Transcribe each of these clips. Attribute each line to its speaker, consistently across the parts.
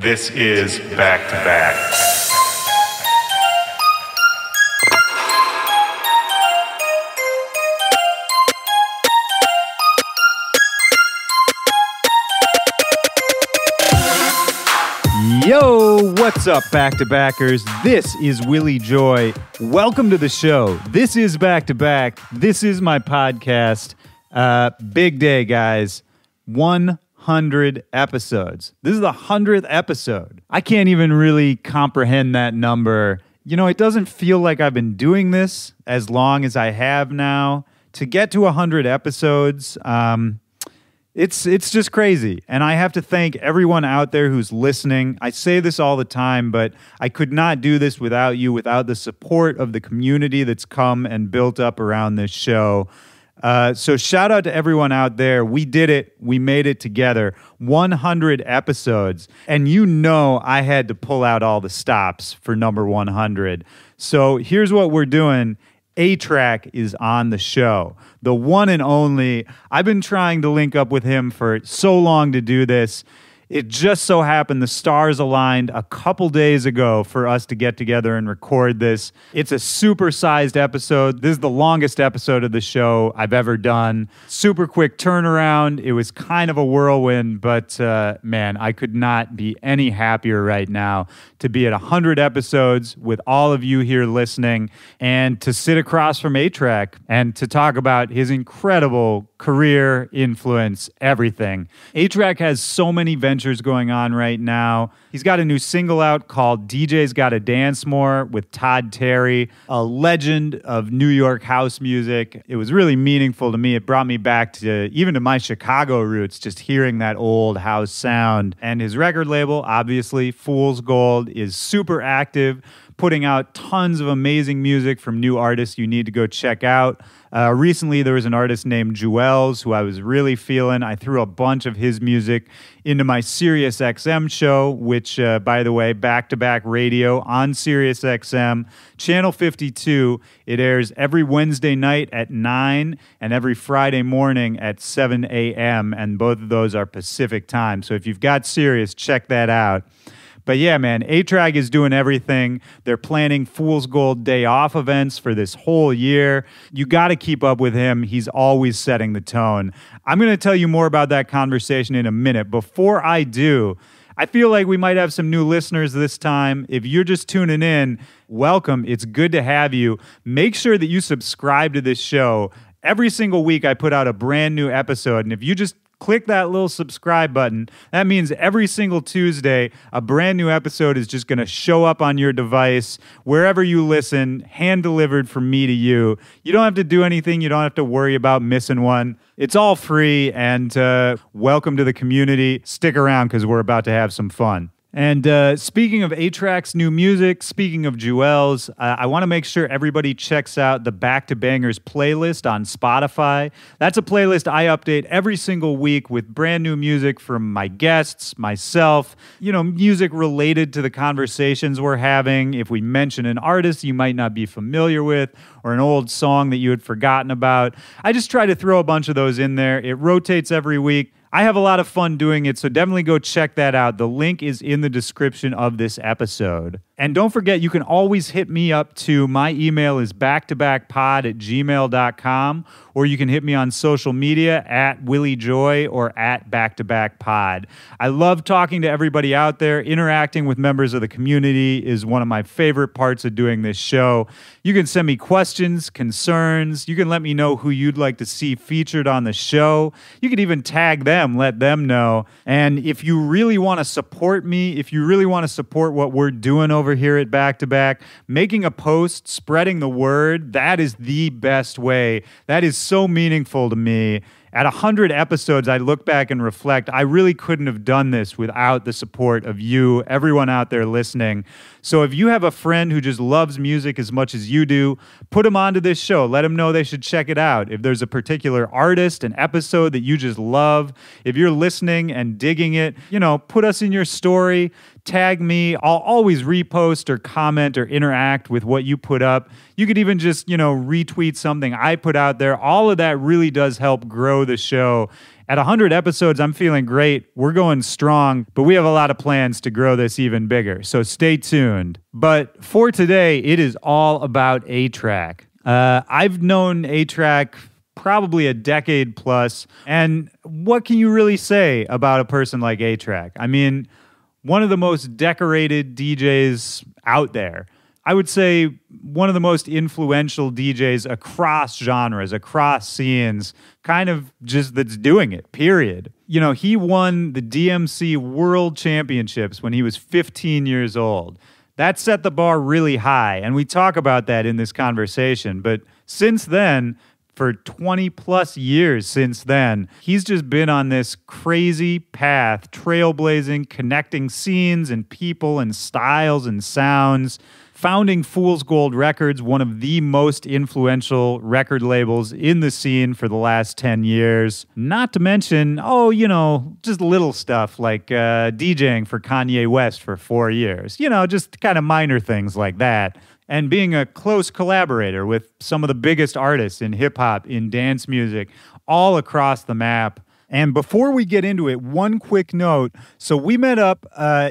Speaker 1: This is Back to Back.
Speaker 2: Yo, what's up, Back-to-Backers? This is Willy Joy. Welcome to the show. This is Back to Back. This is my podcast. Big day, guys. 100 episodes. This is the 100th episode. I can't even really comprehend that number. You know, it doesn't feel like I've been doing this as long as I have now. To get to 100 episodes, It's just crazy, and I have to thank everyone out there who's listening. I say this all the time, but I could not do this without you, without the support of the community that's come and built up around this show. So shout out to everyone out there. We did it. We made it together. 100 episodes, and you know I had to pull out all the stops for number 100. So here's what we're doing. A-Trak is on the show. The one and only. I've been trying to link up with him for so long to do this. It just so happened the stars aligned a couple days ago for us to get together and record this. It's a super-sized episode. This is the longest episode of the show I've ever done. Super quick turnaround. It was kind of a whirlwind, but man, I could not be any happier right now to be at 100 episodes with all of you here listening and to sit across from A-Trak and to talk about his incredible career, influence, everything. A-Trak has so many ventures going on right now. He's got a new single out called DJ's Gotta Dance More with Todd Terry, a legend of New York house music. It was really meaningful to me. It brought me back to even to my Chicago roots, just hearing that old house sound. And his record label, obviously, Fool's Gold, is super active, putting out tons of amazing music from new artists you need to go check out. Recently, there was an artist named Juelz who I was really feeling. I threw a bunch of his music into my Sirius XM show, which, by the way, back-to-back radio on Sirius XM, Channel 52. It airs every Wednesday night at 9 and every Friday morning at 7 a.m., and both of those are Pacific time. So if you've got Sirius, check that out. But yeah, man, A-Trak is doing everything. They're planning Fool's Gold Day Off events for this whole year. You got to keep up with him. He's always setting the tone. I'm going to tell you more about that conversation in a minute. Before I do, I feel like we might have some new listeners this time. If you're just tuning in, welcome. It's good to have you. Make sure that you subscribe to this show. Every single week I put out a brand new episode, and if you just click that little subscribe button. That means every single Tuesday, a brand new episode is just going to show up on your device, wherever you listen, hand-delivered from me to you. You don't have to do anything. You don't have to worry about missing one. It's all free, and welcome to the community. Stick around because we're about to have some fun. And speaking of A-Trak's new music, speaking of Juelz, I want to make sure everybody checks out the Back to Bangers playlist on Spotify. That's a playlist I update every single week with brand new music from my guests, myself, you know, music related to the conversations we're having. If we mention an artist you might not be familiar with or an old song that you had forgotten about, I just try to throw a bunch of those in there. It rotates every week. I have a lot of fun doing it, so definitely go check that out. The link is in the description of this episode. And don't forget, you can always hit me up too. My email is backtobackpod@gmail.com, or you can hit me on social media at WillyJoy or at backtobackpod. I love talking to everybody out there. Interacting with members of the community is one of my favorite parts of doing this show. You can send me questions, concerns. You can let me know who you'd like to see featured on the show. You can even tag them, let them know. And if you really want to support me, if you really want to support what we're doing over here at Back to Back, making a post, spreading the word, that is the best way. That is so meaningful to me. At 100 episodes, I look back and reflect, I really couldn't have done this without the support of you, everyone out there listening. So if you have a friend who just loves music as much as you do, put them onto this show. Let them know they should check it out. If there's a particular artist, an episode that you just love, if you're listening and digging it, you know, put us in your story. Tag me. I'll always repost or comment or interact with what you put up. You could even just, retweet something I put out there. All of that really does help grow grow the show. At 100 episodes, I'm feeling great. We're going strong, but we have a lot of plans to grow this even bigger. So stay tuned. But for today, it is all about A-Trak. I've known A-Trak probably a decade plus. And what can you really say about a person like A-Trak? I mean, one of the most decorated DJs out there. I would say one of the most influential DJs across genres, across scenes, kind of just that's doing it, period. You know, he won the DMC World Championships when he was 15 years old. That set the bar really high, and we talk about that in this conversation. But since then, for 20 plus years since then, he's just been on this crazy path, trailblazing, connecting scenes and people and styles and sounds, founding Fool's Gold Records, one of the most influential record labels in the scene for the last 10 years. Not to mention, just little stuff like DJing for Kanye West for 4 years. Just kind of minor things like that. And being a close collaborator with some of the biggest artists in hip-hop, in dance music, all across the map. And before we get into it, one quick note. So we met up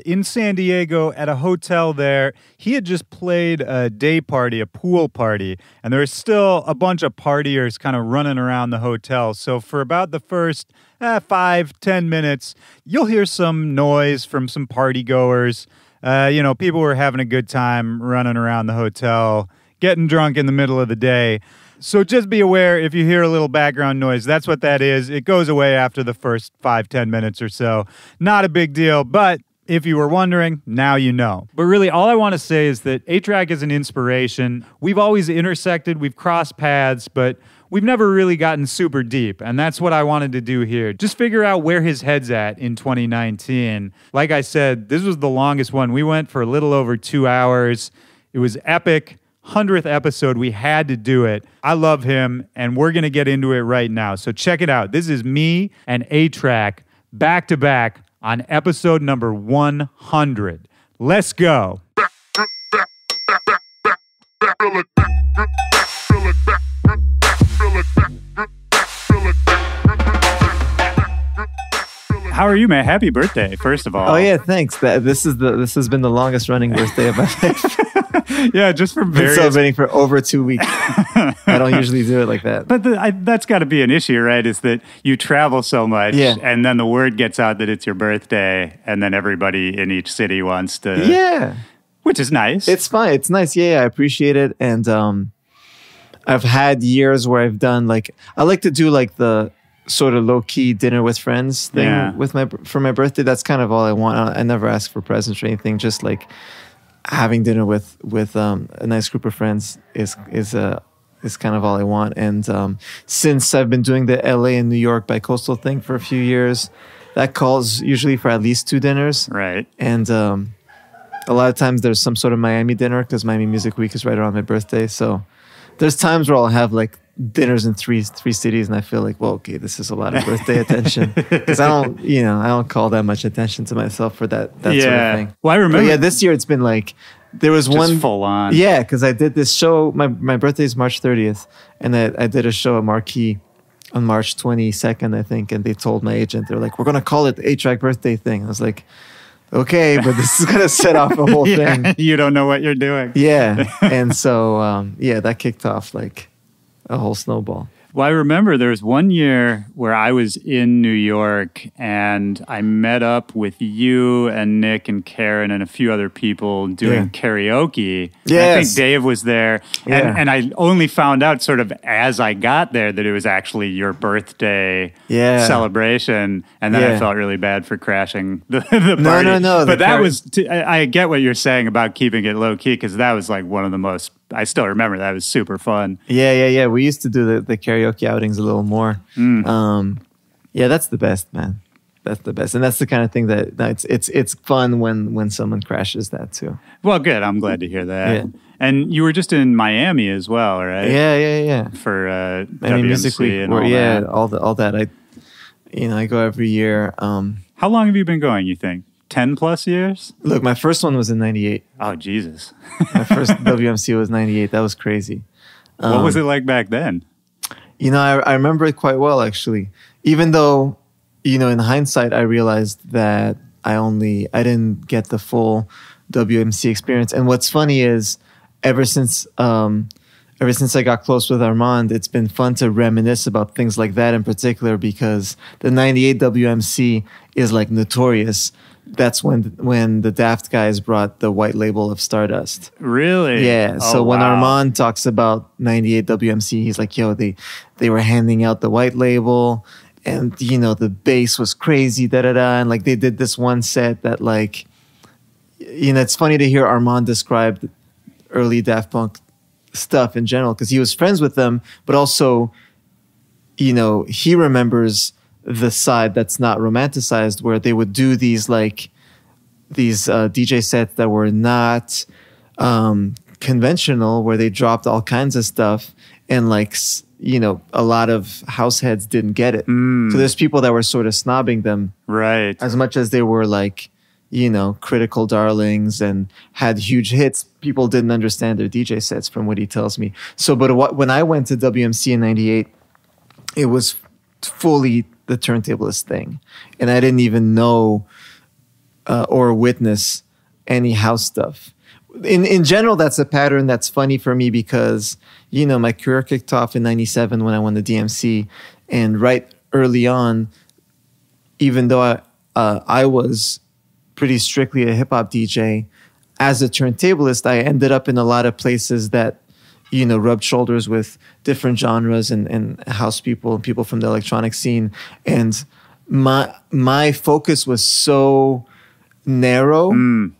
Speaker 2: in San Diego at a hotel there. He had just played a day party, a pool party, and there was still a bunch of partiers kind of running around the hotel. So for about the first 5-10 minutes, you'll hear some noise from some party goers. People were having a good time running around the hotel, getting drunk in the middle of the day. So just be aware if you hear a little background noise, that's what that is. It goes away after the first 5-10 minutes or so. Not a big deal, but if you were wondering, now you know. But really, all I want to say is that A-Trak is an inspiration. We've always intersected, we've crossed paths, but we've never really gotten super deep, and that's what I wanted to do here. Just figure out where his head's at in 2019. Like I said, this was the longest one. We went for a little over 2 hours. It was epic. 100th episode. We had to do it. I love him, and we're going to get into it right now. So check it out. This is me and A-Trak back to back on episode number 100. Let's go. How are you, man? Happy birthday, first of all.
Speaker 3: Oh yeah, thanks. This has been the longest running birthday of my life.
Speaker 2: Yeah, just for various...
Speaker 3: Been celebrating for over 2 weeks. I don't usually do it like that.
Speaker 2: But that's got to be an issue, right? Is that you travel so much, and then the word gets out that it's your birthday, and then everybody in each city wants to...
Speaker 3: Yeah.
Speaker 2: Which is nice.
Speaker 3: It's fine. It's nice. Yeah, I appreciate it. And I've had years where I've done I like to do the sort of low-key dinner with friends thing for my birthday. That's kind of all I want. I never ask for presents or anything. Just having dinner with a nice group of friends is kind of all I want. And since I've been doing the LA and New York bi-coastal thing for a few years, that calls usually for at least 2 dinners.
Speaker 2: Right.
Speaker 3: And a lot of times there's some sort of Miami dinner because Miami Music Week is right around my birthday. So there's times where I'll have dinners in three cities, and I feel okay, this is a lot of birthday attention because I don't call that much attention to myself for that sort of thing.
Speaker 2: Well, I remember.
Speaker 3: But this year it's been there was
Speaker 2: just
Speaker 3: one
Speaker 2: full on.
Speaker 3: Yeah, because I did this show. My birthday is March 30th, and I did a show at Marquee on March 22nd, I think, and they told my agent, they're like, we're gonna call it the A-Trak birthday thing. I was like, okay, but this is gonna set off a whole thing.
Speaker 2: You don't know what you're doing.
Speaker 3: Yeah, and so that kicked off a whole snowball.
Speaker 2: Well, I remember there was one year where I was in New York and I met up with you and Nick and Karen and a few other people doing karaoke.
Speaker 3: Yes.
Speaker 2: I think Dave was there. And I only found out sort of as I got there that it was actually your birthday celebration. And then I felt really bad for crashing the party.
Speaker 3: No.
Speaker 2: But that was, I get what you're saying about keeping it low key because that was one of the most, I still remember that was super fun.
Speaker 3: Yeah. We used to do the karaoke outings a little more. That's the best, man. That's the best, and that's the kind of thing that it's fun when someone crashes that too.
Speaker 2: Well, good. I'm glad to hear that. Yeah. And you were just in Miami as well, right?
Speaker 3: Yeah.
Speaker 2: For
Speaker 3: Miami Music Week,
Speaker 2: and all that.
Speaker 3: all that. I go every year.
Speaker 2: How long have you been going? You think 10 plus years?
Speaker 3: Look, my first one was in '98.
Speaker 2: Oh, Jesus!
Speaker 3: My first WMC was '98. That was crazy.
Speaker 2: What was it like back then?
Speaker 3: I remember it quite well, actually. Even though, in hindsight, I realized that I didn't get the full WMC experience. And what's funny is, ever since I got close with Armand, it's been fun to reminisce about things like that in particular, because the 98 WMC is like notorious. That's when the Daft guys brought the white label of Stardust.
Speaker 2: Really?
Speaker 3: Yeah. So when Armand talks about 98 WMC, he's like, yo, they were handing out the white label, and the bass was crazy, and like they did this one set that, like, it's funny to hear Armand describe early Daft Punk stuff in general, because he was friends with them, but also, he remembers the side that's not romanticized, where they would do these DJ sets that were not conventional, where they dropped all kinds of stuff, and like, a lot of house heads didn't get it. So there's people that were sort of snobbing them,
Speaker 2: right?
Speaker 3: As much as they were like, critical darlings and had huge hits, people didn't understand their DJ sets, from what he tells me. So, but when I went to WMC in 98, it was fully the turntablist thing. And I didn't even know or witness any house stuff. In general, that's a pattern that's funny for me, because, my career kicked off in 97 when I won the DMC. And right early on, even though I was pretty strictly a hip hop DJ, as a turntablist, I ended up in a lot of places that, rubbed shoulders with different genres and house people and people from the electronic scene. And my focus was so narrow,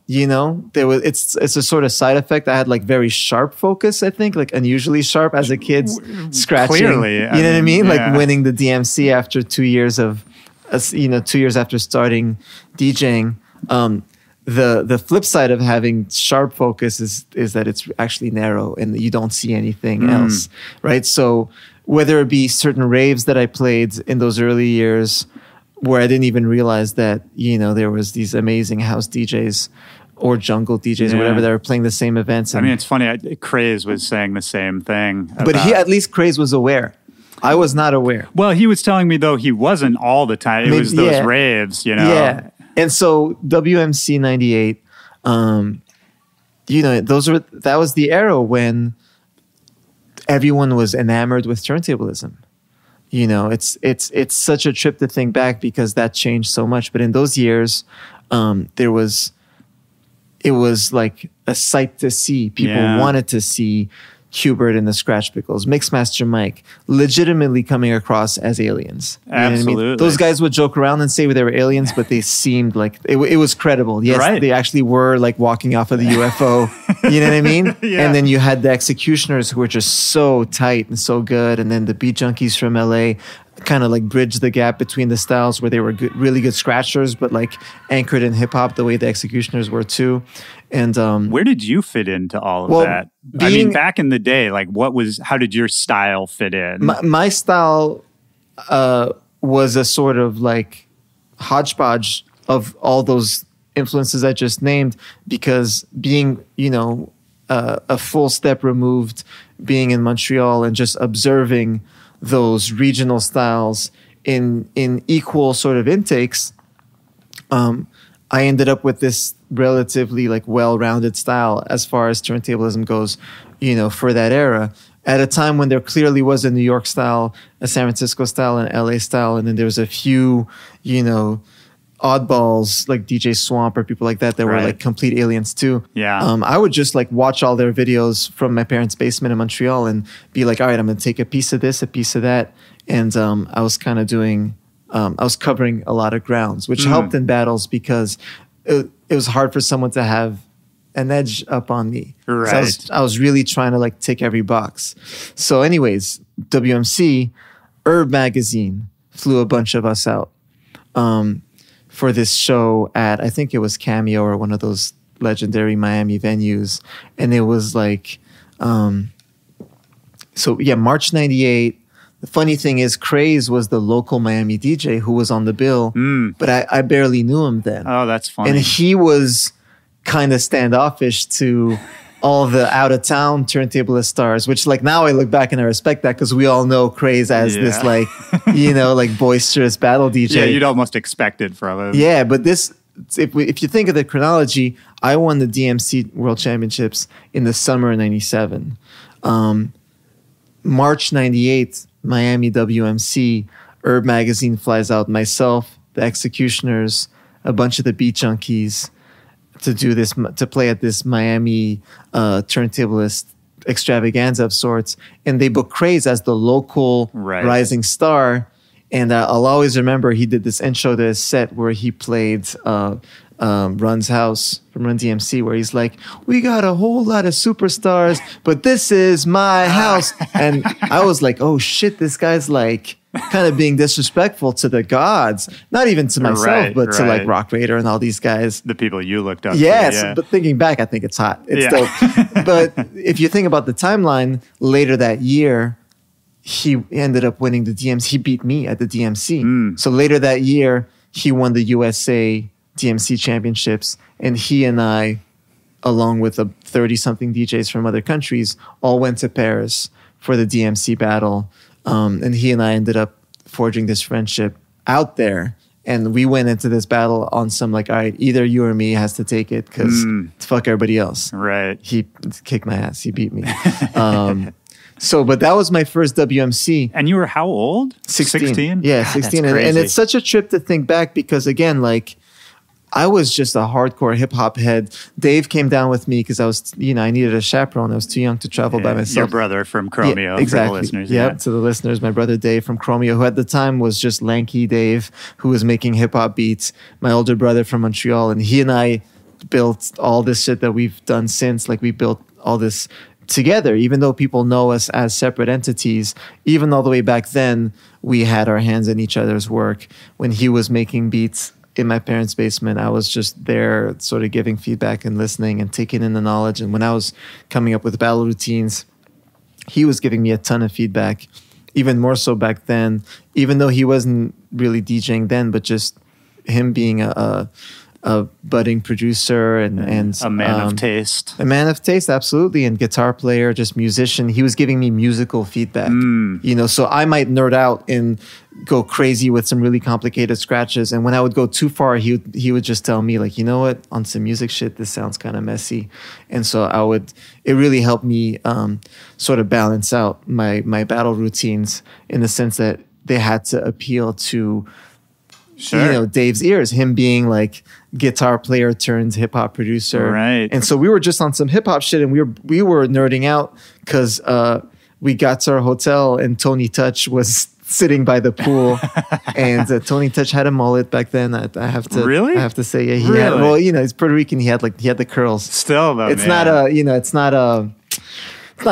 Speaker 3: it's a sort of side effect. I had like very sharp focus, I think, like unusually sharp as a kid, scratching. Clearly, what I mean? Yeah. Like winning the DMC after 2 years of, 2 years after starting DJing. The flip side of having sharp focus is that it's actually narrow and you don't see anything else, right? So whether it be certain raves that I played in those early years, where I didn't even realize that, there was these amazing house DJs or jungle DJs or whatever that were playing the same events.
Speaker 2: And, it's funny, Craze was saying the same thing.
Speaker 3: But at least Craze was aware. I was not aware.
Speaker 2: Well, he was telling me, though, he wasn't all the time. It was those raves,
Speaker 3: Yeah. And so WMC 98, that was the era when everyone was enamored with turntablism. It's such a trip to think back, because that changed so much. But in those years, it was like a sight to see. People wanted to see Hubert and the Scratch Pickles, Mixmaster Mike, legitimately coming across as aliens.
Speaker 2: Absolutely.
Speaker 3: What I mean? Those guys would joke around and say they were aliens, but they seemed like it was credible. Yes, They actually were like walking off of the UFO. You know what I mean? Yeah. And then you had the Executioners, who were just so tight and so good. And then the Beat Junkies from LA kind of like bridged the gap between the styles, where they were really good scratchers, but like anchored in hip hop the way the Executioners were too. And
Speaker 2: where did you fit into all of that? Back in the day, like how did your style fit in?
Speaker 3: My style was a sort of like hodgepodge of all those influences I just named, because being, a full step removed, being in Montreal and just observing those regional styles in equal sort of intakes, I ended up with this relatively like well-rounded style as far as turntablism goes, for that era. At a time when there clearly was a New York style, a San Francisco style, an LA style, and then there was a few, oddballs like DJ Swamp or people like that were like complete aliens too.
Speaker 2: Yeah.
Speaker 3: I would just like watch all their videos from my parents' basement in Montreal and be like, all right, I'm going to take a piece of this, a piece of that. And I was kind of doing, I was covering a lot of grounds, which helped in battles, because it was hard for someone to have an edge up on me.
Speaker 2: Right.
Speaker 3: So I was really trying to like tick every box. So anyways, WMC, Herb Magazine flew a bunch of us out for this show at, I think it was Cameo or one of those legendary Miami venues. And it was like, March 98. The funny thing is, Craze was the local Miami DJ who was on the bill, but I barely knew him then.
Speaker 2: Oh, that's funny.
Speaker 3: And he was kind of standoffish to all the out of town turntablist stars, which like now I look back and I respect that because we all know Craze as this like, like boisterous battle DJ.
Speaker 2: Yeah, you'd almost expect it from him.
Speaker 3: Yeah, but this, if you think of the chronology, I won the DMC World Championships in the summer of 97. March 98, Miami WMC, Herb Magazine flies out myself, the Executioners, a bunch of the Beat Junkies to play at this Miami turntablist extravaganza of sorts. And they book Craze as the local rising star. And I'll always remember he did this intro to his set where he played Run's House from Run DMC, where he's like, we got a whole lot of superstars, but this is my house. And I was like, oh shit, this guy's like kind of being disrespectful to the gods, not even to myself, but to like Rock Raider and all these guys.
Speaker 2: The people you looked up
Speaker 3: yes,
Speaker 2: to.
Speaker 3: But thinking back, I think it's hot. It's dope. But if you think about the timeline, later that year, he ended up winning the DMC. He beat me at the DMC. So later that year, he won the USA DMC championships, and he and I, along with 30-something DJs from other countries, all went to Paris for the DMC battle. And he and I ended up forging this friendship out there. And we went into this battle on some like, all right, either you or me has to take it because fuck everybody else.
Speaker 2: Right.
Speaker 3: He kicked my ass. He beat me. But that was my first WMC.
Speaker 2: And you were how old?
Speaker 3: 16. Yeah,
Speaker 2: God,
Speaker 3: 16. And it's such a trip to think back because, again, like, I was just a hardcore hip hop head. Dave came down with me because I was, I needed a chaperone. I was too young to travel by myself.
Speaker 2: Your brother from Chromeo,
Speaker 3: exactly.
Speaker 2: For the listeners.
Speaker 3: Yeah, to the listeners, my brother Dave from Chromeo, who at the time was just lanky Dave, who was making hip hop beats. My older brother from Montreal, and he and I built all this shit that we've done since. Like we built all this together, even though people know us as separate entities. Even all the way back then, we had our hands in each other's work. When he was making beats in my parents' basement, I was just there sort of giving feedback and listening and taking in the knowledge. And when I was coming up with battle routines, he was giving me a ton of feedback, even more so back then, even though he wasn't really DJing then, but just him being a budding producer and
Speaker 2: a man of taste.
Speaker 3: A man of taste, absolutely. And guitar player, just musician. He was giving me musical feedback, so I might nerd out and go crazy with some really complicated scratches. And when I would go too far, he would just tell me like, you know what, on some music shit, this sounds kind of messy. And so it really helped me sort of balance out my battle routines in the sense that they had to appeal to, Dave's ears, him being like guitar player turns hip hop producer.
Speaker 2: Right.
Speaker 3: And so we were just on some hip hop shit and we were nerding out because we got to our hotel and Tony Touch was sitting by the pool, and Tony Touch had a mullet back then. I have to say, yeah, he had. Well, he's Puerto Rican. He had the curls.
Speaker 2: Still, though,
Speaker 3: it's not a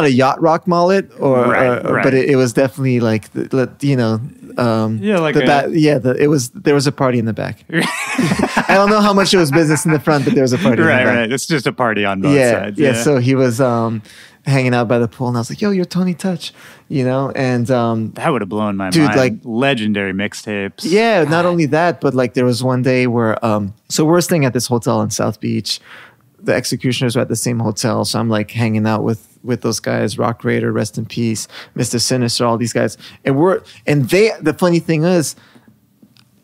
Speaker 3: yacht rock mullet, but it was definitely like there was a party in the back. I don't know how much it was business in the front, but there was a party in the back.
Speaker 2: Right. It's just a party on both sides.
Speaker 3: Yeah. So he was hanging out by the pool, and I was like, yo, you're Tony Touch, and
Speaker 2: that would have blown my mind. Like legendary mixtapes.
Speaker 3: Yeah, not only that, but like there was one day where so we're staying at this hotel in South Beach. The Executioners were at the same hotel, so I'm like hanging out with those guys, Rock Raider, rest in peace, Mr. Sinister, all these guys. The funny thing is,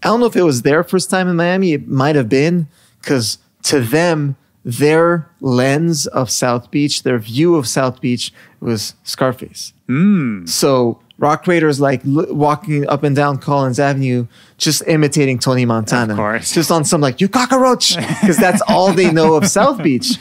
Speaker 3: I don't know if it was their first time in Miami. It might have been, because to them, their lens of South Beach, their view of South Beach was Scarface. So Rock Raiders like walking up and down Collins Avenue, just imitating Tony Montana.
Speaker 2: Of course.
Speaker 3: Just on some like, you cockroach, because that's all they know of South Beach,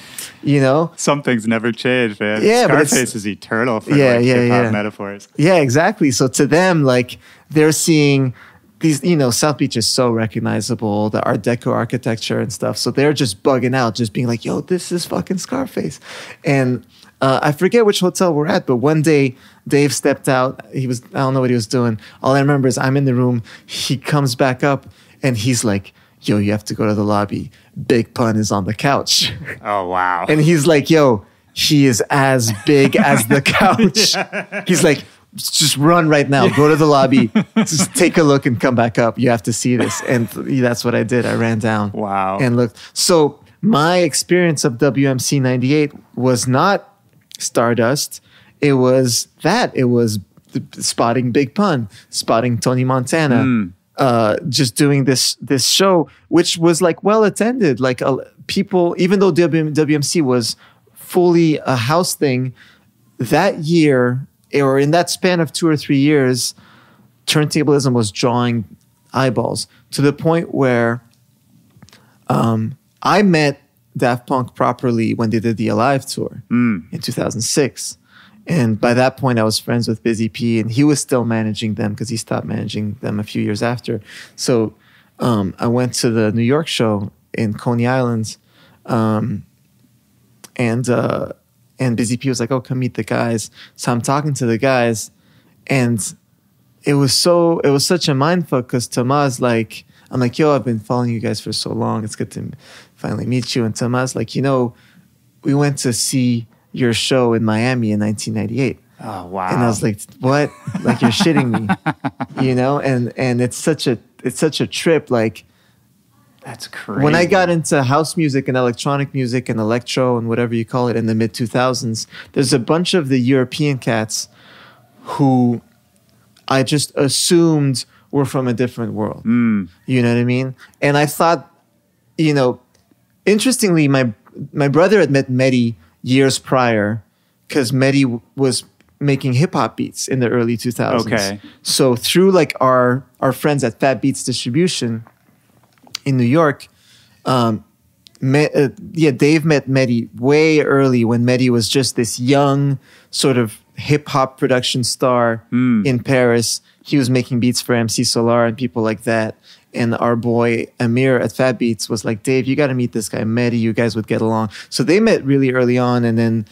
Speaker 2: Some things never change, man.
Speaker 3: Yeah,
Speaker 2: Scarface is eternal for hip-hop metaphors.
Speaker 3: Yeah, exactly. So to them, like, they're seeing these, South Beach is so recognizable, the Art Deco architecture and stuff. So they're just bugging out, just being like, yo, this is fucking Scarface. And I forget which hotel we're at, but one day Dave stepped out. I don't know what he was doing. All I remember is I'm in the room. He comes back up and he's like, yo, you have to go to the lobby. Big Pun is on the couch.
Speaker 2: Oh, wow.
Speaker 3: And he's like, yo, he is as big as the couch. He's like, just run right now. Go to the lobby. Just take a look and come back up. You have to see this. And that's what I did. I ran down.
Speaker 2: Wow.
Speaker 3: And looked. So my experience of WMC 98 was not Stardust. It was that. It was spotting Big Pun, spotting Tony Montana, just doing this show, which was like well attended. Like people, even though WMC was fully a house thing, that year or in that span of 2 or 3 years, turntablism was drawing eyeballs to the point where I met Daft Punk properly when they did the Alive tour in 2006. And by that point, I was friends with Busy P, and he was still managing them because he stopped managing them a few years after. So I went to the New York show in Coney Island, and Busy P was like, "Oh, come meet the guys." So I'm talking to the guys, and it was such a mindfuck because Tomas, like, I'm like, "Yo, I've been following you guys for so long. It's good to finally meet you." And Tomas, like, we went to see your show in Miami in 1998.
Speaker 2: Oh, wow.
Speaker 3: And I was like, what? Like, you're shitting me, And it's such a trip. Like,
Speaker 2: that's crazy.
Speaker 3: When I got into house music and electronic music and electro and whatever you call it in the mid 2000s, there's a bunch of the European cats who I just assumed were from a different world. You know what I mean? And I thought, interestingly, my brother had met Mehdi years prior because Mehdi was making hip hop beats in the early 2000s.
Speaker 2: Okay.
Speaker 3: So through like our friends at Fat Beats Distribution in New York, Dave met Mehdi way early when Mehdi was just this young sort of hip hop production star in Paris. He was making beats for MC Solar and people like that. And our boy Amir at Fat Beats was like, "Dave, you got to meet this guy Mehdi. You guys would get along." So they met really early on, and then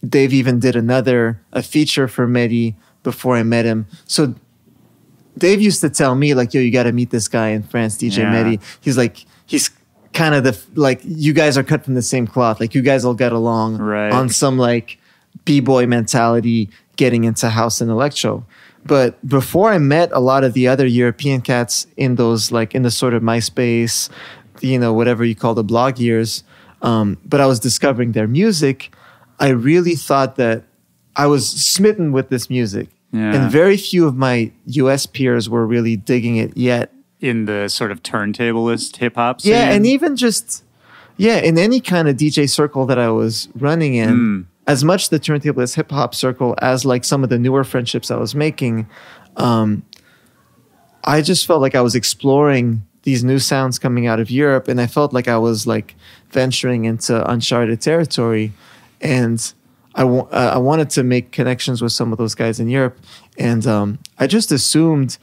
Speaker 3: Dave even did a feature for Mehdi before I met him. So Dave used to tell me like, "Yo, you got to meet this guy in France, DJ Mehdi." He's like, he's kind of you guys are cut from the same cloth. Like, you guys all get along on some like b-boy mentality, getting into house and electro. But before I met a lot of the other European cats in those, like in the sort of MySpace, whatever you call the blog years, but I was discovering their music, I really thought that I was smitten with this music. Yeah. And very few of my US peers were really digging it yet.
Speaker 2: In the sort of turntablist hip hop scene?
Speaker 3: Yeah, and even just, in any kind of DJ circle that I was running in, as much the turntablist hip hop circle as like some of the newer friendships I was making, I just felt like I was exploring these new sounds coming out of Europe, and I felt like I was like venturing into uncharted territory, and I wanted to make connections with some of those guys in Europe, and I just assumed,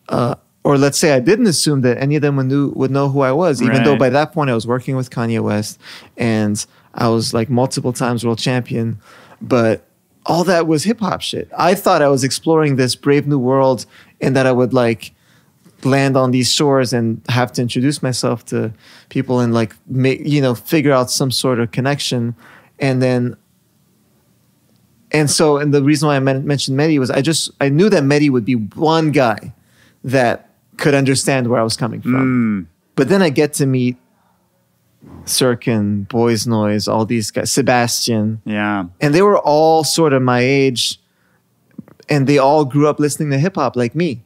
Speaker 3: or let's say I didn't assume that any of them would know who I was, even though by that point I was working with Kanye West, and I was like multiple times world champion, but all that was hip hop shit. I thought I was exploring this brave new world and that I would like land on these shores and have to introduce myself to people and like figure out some sort of connection. And the reason why I mentioned Mehdi was I knew that Mehdi would be one guy that could understand where I was coming from. But then I get to meet Sirkin, Boys Noise, all these guys, Sebastian. Yeah. And they were all sort of my age, and they all grew up listening to hip hop like me.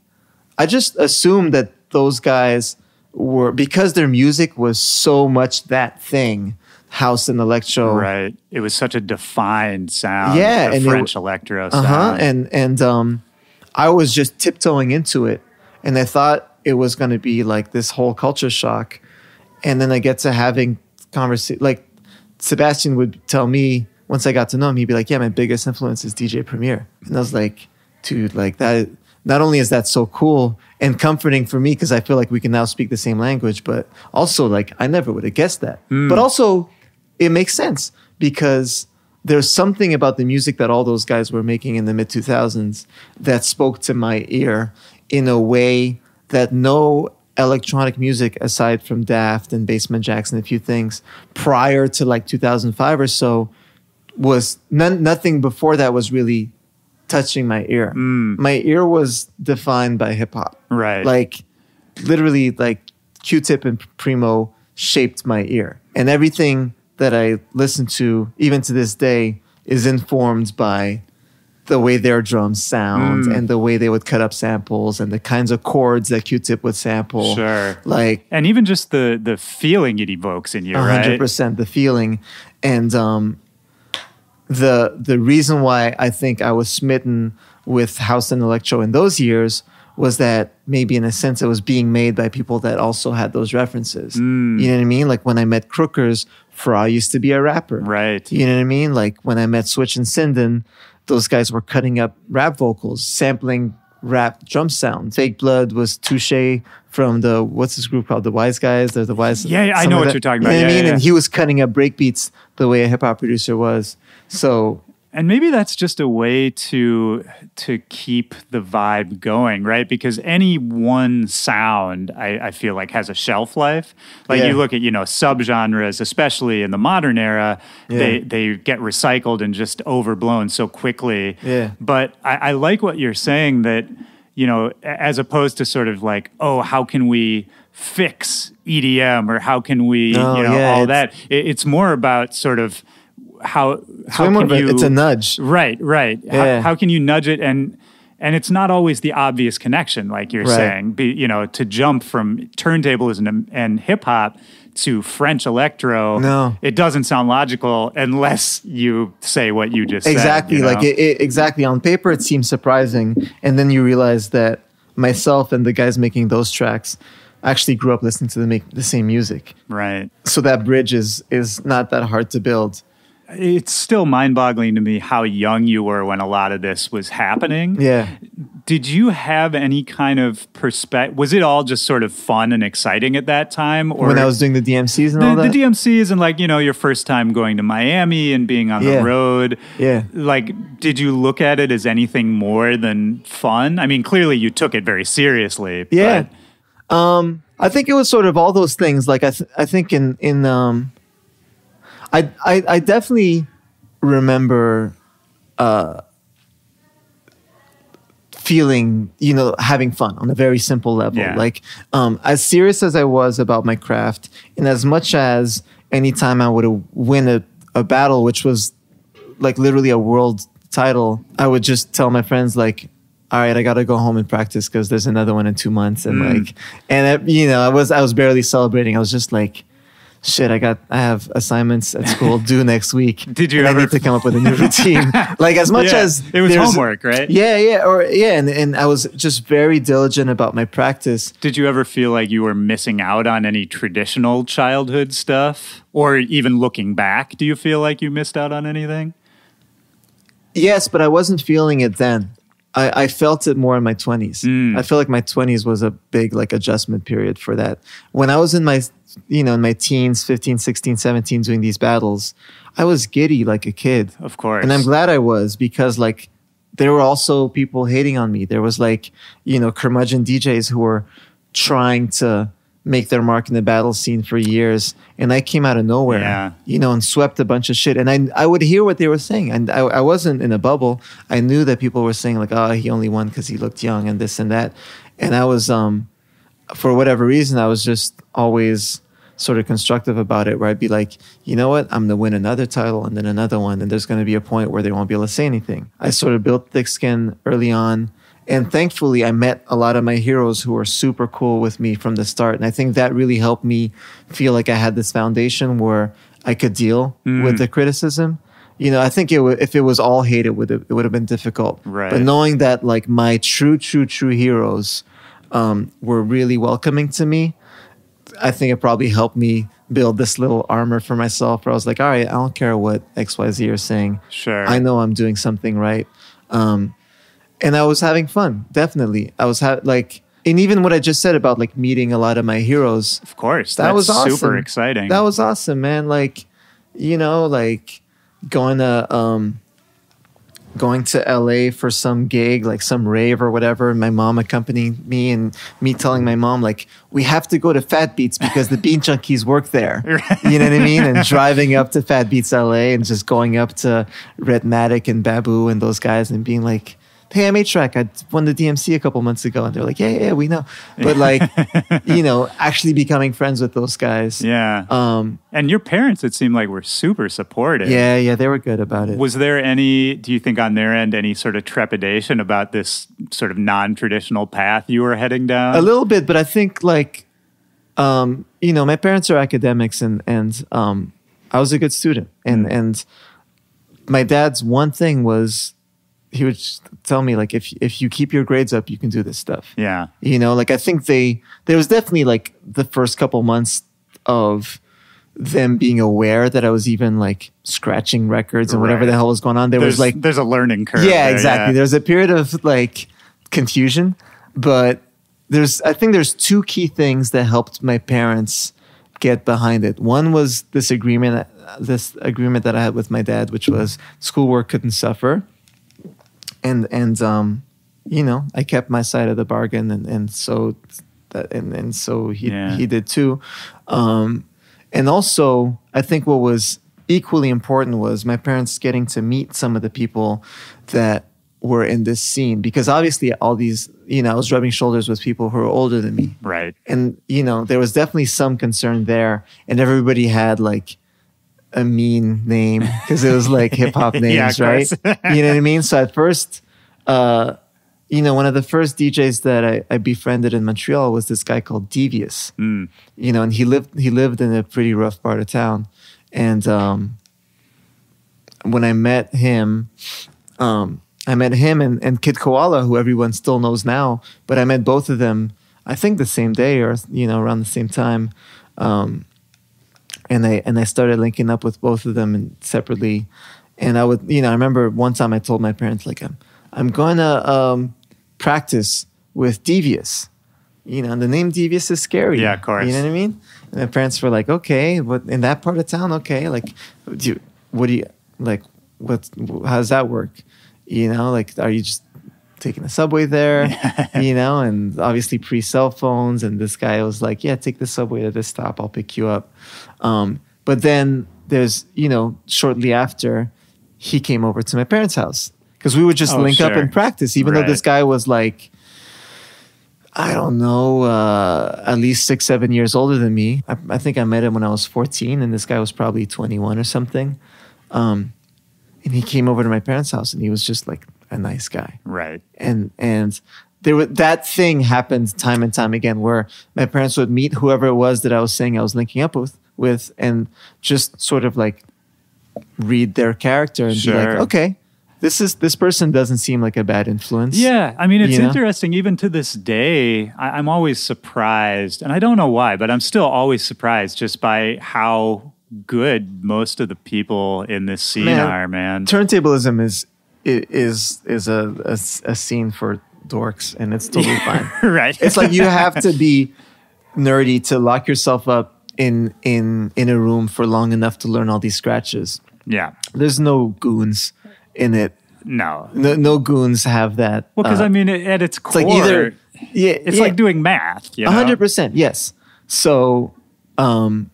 Speaker 3: I just assumed that those guys were, because their music was so much that thing, house and electro.
Speaker 2: Right. It was such a defined sound.
Speaker 3: Yeah.
Speaker 2: And French electro sound.
Speaker 3: And I was just tiptoeing into it, and I thought it was going to be like this whole culture shock. And then I get to having conversation. Like Sebastian would tell me once I got to know him, he'd be like, "Yeah, my biggest influence is DJ Premier." And I was like, "Dude, like that. Not only is that so cool and comforting for me because I feel like we can now speak the same language, but also like I never would have guessed that. But also, it makes sense because there's something about the music that all those guys were making in the mid 2000s that spoke to my ear in a way that no electronic music, aside from Daft and Basement Jaxx and a few things prior to like 2005 or so, was nothing before that was really touching my ear. My ear was defined by hip hop. Right. Like literally like Q-Tip and Primo shaped my ear. And everything that I listen to, even to this day, is informed by the way their drums sound and the way they would cut up samples and the kinds of chords that Q-Tip would sample.
Speaker 2: Sure.
Speaker 3: Like,
Speaker 2: and even just the feeling it evokes in you,
Speaker 3: 100%,
Speaker 2: right?
Speaker 3: the feeling. And the reason why I think I was smitten with house and electro in those years was that maybe in a sense it was being made by people that also had those references. You know what I mean? Like when I met Crookers, Fra used to be a rapper.
Speaker 2: Right.
Speaker 3: You know what I mean? Like when I met Switch and Sinden, those guys were cutting up rap vocals, sampling rap drum sound. Fake Blood was Touche from the, what's this group called? The Wise Guys? They're the Wise.
Speaker 2: Yeah, I know what you're talking about.
Speaker 3: You know what I mean?
Speaker 2: Yeah.
Speaker 3: And he was cutting up breakbeats the way a hip hop producer was. So,
Speaker 2: and maybe that's just a way to keep the vibe going, right? Because any one sound, I feel like, has a shelf life. Like you look at, subgenres, especially in the modern era, they get recycled and just overblown so quickly.
Speaker 3: Yeah.
Speaker 2: But I like what you're saying that, as opposed to sort of like, oh, how can we fix EDM or how can we, all that. It's more about sort of, how can you,
Speaker 3: it's a nudge,
Speaker 2: right? How can you nudge it, and it's not always the obvious connection, like you're saying. To jump from turntablism and hip hop to French electro, it doesn't sound logical unless you say what you just
Speaker 3: exactly
Speaker 2: said.
Speaker 3: Like exactly on paper it seems surprising, and then you realize that myself and the guys making those tracks actually grew up listening to them make the same music,
Speaker 2: right?
Speaker 3: So that bridge is not that hard to build.
Speaker 2: It's still mind-boggling to me how young you were when a lot of this was happening.
Speaker 3: Yeah.
Speaker 2: Did you have any kind of perspective? Was it all just sort of fun and exciting at that time? Or
Speaker 3: when I was doing the DMCs and all that?
Speaker 2: The DMCs and like, your first time going to Miami and being on the road.
Speaker 3: Yeah.
Speaker 2: Like, did you look at it as anything more than fun? I mean, clearly you took it very seriously.
Speaker 3: Yeah.
Speaker 2: But
Speaker 3: I think it was sort of all those things. Like I think I definitely remember feeling, having fun on a very simple level.
Speaker 2: Yeah.
Speaker 3: Like as serious as I was about my craft, and as much as anytime I would win a battle, which was like literally a world title, I would just tell my friends like, all right, I got to go home and practice because there's another one in 2 months. And I was barely celebrating. I was just like, shit, I have assignments at school due next week.
Speaker 2: Did you
Speaker 3: I
Speaker 2: ever
Speaker 3: need to come up with a new routine? Like as much as
Speaker 2: it was homework, right?
Speaker 3: And I was just very diligent about my practice.
Speaker 2: Did you ever feel like you were missing out on any traditional childhood stuff? Or even looking back, do you feel like you missed out on anything?
Speaker 3: Yes, but I wasn't feeling it then. I felt it more in my 20s. I feel like my 20s was a big like adjustment period for that. When I was in my teens, 15, 16, 17, doing these battles, I was giddy like a kid.
Speaker 2: Of course.
Speaker 3: And I'm glad I was, because like there were also people hating on me. There was like, curmudgeon DJs who were trying to make their mark in the battle scene for years. And I came out of nowhere, and swept a bunch of shit. And I would hear what they were saying. And I wasn't in a bubble. I knew that people were saying like, oh, he only won because he looked young and this and that. And I was, for whatever reason, I was just always sort of constructive about it, where I'd be like, you know what? I'm going to win another title and then another one. And there's going to be a point where they won't be able to say anything. I sort of built thick skin early on. And thankfully, I met a lot of my heroes who were super cool with me from the start. And I think that really helped me feel like I had this foundation where I could deal with the criticism. I think if it was all hate, it would have been difficult.
Speaker 2: Right.
Speaker 3: But knowing that like my true heroes were really welcoming to me, I think it probably helped me build this little armor for myself where I was like, all right, I don't care what XYZ are saying.
Speaker 2: Sure.
Speaker 3: I know I'm doing something right. And I was having fun, definitely. I was and even what I just said about like meeting a lot of my heroes.
Speaker 2: Of course.
Speaker 3: That was awesome.
Speaker 2: Super exciting.
Speaker 3: That was awesome, man. Like, going to LA for some gig, like some rave or whatever. And my mom accompanied me, and me telling my mom, like, we have to go to Fat Beats because the Beat Junkies work there. You know what I mean? And driving up to Fat Beats LA and just going up to Redmatic and Babu and those guys and being like, hey, I'm A-Trak. I won the DMC a couple months ago. And they're like, yeah, we know. But like, you know, actually becoming friends with those guys.
Speaker 2: Yeah. And your parents, it seemed like, were super supportive.
Speaker 3: Yeah, they were good about it.
Speaker 2: Was there any, do you think on their end, any sort of trepidation about this sort of non-traditional path you were heading down?
Speaker 3: A little bit, but I think like, you know, my parents are academics and I was a good student. And my dad's one thing was, he would just tell me like, if you keep your grades up, you can do this stuff.
Speaker 2: Yeah.
Speaker 3: You know, like I think there was definitely like the first couple months of them being aware that I was even like scratching records and whatever the hell was going on. There's
Speaker 2: a learning curve.
Speaker 3: Yeah,
Speaker 2: there,
Speaker 3: exactly.
Speaker 2: Yeah.
Speaker 3: There's a period of like confusion, but I think there's two key things that helped my parents get behind it. One was this agreement that I had with my dad, which was schoolwork couldn't suffer. And you know, I kept my side of the bargain, and so he did too. And also, I think what was equally important was my parents getting to meet some of the people that were in this scene, because obviously all these, you know, I was rubbing shoulders with people who were older than me,
Speaker 2: right? And
Speaker 3: you know, there was definitely some concern there, and everybody had like a mean name because it was like hip hop names, right? You know what I mean? So at first, you know, one of the first DJs that I befriended in Montreal was this guy called Devious. You know, and he lived in a pretty rough part of town. And when I met him, and Kid Koala, who everyone still knows now, but I met both of them, I think the same day or, you know, around the same time. And I started linking up with both of them and separately. And I would, you know, I remember one time I told my parents, like, I'm going to practice with Devious. You know, and the name Devious is scary.
Speaker 2: Yeah, of course.
Speaker 3: You know what I mean? And my parents were like, okay, what in that part of town? Okay, like, how does that work? You know, like, are you just taking the subway there? You know, and obviously pre-cell phones. And this guy was like, yeah, take the subway to this stop. I'll pick you up. But then there's, you know, shortly after, he came over to my parents' house because we would just link up and practice, even though this guy was like, I don't know, at least 6-7 years older than me. I think I met him when I was 14 and this guy was probably 21 or something. And he came over to my parents' house and he was just like a nice guy.
Speaker 2: Right.
Speaker 3: And that thing happened time and time again where my parents would meet whoever it was that I was saying I was linking up with and just sort of like read their character and be like, okay, this person doesn't seem like a bad influence.
Speaker 2: Yeah, I mean, it's interesting. Even to this day, I'm always surprised, and I don't know why, but I'm still always surprised just by how good most of the people in this scene are, man.
Speaker 3: Turntablism is a scene for dorks, and it's totally fine.
Speaker 2: Right.
Speaker 3: It's like you have to be nerdy to lock yourself up in a room for long enough to learn all these scratches.
Speaker 2: Yeah.
Speaker 3: There's no goons in it.
Speaker 2: No
Speaker 3: goons have that.
Speaker 2: Well, because I mean, at its core,
Speaker 3: it's
Speaker 2: like doing math.
Speaker 3: 100%, yes. So, and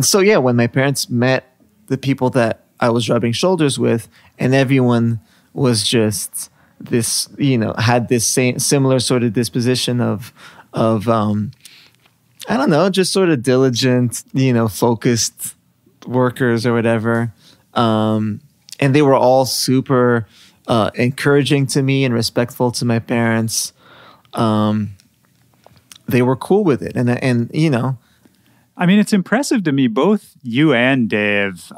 Speaker 3: so yeah, when my parents met the people that I was rubbing shoulders with, and everyone was just this, you know, had this similar sort of disposition of I don't know, just sort of diligent, you know, focused workers or whatever. And they were all super encouraging to me and respectful to my parents. They were cool with it. And you know.
Speaker 2: I mean, it's impressive to me. Both you and Dave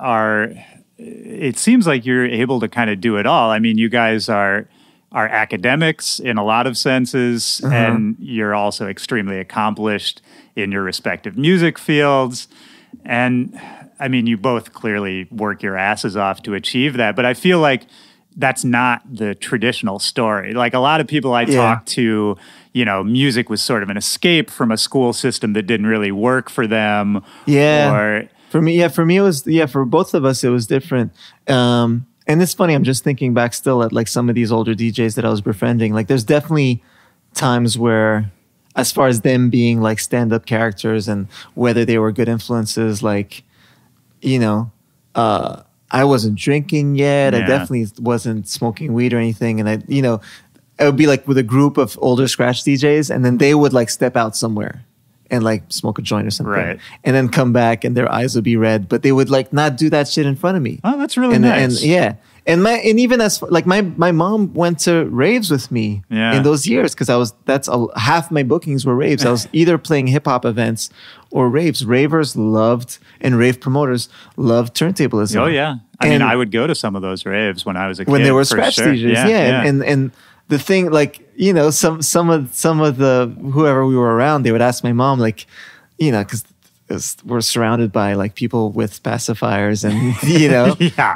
Speaker 2: it seems like you're able to kind of do it all. I mean, you guys are academics in a lot of senses, and you're also extremely accomplished in your respective music fields. And I mean, you both clearly work your asses off to achieve that, but I feel like that's not the traditional story. Like a lot of people I talk to, you know, music was sort of an escape from a school system that didn't really work for them.
Speaker 3: Yeah.
Speaker 2: Or
Speaker 3: for me, it was, for both of us, it was different. And it's funny, I'm just thinking back still at like some of these older DJs that I was befriending. Like there's definitely times where, as far as them being like stand-up characters and whether they were good influences, like, you know, I wasn't drinking yet. I
Speaker 2: Yeah.
Speaker 3: definitely wasn't smoking weed or anything. And it would be like with a group of older scratch DJs, and then they would like step out somewhere and like smoke a joint or something,
Speaker 2: Right.
Speaker 3: and then come back and their eyes would be red, but they would like not do that shit in front of me.
Speaker 2: Oh, that's really
Speaker 3: and,
Speaker 2: nice.
Speaker 3: And yeah. And even as like my mom went to raves with me in those years because half my bookings were raves. I was either playing hip hop events or raves. Ravers loved and rave promoters loved turntablism.
Speaker 2: Oh yeah, I mean, I would go to some of those raves when I was a kid.
Speaker 3: When they were
Speaker 2: for
Speaker 3: scratch
Speaker 2: sure.
Speaker 3: DJs, yeah. And the thing, like some of the whoever we were around, they would ask my mom, like, because we're surrounded by like people with pacifiers and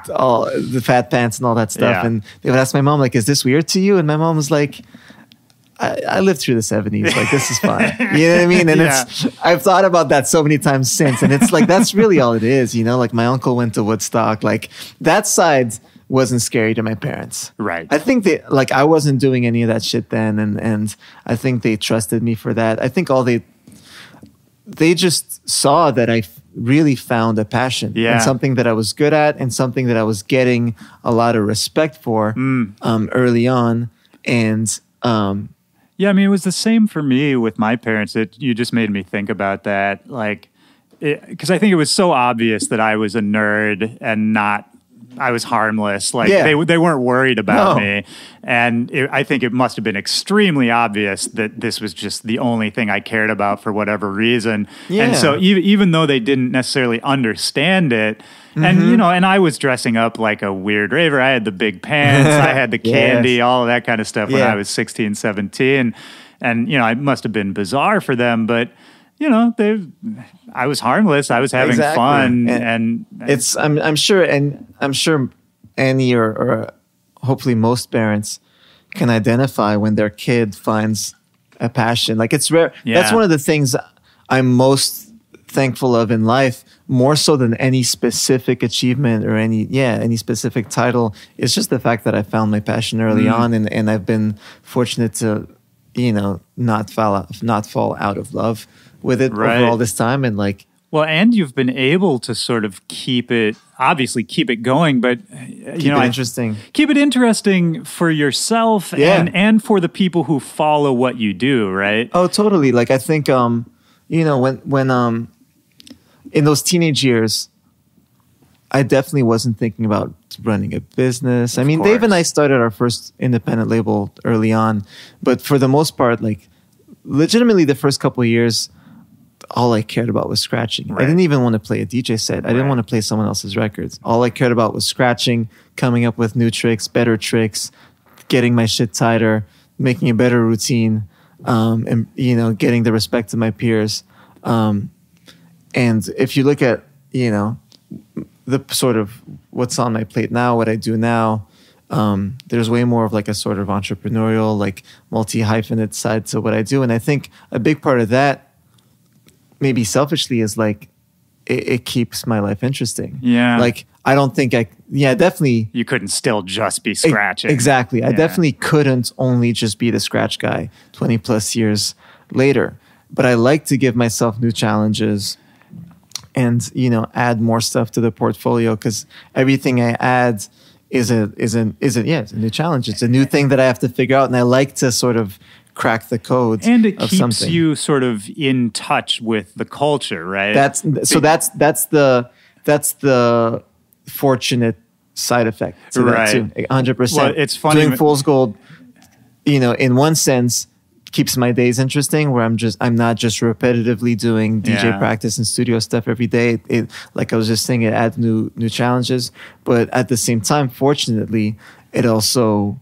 Speaker 3: all the fat pants and all that stuff, and they would ask my mom, like, is this weird to you? And my mom was like, I lived through the 70s, like this is fine. You know what I mean? And I've thought about that so many times since, and it's like that's really all it is, like my uncle went to Woodstock, like that side wasn't scary to my parents.
Speaker 2: Right.
Speaker 3: I think I wasn't doing any of that shit then, and I think they trusted me for that. I think they just saw that I really found a passion and something that I was good at and something that I was getting a lot of respect for early on. And
Speaker 2: yeah, I mean, it was the same for me with my parents. You just made me think about that, like, because I think it was so obvious that I was a nerd and I was harmless. Like they weren't worried about me. And I think it must have been extremely obvious that this was just the only thing I cared about for whatever reason. Yeah. And so even though they didn't necessarily understand it, and and I was dressing up like a weird raver. I had the big pants, I had the candy, all of that kind of stuff when I was 16, 17. And, it must have been bizarre for them, but I was harmless. I was having fun, and
Speaker 3: it's. I'm sure Annie or hopefully most parents can identify when their kid finds a passion. Like it's rare. Yeah. That's one of the things I'm most thankful of in life, more so than any specific achievement or any specific title. It's just the fact that I found my passion early on, and I've been fortunate to not fall out of love with it over all this time, and like
Speaker 2: and you've been able to sort of keep it going, but keep it interesting for yourself and for the people who follow what you do, right?
Speaker 3: Oh, totally. Like I think when in those teenage years, I definitely wasn't thinking about running a business. I mean, Dave and I started our first independent label early on, but for the most part, like legitimately the first couple of years, all I cared about was scratching. Right. I didn't even want to play a DJ set. I didn't want to play someone else's records. All I cared about was scratching, coming up with new tricks, better tricks, getting my shit tighter, making a better routine, and getting the respect of my peers. And if you look at the sort of what's on my plate now, what I do now, there's way more of like a sort of entrepreneurial, like multi-hyphenate side to what I do. And I think a big part of that, maybe selfishly, is like it keeps my life interesting. Yeah. Like I don't think definitely.
Speaker 2: You couldn't still just be scratching.
Speaker 3: Exactly. I definitely couldn't only just be the scratch guy 20 plus years later. But I like to give myself new challenges and, add more stuff to the portfolio, because everything I add is a new challenge. It's a new thing that I have to figure out. And I like to sort of crack the code.
Speaker 2: And it keeps you sort of in touch with the culture, right?
Speaker 3: That's the fortunate side effect to that too. 100%.
Speaker 2: Well, it's funny.
Speaker 3: Doing Fool's Gold, in one sense, keeps my days interesting, where I'm not just repetitively doing DJ practice and studio stuff every day. It, like I was just saying, it adds new challenges. But at the same time, fortunately, it also,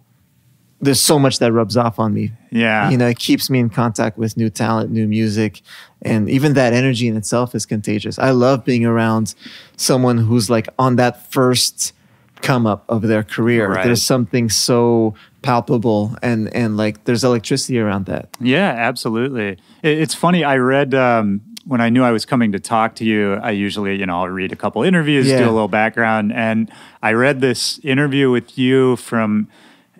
Speaker 3: there's so much that rubs off on me. Yeah. It keeps me in contact with new talent, new music. And even that energy in itself is contagious. I love being around someone who's like on that first come up of their career. Right. There's something so palpable and like there's electricity around that.
Speaker 2: Yeah, absolutely. It's funny. I read, when I knew I was coming to talk to you, I usually, I'll read a couple interviews, do a little background. And I read this interview with you from,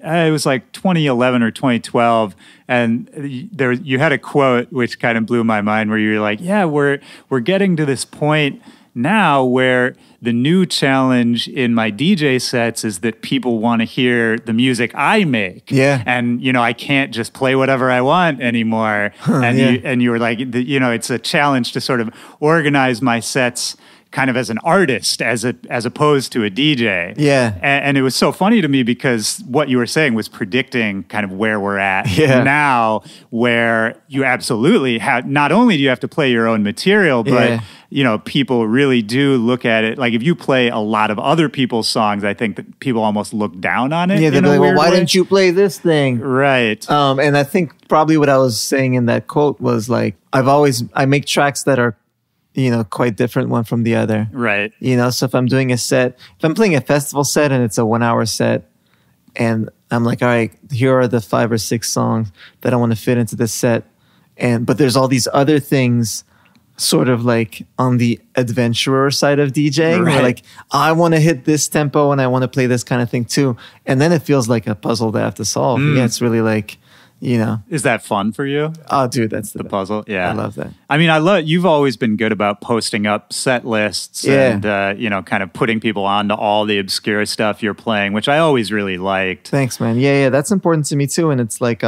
Speaker 2: it was like 2011 or 2012, and you had a quote which kind of blew my mind, where you were like, "Yeah, we're getting to this point now where the new challenge in my DJ sets is that people want to hear the music I make.
Speaker 3: Yeah.
Speaker 2: And, I can't just play whatever I want anymore. And you were like, it's a challenge to sort of organize my sets kind of as an artist as opposed to a DJ.
Speaker 3: Yeah.
Speaker 2: And it was so funny to me because what you were saying was predicting kind of where we're at now, where you absolutely have, not only do you have to play your own material, but people really do look at it. Like if you play a lot of other people's songs, I think that people almost look down on it.
Speaker 3: Yeah, they're like, well, why didn't you play this thing?
Speaker 2: Right.
Speaker 3: And I think probably what I was saying in that quote was like, I make tracks that are quite different one from the other.
Speaker 2: Right.
Speaker 3: So if I'm doing a set, if I'm playing a festival set and it's a 1 hour set and I'm like, all right, here are the 5 or 6 songs that I want to fit into this set. But there's all these other things sort of like on the adventurer side of DJing.
Speaker 2: Right.
Speaker 3: Where like, I want to hit this tempo and I want to play this kind of thing too. And then it feels like a puzzle that I have to solve. Yeah, it's really like,
Speaker 2: Is that fun for you?
Speaker 3: Oh, dude, that's
Speaker 2: the puzzle. Yeah.
Speaker 3: I love that.
Speaker 2: I mean, you've always been good about posting up set lists and, kind of putting people onto all the obscure stuff you're playing, which I always really liked.
Speaker 3: Thanks, man. Yeah, that's important to me too. And it's like,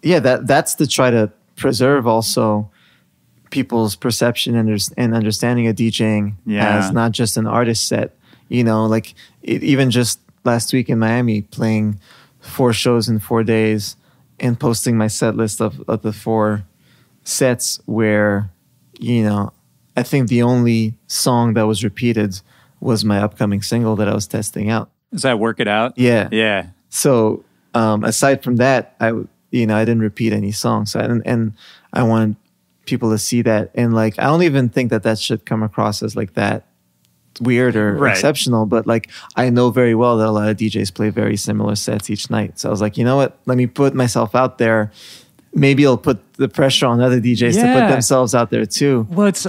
Speaker 3: that's to try to preserve also people's perception and understanding of DJing as not just an artist set. Even just last week in Miami playing 4 shows in 4 days and posting my set list of the 4 sets where, I think the only song that was repeated was my upcoming single that I was testing out.
Speaker 2: Does that Work It Out?
Speaker 3: Yeah.
Speaker 2: Yeah.
Speaker 3: So aside from that, I didn't repeat any songs. And I wanted people to see that. And like, I don't even think that should come across as like that weird or exceptional, but like I know very well that a lot of DJs play very similar sets each night. So I was like, you know what? Let me put myself out there. Maybe it'll put the pressure on other DJs to put themselves out there too.
Speaker 2: Well, it's,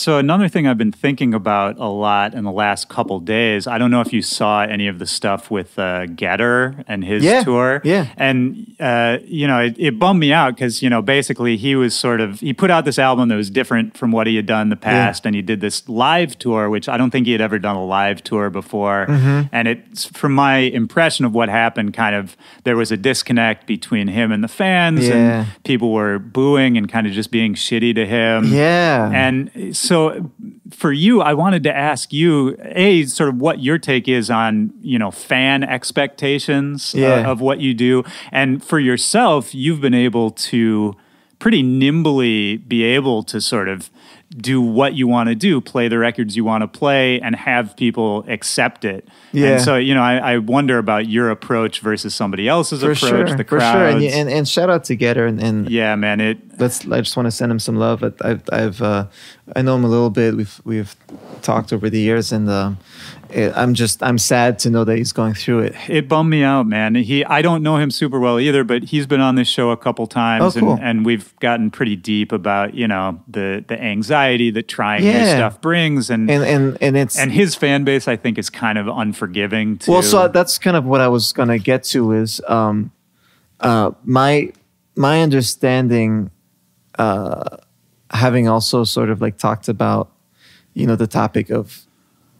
Speaker 2: so another thing I've been thinking about a lot in the last couple days, I don't know if you saw any of the stuff with Getter and his tour.
Speaker 3: Yeah.
Speaker 2: And, it bummed me out because, basically he put out this album that was different from what he had done in the past. And he did this live tour, which I don't think he had ever done a live tour before. Mm-hmm. And it's, from my impression of what happened, kind of, there was a disconnect between him and the fans and people were booing and kind of just being shitty to him.
Speaker 3: Yeah.
Speaker 2: And so for you, I wanted to ask you, sort of what your take is on, fan expectations of what you do. And for yourself, you've been able to pretty nimbly be able to sort of do what you want to do, play the records you want to play, and have people accept it.
Speaker 3: Yeah.
Speaker 2: And so, I wonder about your approach versus somebody else's approach, the crowds.
Speaker 3: For sure. And shout out to Getter. And
Speaker 2: yeah, man.
Speaker 3: I just want to send him some love. I know him a little bit. We've talked over the years, and I'm sad to know that he's going through it.
Speaker 2: It bummed me out, man. I don't know him super well either, but he's been on this show a couple times, and we've gotten pretty deep about the anxiety that trying new stuff brings, and his fan base, I think, is kind of unforgiving too.
Speaker 3: Well, so that's kind of what I was gonna get to is my understanding, having also sort of like talked about the topic of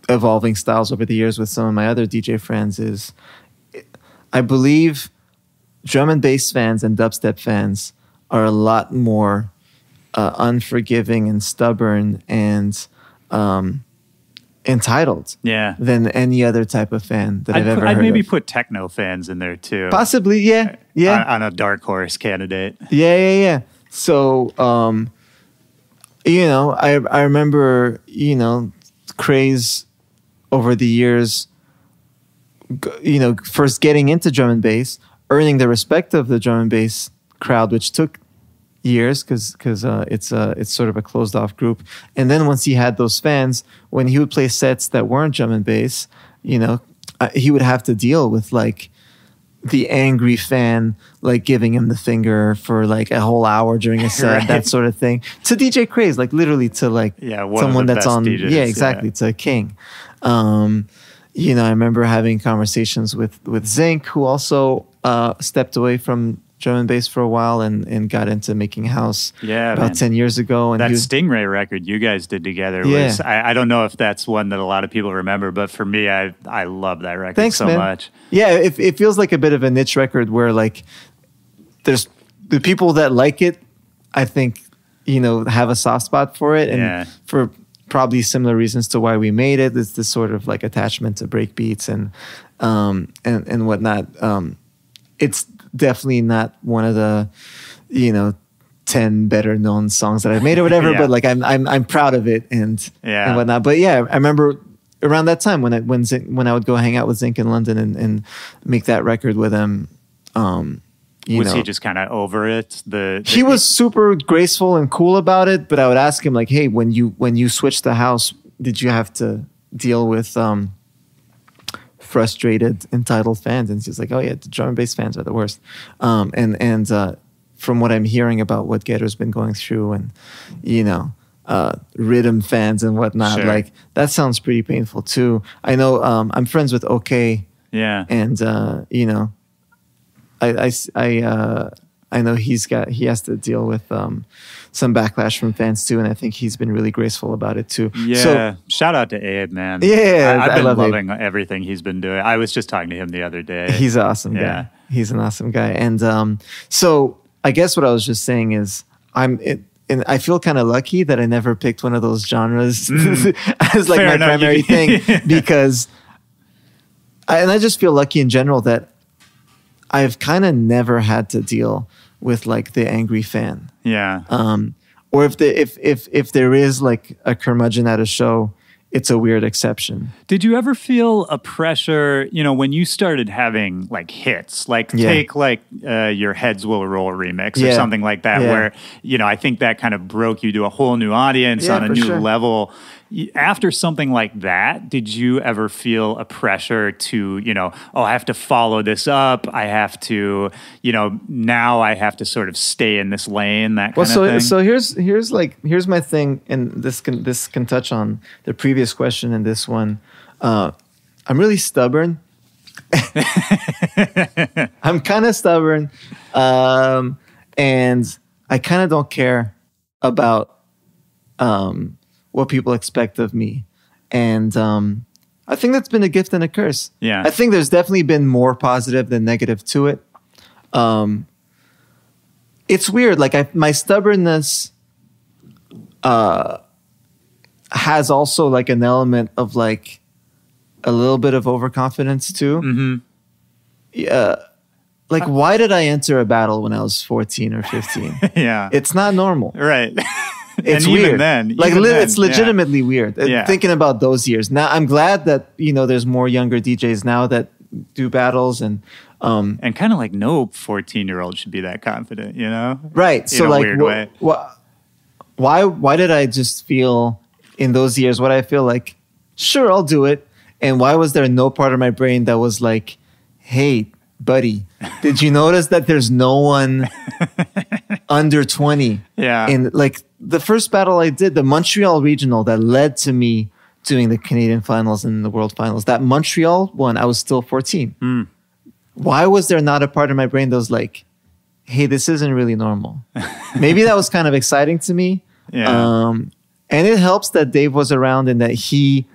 Speaker 3: evolving styles over the years with some of my other DJ friends, is I believe drum and bass fans and dubstep fans are a lot more unforgiving and stubborn and entitled than any other type of fan that I've ever heard
Speaker 2: I'd maybe
Speaker 3: of.
Speaker 2: put techno fans in there too.
Speaker 3: Possibly, yeah.
Speaker 2: On a dark horse candidate.
Speaker 3: Yeah. So, I remember, craze over the years, first getting into drum and bass, earning the respect of the drum and bass crowd, which took years because it's sort of a closed off group. And then once he had those fans, when he would play sets that weren't drum and bass, he would have to deal with like the angry fan, like giving him the finger for like a whole hour during a set, that sort of thing. To DJ Craze, like literally to like someone that's on, DJs, to a king. I remember having conversations with Zinc, who also stepped away from drum and bass for a while and got into making house about 10 years ago. And
Speaker 2: that Stingray record you guys did together was, I don't know if that's one that a lot of people remember, but for me, I love that record so much.
Speaker 3: Yeah, it feels like a bit of a niche record where like there's the people that like it, I think, have a soft spot for it. And for probably similar reasons to why we made it, it's this sort of like attachment to breakbeats and whatnot. It's definitely not one of the 10 better known songs that I've made or whatever, but like I'm proud of it and whatnot. But yeah, I remember around that time when I would go hang out with Zinc in London and make that record with him.
Speaker 2: Was he just kind of over it?
Speaker 3: He was super graceful and cool about it, but I would ask him like, hey, when you switched the house, did you have to deal with frustrated, entitled fans? And he's like, oh yeah, the drum and bass fans are the worst. And from what I'm hearing about what Ghetto's been going through and, rhythm fans and whatnot, like that sounds pretty painful too. I know I'm friends with OK.
Speaker 2: Yeah.
Speaker 3: And, I know he has to deal with some backlash from fans too, and I think he's been really graceful about it too.
Speaker 2: Yeah, so, shout out to Abe, man.
Speaker 3: Yeah,
Speaker 2: I've been loving everything he's been doing. I was just talking to him the other day.
Speaker 3: He's an awesome guy. He's an awesome guy, and so I guess what I was just saying is and I feel kind of lucky that I never picked one of those genres as like my primary thing because, I just feel lucky in general that I've kind of never had to deal with like the angry fan.
Speaker 2: Yeah.
Speaker 3: Or if there is like a curmudgeon at a show, it's a weird exception.
Speaker 2: Did you ever feel a pressure, when you started having like hits, like take like your Heads Will Roll remix or something like that, where, I think that kind of broke you to a whole new audience on a new level. After something like that, did you ever feel a pressure to, I have to follow this up. I have to, now I have to sort of stay in this lane, that kind of thing?
Speaker 3: So here's my thing, and this can touch on the previous question and this one. I'm really stubborn. I'm kind of stubborn. And I kind of don't care about what people expect of me. And I think that's been a gift and a curse.
Speaker 2: Yeah.
Speaker 3: I think there's definitely been more positive than negative to it. It's weird. Like my stubbornness has also like an element of like a little bit of overconfidence too.
Speaker 2: Mm-hmm.
Speaker 3: Yeah. Like, why did I enter a battle when I was 14 or 15?
Speaker 2: Yeah.
Speaker 3: It's not normal.
Speaker 2: Right.
Speaker 3: It's
Speaker 2: and
Speaker 3: weird.
Speaker 2: Even then,
Speaker 3: it's legitimately weird.
Speaker 2: Yeah.
Speaker 3: Thinking about those years. Now, I'm glad that, there's more younger DJs now that do battles and
Speaker 2: kind of like no 14-year-old should be that confident,
Speaker 3: Right. So like,
Speaker 2: weird way.
Speaker 3: Why did I just feel in those years what I feel like, sure, I'll do it. And why was there no part of my brain that was like, hey, buddy, did you notice that there's no one under 20?
Speaker 2: Yeah.
Speaker 3: And like the first battle I did, the Montreal regional that led to me doing the Canadian finals and the world finals, that Montreal one, I was still 14.
Speaker 2: Mm.
Speaker 3: Why was there not a part of my brain that was like, hey, this isn't really normal? Maybe that was kind of exciting to me.
Speaker 2: Yeah.
Speaker 3: And it helps that Dave was around and that he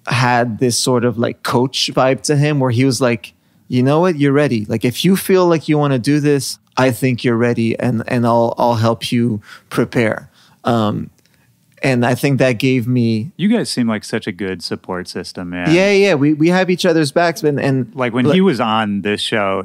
Speaker 3: had this sort of like coach vibe to him where he was like, you know what, you're ready. Like if you feel like you want to do this, I think you're ready and I'll help you prepare. And I think that gave me...
Speaker 2: You guys seem like such a good support system, man.
Speaker 3: Yeah. We have each other's backs. And
Speaker 2: like when he was on this show,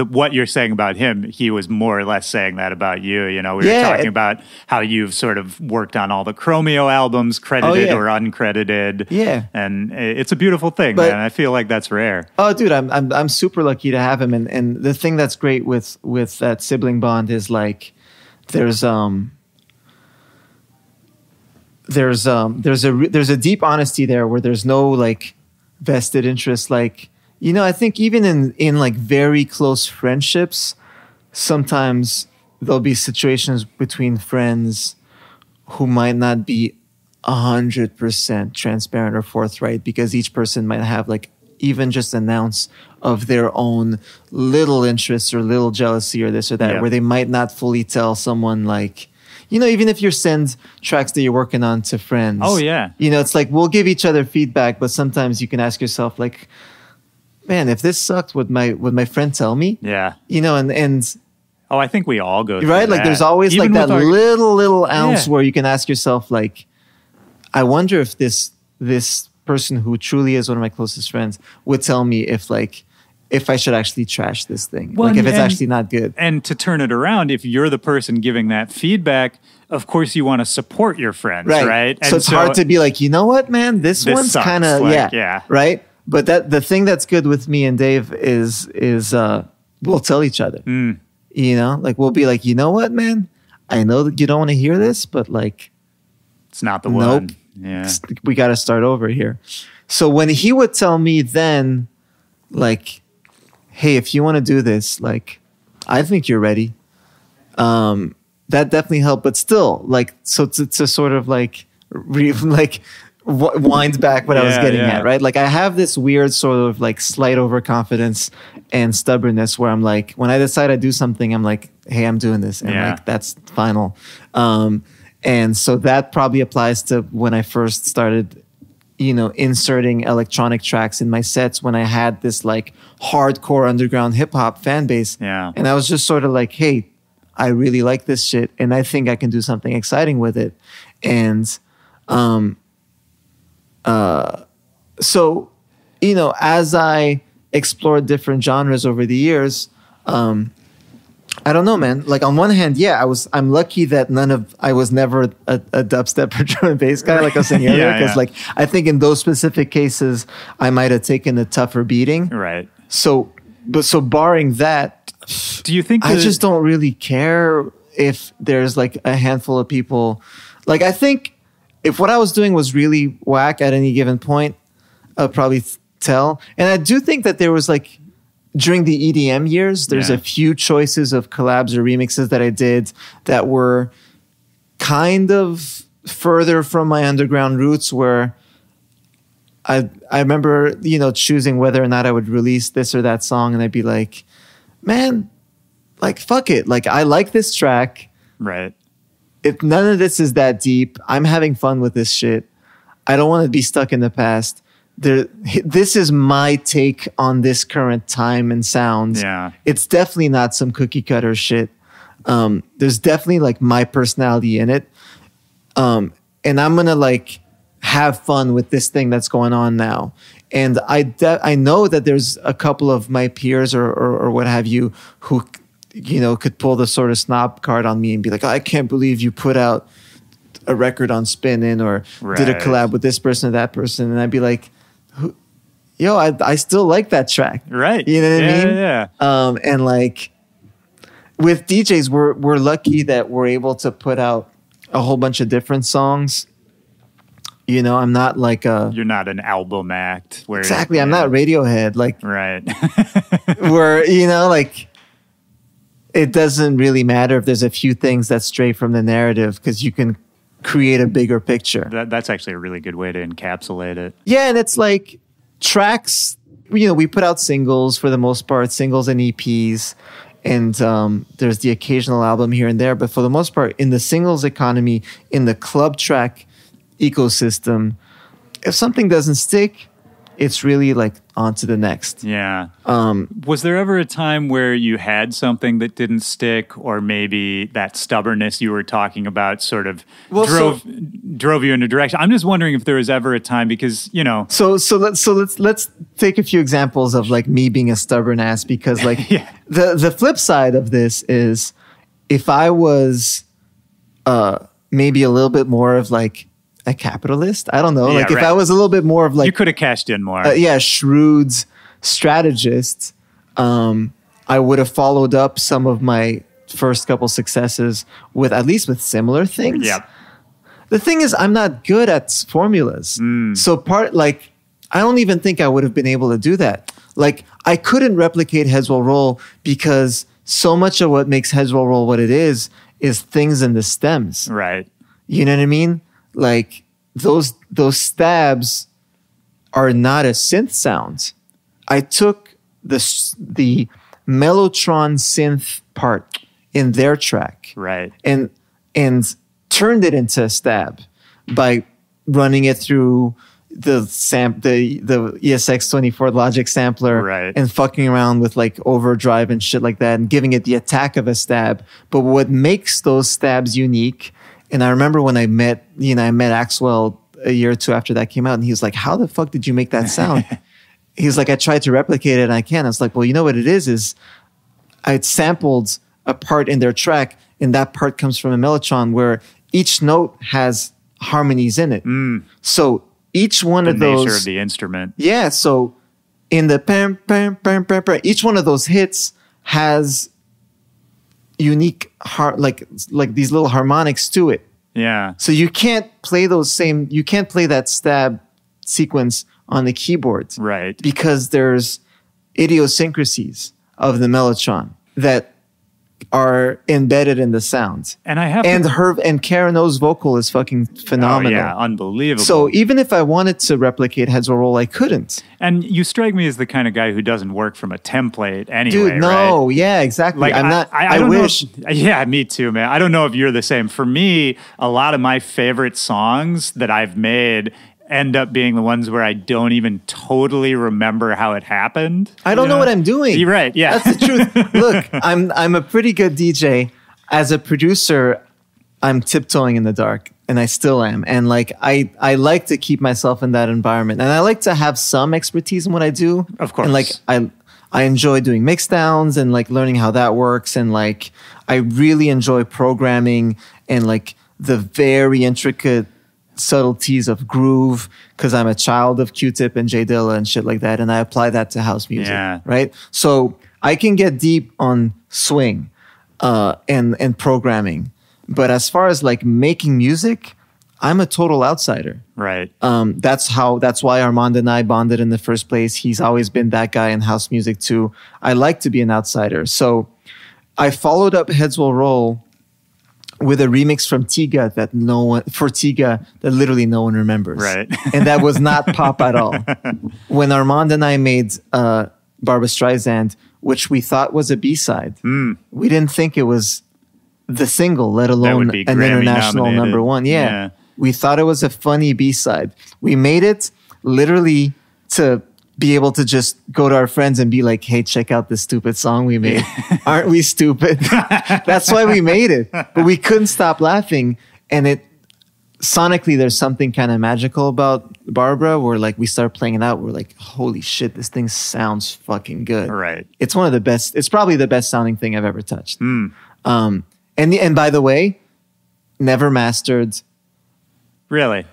Speaker 2: what you're saying about him, he was more or less saying that about you. We were talking about how you've sort of worked on all the Chromeo albums, credited or uncredited.
Speaker 3: Yeah.
Speaker 2: And it's a beautiful thing, man. I feel like that's rare.
Speaker 3: Oh, dude, I'm super lucky to have him. And the thing that's great with that sibling bond is like there's a deep honesty there where there's no like vested interest. Like, I think even in like very close friendships, sometimes there'll be situations between friends who might not be 100% transparent or forthright because each person might have like even just an ounce of their own little interests or little jealousy or this or that, where they might not fully tell someone like, you know, even if you send tracks that you're working on to friends.
Speaker 2: Oh, yeah.
Speaker 3: You know, it's like we'll give each other feedback, but sometimes you can ask yourself like, man, if this sucked, would my friend tell me?
Speaker 2: Yeah.
Speaker 3: You know, and
Speaker 2: oh, I think we all go through
Speaker 3: right? Like there's always
Speaker 2: Even
Speaker 3: like that
Speaker 2: with
Speaker 3: little ounce where you can ask yourself like, I wonder if this person who truly is one of my closest friends would tell me if I should actually trash this thing.
Speaker 2: Well,
Speaker 3: like if it's actually not good.
Speaker 2: And to turn it around, if you're the person giving that feedback, of course you want to support your friends, right?
Speaker 3: So it's hard to be like, you know what, man, this one's kind of, right? But the thing that's good with me and Dave is we'll tell each other, you know, like we'll be like, you know what, man, I know that you don't want to hear this, but like,
Speaker 2: it's not the one.
Speaker 3: Nope.
Speaker 2: Yeah.
Speaker 3: We got to start over here. So when he would tell me then, like, hey, if you want to do this, like, I think you're ready. That definitely helped. But still, like, so to sort of like, wind back what I was getting at, right? Like, I have this weird sort of like slight overconfidence and stubbornness where I'm like, when I decide I do something, I'm like, hey, I'm doing this. And like, that's final. And so that probably applies to when I first started, you know, inserting electronic tracks in my sets when I had this like hardcore underground hip hop fan base.
Speaker 2: Yeah. And
Speaker 3: I was just sort of like, hey, I really like this shit and I think I can do something exciting with it. And so, you know, as I explored different genres over the years, I don't know, man. Like on one hand, I'm lucky that I was never a dubstep or drum and bass guy, like I was saying earlier, because like I think in those specific cases, I might have taken a tougher beating.
Speaker 2: Right.
Speaker 3: So barring that,
Speaker 2: do you think
Speaker 3: I just don't really care if there's like a handful of people. Like I think if what I was doing was really whack at any given point, I'll probably tell. And I do think that there was like, during the EDM years, there's a few choices of collabs or remixes that I did that were kind of further from my underground roots where I remember, you know, choosing whether or not I would release this or that song. And I'd be like, man, like, fuck it. Like, I like this track.
Speaker 2: Right.
Speaker 3: If none of this is that deep, I'm having fun with this shit. I don't want to be stuck in the past. This is my take on this current time and sound.
Speaker 2: Yeah.
Speaker 3: It's definitely not some cookie cutter shit. There's definitely like my personality in it. And I'm going to like have fun with this thing that's going on now. And I know that there's a couple of my peers or what have you who, you know, could pull the sort of snob card on me and be like, oh, I can't believe you put out a record on Spinnin' or did a collab with this person or that person. And I'd be like, yo, I still like that track.
Speaker 2: Right.
Speaker 3: You know what I mean?
Speaker 2: Yeah.
Speaker 3: And like with DJs, we're lucky that we're able to put out a whole bunch of different songs. You know, I'm not like
Speaker 2: you're not an album act where
Speaker 3: exactly. I'm not Radiohead. Like,
Speaker 2: right.
Speaker 3: where, you know, like it doesn't really matter if there's a few things that stray from the narrative because you can create a bigger picture.
Speaker 2: That's actually a really good way to encapsulate it.
Speaker 3: Yeah, and it's like tracks, you know, we put out singles for the most part, singles and EPs, and there's the occasional album here and there, but for the most part, in the singles economy, in the club track ecosystem, if something doesn't stick, it's really like on to the next.
Speaker 2: Yeah. Was there ever a time where you had something that didn't stick, or maybe that stubbornness you were talking about sort of drove you in a direction? I'm just wondering if there was ever a time because, you know.
Speaker 3: So let's take a few examples of like me being a stubborn ass because like the flip side of this is if I was maybe a little bit more of like a capitalist. I don't know. Like if I was a little bit more of like,
Speaker 2: you could have cashed in more.
Speaker 3: Shrewd strategist. I would have followed up some of my first couple successes with at least with similar things.
Speaker 2: Yep.
Speaker 3: The thing is, I'm not good at formulas. So I don't even think I would have been able to do that. Like I couldn't replicate Heads Will Roll because so much of what makes Heads Will Roll what it is things in the stems.
Speaker 2: Right.
Speaker 3: You know what I mean? Like those stabs are not a synth sound. I took the Mellotron synth part in their track,
Speaker 2: right,
Speaker 3: and turned it into a stab by running it through the ESX24 Logic sampler,
Speaker 2: right,
Speaker 3: and fucking around with like overdrive and shit like that, and giving it the attack of a stab. But what makes those stabs unique, and I remember when I met Axwell a year or two after that came out, and he was like, "How the fuck did you make that sound?" He's like, "I tried to replicate it and I can't." I was like, "Well, you know what it is I sampled a part in their track, and that part comes from a mellotron where each note has harmonies in it. So each one of those,
Speaker 2: the nature of the instrument.
Speaker 3: Yeah. So in the pam, pam, pam, pam, pam, each one of those hits has unique like these little harmonics to it.
Speaker 2: Yeah.
Speaker 3: So you can't play that stab sequence on the keyboard.
Speaker 2: Right.
Speaker 3: Because there's idiosyncrasies of the mellotron that are embedded in the sound.
Speaker 2: And I have
Speaker 3: and Karen O's vocal is fucking phenomenal.
Speaker 2: Oh, yeah, unbelievable.
Speaker 3: So even if I wanted to replicate Heads Will Roll, I couldn't.
Speaker 2: And you strike me as the kind of guy who doesn't work from a template anyway.
Speaker 3: Dude, no,
Speaker 2: right?
Speaker 3: Yeah, exactly.
Speaker 2: Like,
Speaker 3: I'm not.
Speaker 2: I
Speaker 3: wish.
Speaker 2: Yeah, me too, man. I don't know if you're the same. For me, a lot of my favorite songs that I've made end up being the ones where I don't even totally remember how it happened.
Speaker 3: I don't know what I'm doing.
Speaker 2: You're right. Yeah,
Speaker 3: that's the truth. Look, I'm a pretty good DJ. As a producer, I'm tiptoeing in the dark, and I still am. And like I like to keep myself in that environment, and I like to have some expertise in what I do.
Speaker 2: Of course.
Speaker 3: And like I enjoy doing mix downs and like learning how that works, and like I really enjoy programming and like the very intricate subtleties of groove, because I'm a child of Q-Tip and J Dilla and shit like that, and I apply that to house music.
Speaker 2: Yeah.
Speaker 3: Right? So I can get deep on swing and programming, but as far as like making music, I'm a total outsider.
Speaker 2: Right.
Speaker 3: That's why Armand and I bonded in the first place. He's always been that guy in house music too. I like to be an outsider. So I followed up Heads Will Roll with a remix from Tiga that literally no one remembers.
Speaker 2: Right.
Speaker 3: And that was not pop at all. When Armand and I made Barbra Streisand, which we thought was a B-side, we didn't think it was the single, let alone an international
Speaker 2: nominated.
Speaker 3: #1. Yeah. We thought it was a funny B-side. We made it literally to be able to just go to our friends and be like, "Hey, check out this stupid song we made. Aren't we stupid?" That's why we made it. But we couldn't stop laughing. And sonically, there's something kind of magical about Barbara where like we start playing it out. We're like, holy shit, this thing sounds fucking good.
Speaker 2: Right.
Speaker 3: It's one of the best. It's probably the best sounding thing I've ever touched. And by the way, never mastered.
Speaker 2: Really?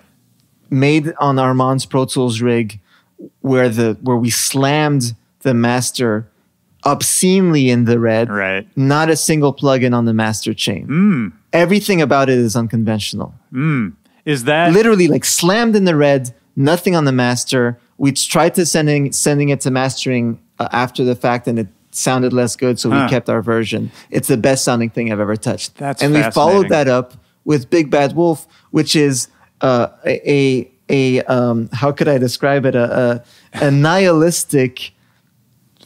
Speaker 3: Made on Armand's Pro Tools rig, where we slammed the master obscenely in the red.
Speaker 2: Right.
Speaker 3: Not a single plugin on the master chain. Everything about it is unconventional.
Speaker 2: Is that
Speaker 3: literally like slammed in the red? Nothing on the master. We tried to sending it to mastering after the fact, and it sounded less good, so we kept our version. It's the best sounding thing I've ever touched.
Speaker 2: And
Speaker 3: we followed that up with Big Bad Wolf, which is how could I describe it? A nihilistic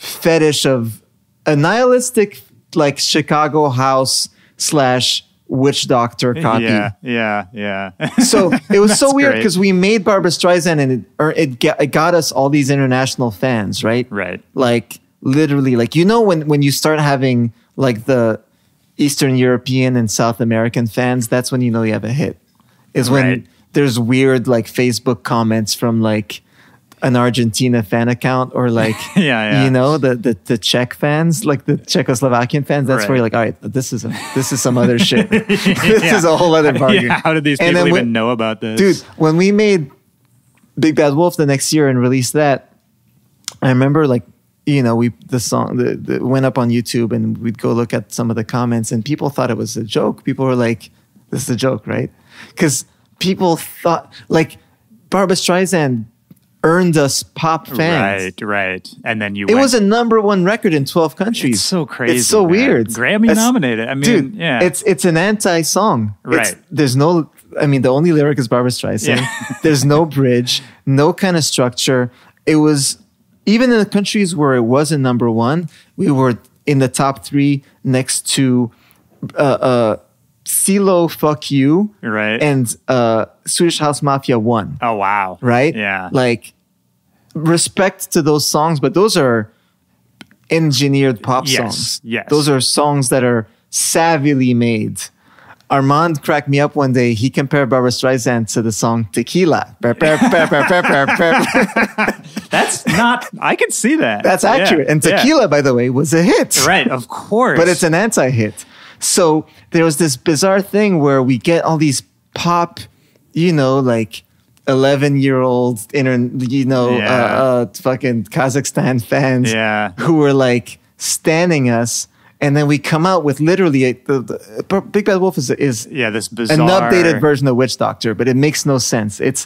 Speaker 3: fetish of a nihilistic like Chicago house / witch doctor copy.
Speaker 2: Yeah.
Speaker 3: So it was so weird
Speaker 2: great.
Speaker 3: because we made Barbra Streisand and it got us all these international fans, right?
Speaker 2: Right.
Speaker 3: Like literally, like when you start having like the Eastern European and South American fans, that's when you know you have a hit. Is when there's weird like Facebook comments from like an Argentina fan account or like the Czech fans, like the Czechoslovakian fans. That's where you're like, all right, this is some other shit. This is a whole other ballgame.
Speaker 2: Yeah, how did these people even know about this?
Speaker 3: Dude, when we made Big Bad Wolf the next year and released that, I remember like, the song went up on YouTube and we'd go look at some of the comments and people thought it was a joke. People were like, this is a joke, right? Because people thought like Barbra Streisand earned us pop fans.
Speaker 2: Right. And then
Speaker 3: it was a #1 record in 12 countries.
Speaker 2: It's so crazy.
Speaker 3: It's so weird.
Speaker 2: Grammy nominated. I mean,
Speaker 3: dude,
Speaker 2: yeah.
Speaker 3: It's an anti-song.
Speaker 2: Right.
Speaker 3: The only lyric is Barbra Streisand.
Speaker 2: Yeah.
Speaker 3: There's no bridge, no kind of structure. It was, even in the countries where it wasn't number one, we were in the top 3 next to CeeLo Fuck You,
Speaker 2: right,
Speaker 3: and Swedish House Mafia 1.
Speaker 2: Oh wow,
Speaker 3: right,
Speaker 2: yeah.
Speaker 3: Like, respect to those songs, but those are engineered pop songs.
Speaker 2: Yes,
Speaker 3: those are songs that are savvily made. Armand cracked me up one day. He compared Barbra Streisand to the song Tequila.
Speaker 2: That's not, I can see that.
Speaker 3: That's accurate.
Speaker 2: Yeah,
Speaker 3: And Tequila, by the way, was a hit.
Speaker 2: Right, of course.
Speaker 3: But it's an anti-hit. So there was this bizarre thing where we get all these pop, like 11-year-old, fucking Kazakhstan fans who were like standing us. And then we come out with literally the Big Bad Wolf is
Speaker 2: this bizarre,
Speaker 3: an updated version of Witch Doctor, but it makes no sense. It's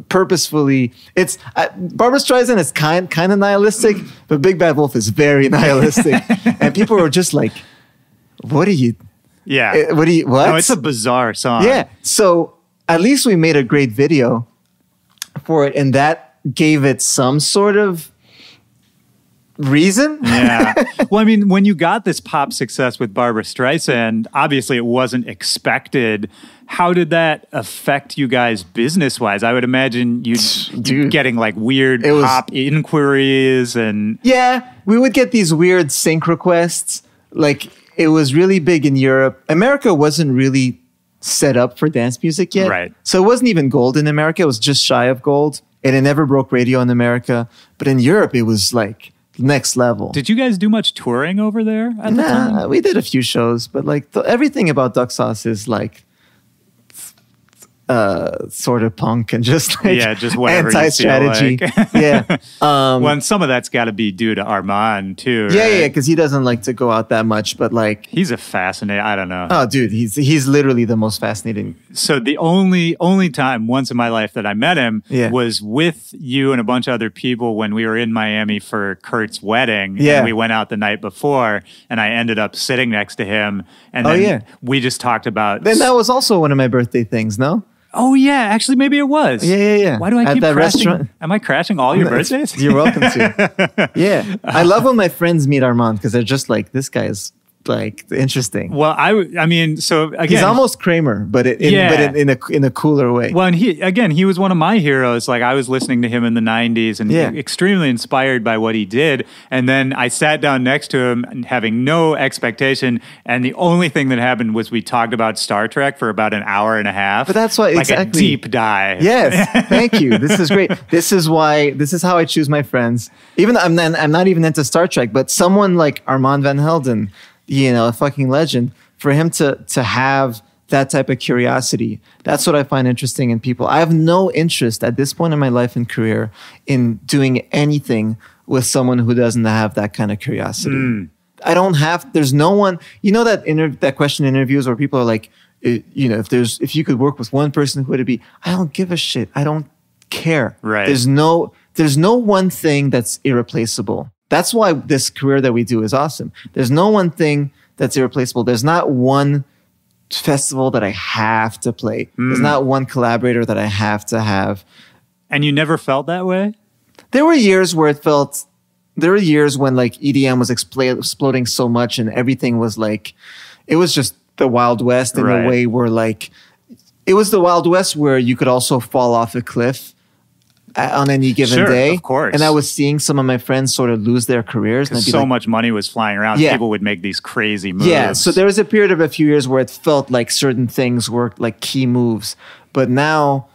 Speaker 3: purposefully, it's Barbra Streisand is kind of nihilistic, but Big Bad Wolf is very nihilistic. And people were just like, what are you?
Speaker 2: Yeah.
Speaker 3: What?
Speaker 2: No, it's a bizarre song.
Speaker 3: Yeah. So at least we made a great video for it, and that gave it some sort of reason.
Speaker 2: Yeah. Well, I mean, when you got this pop success with Barbra Streisand, obviously it wasn't expected. How did that affect you guys business-wise? I would imagine you'd getting like weird pop inquiries and...
Speaker 3: Yeah, we would get these weird sync requests. Like, it was really big in Europe. America wasn't really set up for dance music yet.
Speaker 2: Right.
Speaker 3: So it wasn't even gold in America. It was just shy of gold. And it never broke radio in America. But in Europe, it was like next level.
Speaker 2: Did you guys do much touring over there at the time?
Speaker 3: We did a few shows, but like everything about Duck Sauce is like sort of punk and just like
Speaker 2: just whatever
Speaker 3: anti-strategy.
Speaker 2: Like.
Speaker 3: Yeah.
Speaker 2: Well, and some of that's got to be due to Armand too. Right?
Speaker 3: Yeah, because he doesn't like to go out that much, but like
Speaker 2: he's a fascinating. I don't know.
Speaker 3: Oh, dude, he's literally the most fascinating.
Speaker 2: So the only time once in my life that I met him was with you and a bunch of other people when we were in Miami for Kurt's wedding.
Speaker 3: Yeah,
Speaker 2: and we went out the night before, and I ended up sitting next to him, and then we just talked about.
Speaker 3: Then that was also one of my birthday things, no?
Speaker 2: Oh yeah, actually maybe it was.
Speaker 3: Yeah.
Speaker 2: Why do I
Speaker 3: At
Speaker 2: keep
Speaker 3: that
Speaker 2: crashing?
Speaker 3: restaurant?
Speaker 2: Am I crashing all your birthdays?
Speaker 3: You're welcome to. Yeah, I love when my friends meet Armand because they're just like, this guy is like interesting.
Speaker 2: Well, I mean, so again,
Speaker 3: he's almost Kramer, but in a cooler way.
Speaker 2: Well, and he was one of my heroes. Like I was listening to him in the '90s and extremely inspired by what he did. And then I sat down next to him, having no expectation, and the only thing that happened was we talked about Star Trek for about an hour and a half.
Speaker 3: But that's why
Speaker 2: like a deep dive.
Speaker 3: Yes, thank you. This is great. This is how I choose my friends. Even I'm not even into Star Trek, but someone like Armand Van Helden, a fucking legend, for him to have that type of curiosity. That's what I find interesting in people. I have no interest at this point in my life and career in doing anything with someone who doesn't have that kind of curiosity. I don't have, there's no one, that question in interviews where people are like, if you could work with one person, who would it be? I don't give a shit. I don't care.
Speaker 2: Right.
Speaker 3: There's no one thing that's irreplaceable. That's why this career that we do is awesome. There's no one thing that's irreplaceable. There's not one festival that I have to play. There's not one collaborator that I have to have.
Speaker 2: And you never felt that way?
Speaker 3: There were years where there were years when like EDM was exploding so much and everything was like, it was just the Wild West in a way where like, it was the Wild West where you could also fall off a cliff on any given day.
Speaker 2: Of course.
Speaker 3: And I was seeing some of my friends sort of lose their careers. And
Speaker 2: so much money was flying around. People would make these crazy moves.
Speaker 3: Yeah. So there was a period of a few years where it felt like certain things were like key moves. But now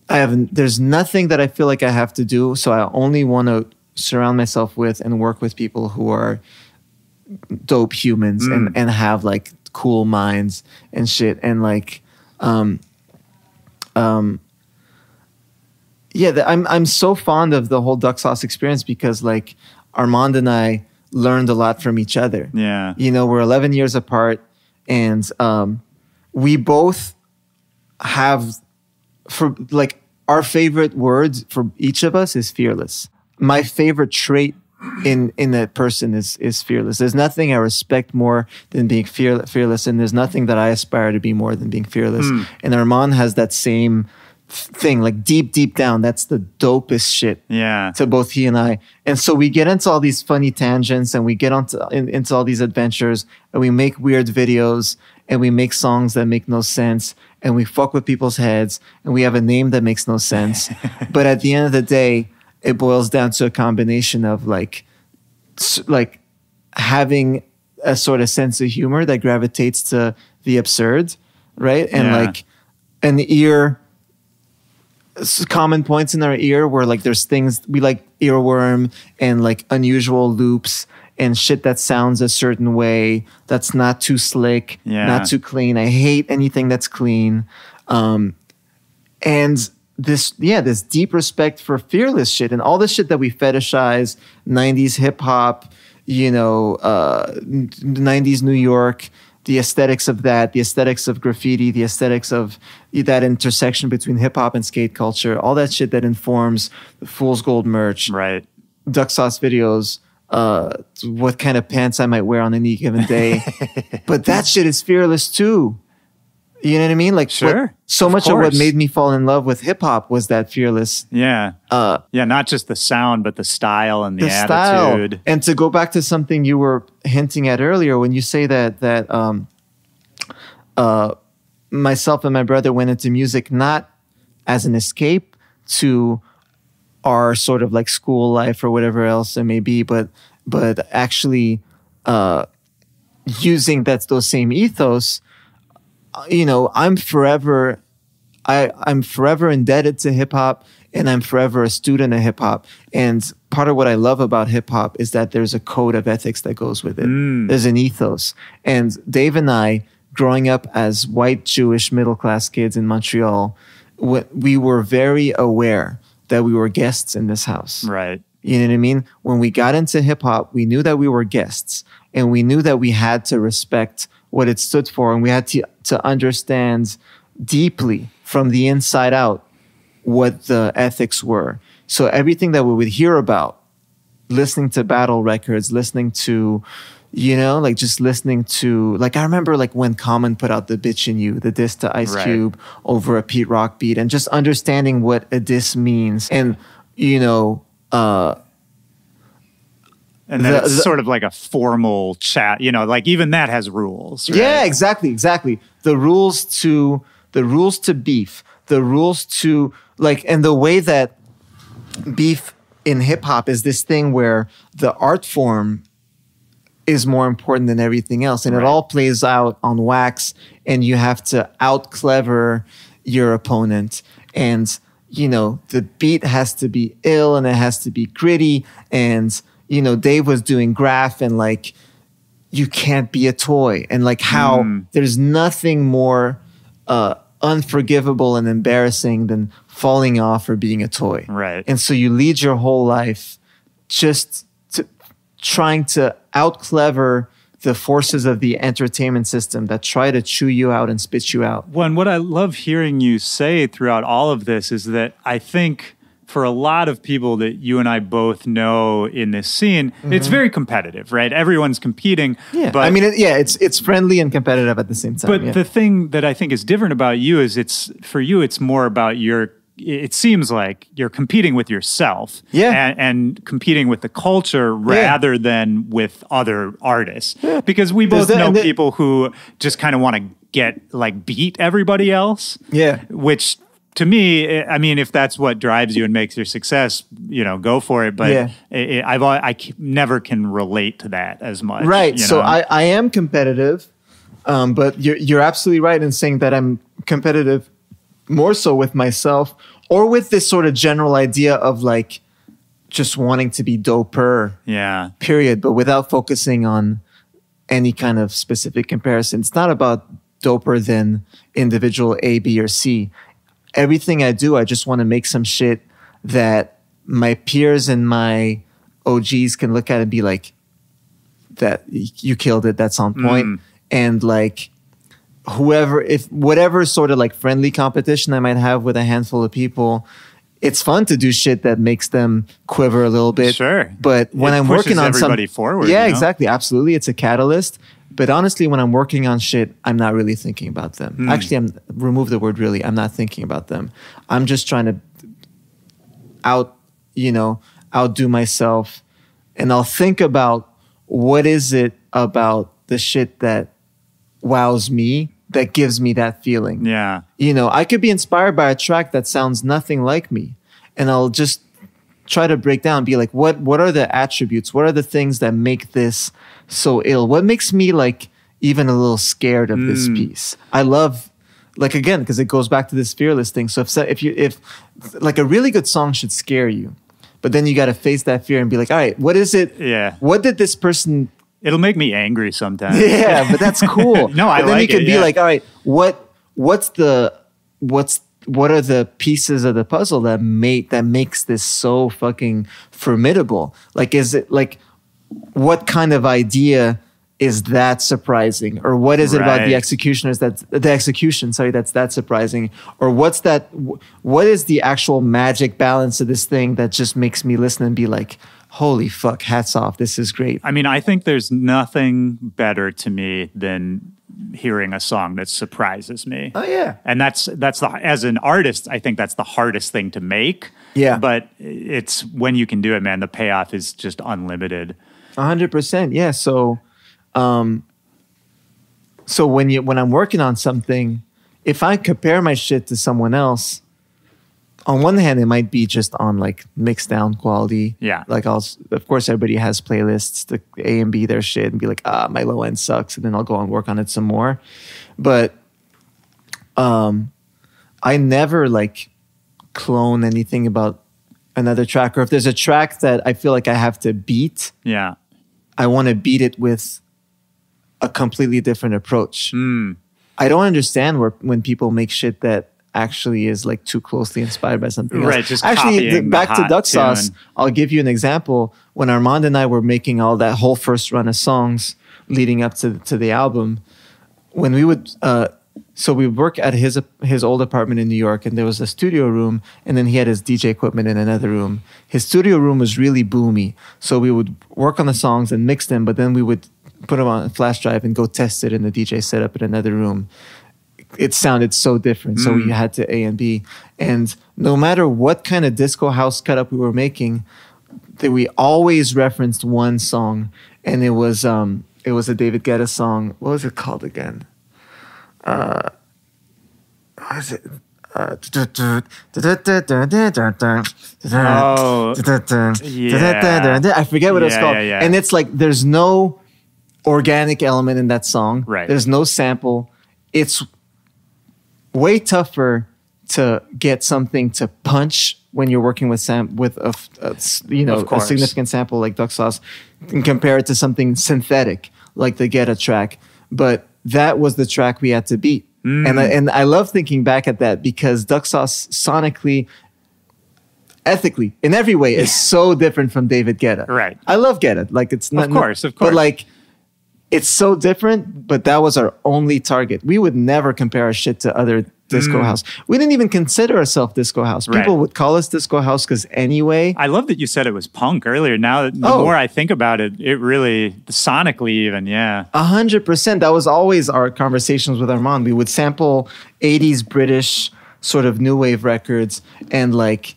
Speaker 3: there's nothing that I feel like I have to do. So I only want to surround myself with and work with people who are dope humans and have like cool minds and shit. And like, I'm so fond of the whole Duck Sauce experience because like Armand and I learned a lot from each other.
Speaker 2: Yeah.
Speaker 3: We're 11 years apart and we both have, for like, our favorite word for each of us is fearless. My favorite trait in a person is fearless. There's nothing I respect more than being fearless, and there's nothing that I aspire to be more than being fearless. And Armand has that same thing, like deep down, that's the dopest shit.
Speaker 2: Yeah.
Speaker 3: To both he and I. And so we get into all these funny tangents and we get into all these adventures and we make weird videos and we make songs that make no sense and we fuck with people's heads and we have a name that makes no sense. But at the end of the day, it boils down to a combination of like having a sort of sense of humor that gravitates to the absurd, right? And like an ear, common points in our ear where like there's things we like, earworm and like unusual loops and shit that sounds a certain way that's not too slick, not too clean. I hate anything that's clean. And this deep respect for fearless shit and all the shit that we fetishize, 90s hip hop, 90s New York, the aesthetics of that, the aesthetics of graffiti, the aesthetics of that intersection between hip hop and skate culture, all that shit that informs the Fool's Gold merch,
Speaker 2: right?
Speaker 3: Duck Sauce videos, what kind of pants I might wear on any given day. But that shit is fearless too. You know what I mean? Like,
Speaker 2: sure.
Speaker 3: So much of what made me fall in love with hip hop was that fearless.
Speaker 2: Yeah. Not just the sound, but the style and the attitude.
Speaker 3: Style. And to go back to something you were hinting at earlier, when you say that myself and my brother went into music not as an escape to our sort of like school life or whatever else it may be, but actually using those same ethos. I'm forever indebted to hip hop and I'm forever a student of hip hop. And part of what I love about hip hop is that there's a code of ethics that goes with it. There's an ethos. And Dave and I, growing up as white Jewish middle-class kids in Montreal, we were very aware that we were guests in this house.
Speaker 2: Right.
Speaker 3: You know what I mean? When we got into hip hop, we knew that we were guests and we knew that we had to respect what it stood for, and we had to understand deeply from the inside out what the ethics were. So everything that we would hear about, listening to battle records, listening to, just listening to, like I remember like when Common put out the Bitch in You, the diss to Ice Cube over a Pete Rock beat, and just understanding what a diss means. And,
Speaker 2: and then it's sort of like a formal chat, like even that has rules. Right?
Speaker 3: Yeah, exactly. The rules to beef, the rules to like, and the way that beef in hip hop is this thing where the art form is more important than everything else. And it all plays out on wax and you have to out clever your opponent. And, the beat has to be ill and it has to be gritty. And, Dave was doing graph and like, you can't be a toy. And like how there's nothing more unforgivable and embarrassing than falling off or being a toy.
Speaker 2: Right.
Speaker 3: And so you lead your whole life just trying to out clever the forces of the entertainment system that try to chew you out and spit you out.
Speaker 2: Well, and what I love hearing you say throughout all of this is that I think for a lot of people that you and I both know in this scene, it's very competitive, right? Everyone's competing.
Speaker 3: Yeah.
Speaker 2: But,
Speaker 3: I mean, it's friendly and competitive at the same time.
Speaker 2: But the thing that I think is different about you is it's more about it seems like you're competing with yourself and competing with the culture rather than with other artists. Yeah. Because we both know people who just kind of want to beat everybody else.
Speaker 3: Yeah.
Speaker 2: Which to me, I mean, if that's what drives you and makes your success, go for it. But I never can relate to that as much.
Speaker 3: Right. So I am competitive, but you're absolutely right in saying that I'm competitive more so with myself or with this sort of general idea of like just wanting to be doper.
Speaker 2: Yeah.
Speaker 3: Period. But without focusing on any kind of specific comparison. It's not about doper than individual A, B, or C. Everything I do, I just want to make some shit that my peers and my OGs can look at and be like, that you killed it, that's on point. And like whatever sort of like friendly competition I might have with a handful of people, it's fun to do shit that makes them quiver a little bit.
Speaker 2: Sure.
Speaker 3: But when I'm working on
Speaker 2: everybody forward.
Speaker 3: Yeah, exactly. Absolutely. It's a catalyst. But honestly, when I'm working on shit, I'm not really thinking about them. Actually, remove the word really. I'm not thinking about them. I'm just trying to outdo myself. And I'll think about what is it about the shit that wows me, that gives me that feeling.
Speaker 2: Yeah.
Speaker 3: I could be inspired by a track that sounds nothing like me. And I'll just try to break down, be like, what are the attributes? What are the things that make this so ill? What makes me like even a little scared of this piece? I love, like, again, because it goes back to this fearless thing. So if like a really good song should scare you, but then you got to face that fear and be like, all right, what is it?
Speaker 2: Yeah.
Speaker 3: What did this person?
Speaker 2: It'll make me angry sometimes.
Speaker 3: Yeah, but that's cool.
Speaker 2: No, I
Speaker 3: but then
Speaker 2: like
Speaker 3: you could
Speaker 2: it,
Speaker 3: be
Speaker 2: yeah.
Speaker 3: like, all right, what are the pieces of the puzzle that makes this so fucking formidable? Like, is it like, what kind of idea is that surprising? Or what is it about the executioners that's that surprising? Or what is the actual magic balance of this thing that just makes me listen and be like, holy fuck, hats off, this is great.
Speaker 2: I mean, I think there's nothing better to me than hearing a song that surprises me.
Speaker 3: Oh yeah.
Speaker 2: And that's as an artist, I think that's the hardest thing to make.
Speaker 3: Yeah.
Speaker 2: But it's when you can do it, man, the payoff is just unlimited.
Speaker 3: 100%. Yeah. So when I'm working on something, if I compare my shit to someone else, on one hand, it might be just on like mixed down quality.
Speaker 2: Yeah.
Speaker 3: Like of course, everybody has playlists to A and B their shit and be like, my low end sucks. And then I'll go and work on it some more. But I never like clone anything about another track. Or if there's a track that I feel like I have to beat,
Speaker 2: Yeah.
Speaker 3: I want to beat it with a completely different approach. I don't understand when people make shit that actually is like too closely inspired by something else.
Speaker 2: Right, just
Speaker 3: actually,
Speaker 2: copying
Speaker 3: back
Speaker 2: the
Speaker 3: to
Speaker 2: hot
Speaker 3: Duck Sauce,
Speaker 2: tune.
Speaker 3: I'll give you an example. When Armand and I were making all that whole first run of songs leading up to the album, when we would so we would work at his old apartment in New York, and there was a studio room, and then he had his DJ equipment in another room. His studio room was really boomy, so we would work on the songs and mix them, but then we would put them on a flash drive and go test it in the DJ setup in another room. It sounded so different, so we had to A and B. And no matter what kind of disco house cut up we were making, we always referenced one song, and it was a David Guetta song. What was it called again? What is it? I forget what it's called.
Speaker 2: Yeah.
Speaker 3: And it's like there's no organic element in that song.
Speaker 2: Right.
Speaker 3: There's no sample. It's way tougher to get something to punch when you're working with a significant sample like Duck Sauce and compare it to something synthetic like the Guetta track. But that was the track we had to beat. And I love thinking back at that because Duck Sauce sonically, ethically, in every way is so different from David Guetta.
Speaker 2: Right.
Speaker 3: I love Guetta. Like it's not,
Speaker 2: Of course.
Speaker 3: but like it's so different, but that was our only target. We would never compare our shit to other disco house. We didn't even consider ourselves disco house. People
Speaker 2: Right.
Speaker 3: would call us disco house because anyway.
Speaker 2: I love that you said it was punk earlier. Now, the more I think about it, it really, sonically even, yeah.
Speaker 3: 100%. That was always our conversations with Armand. We would sample 80s British sort of new wave records, and like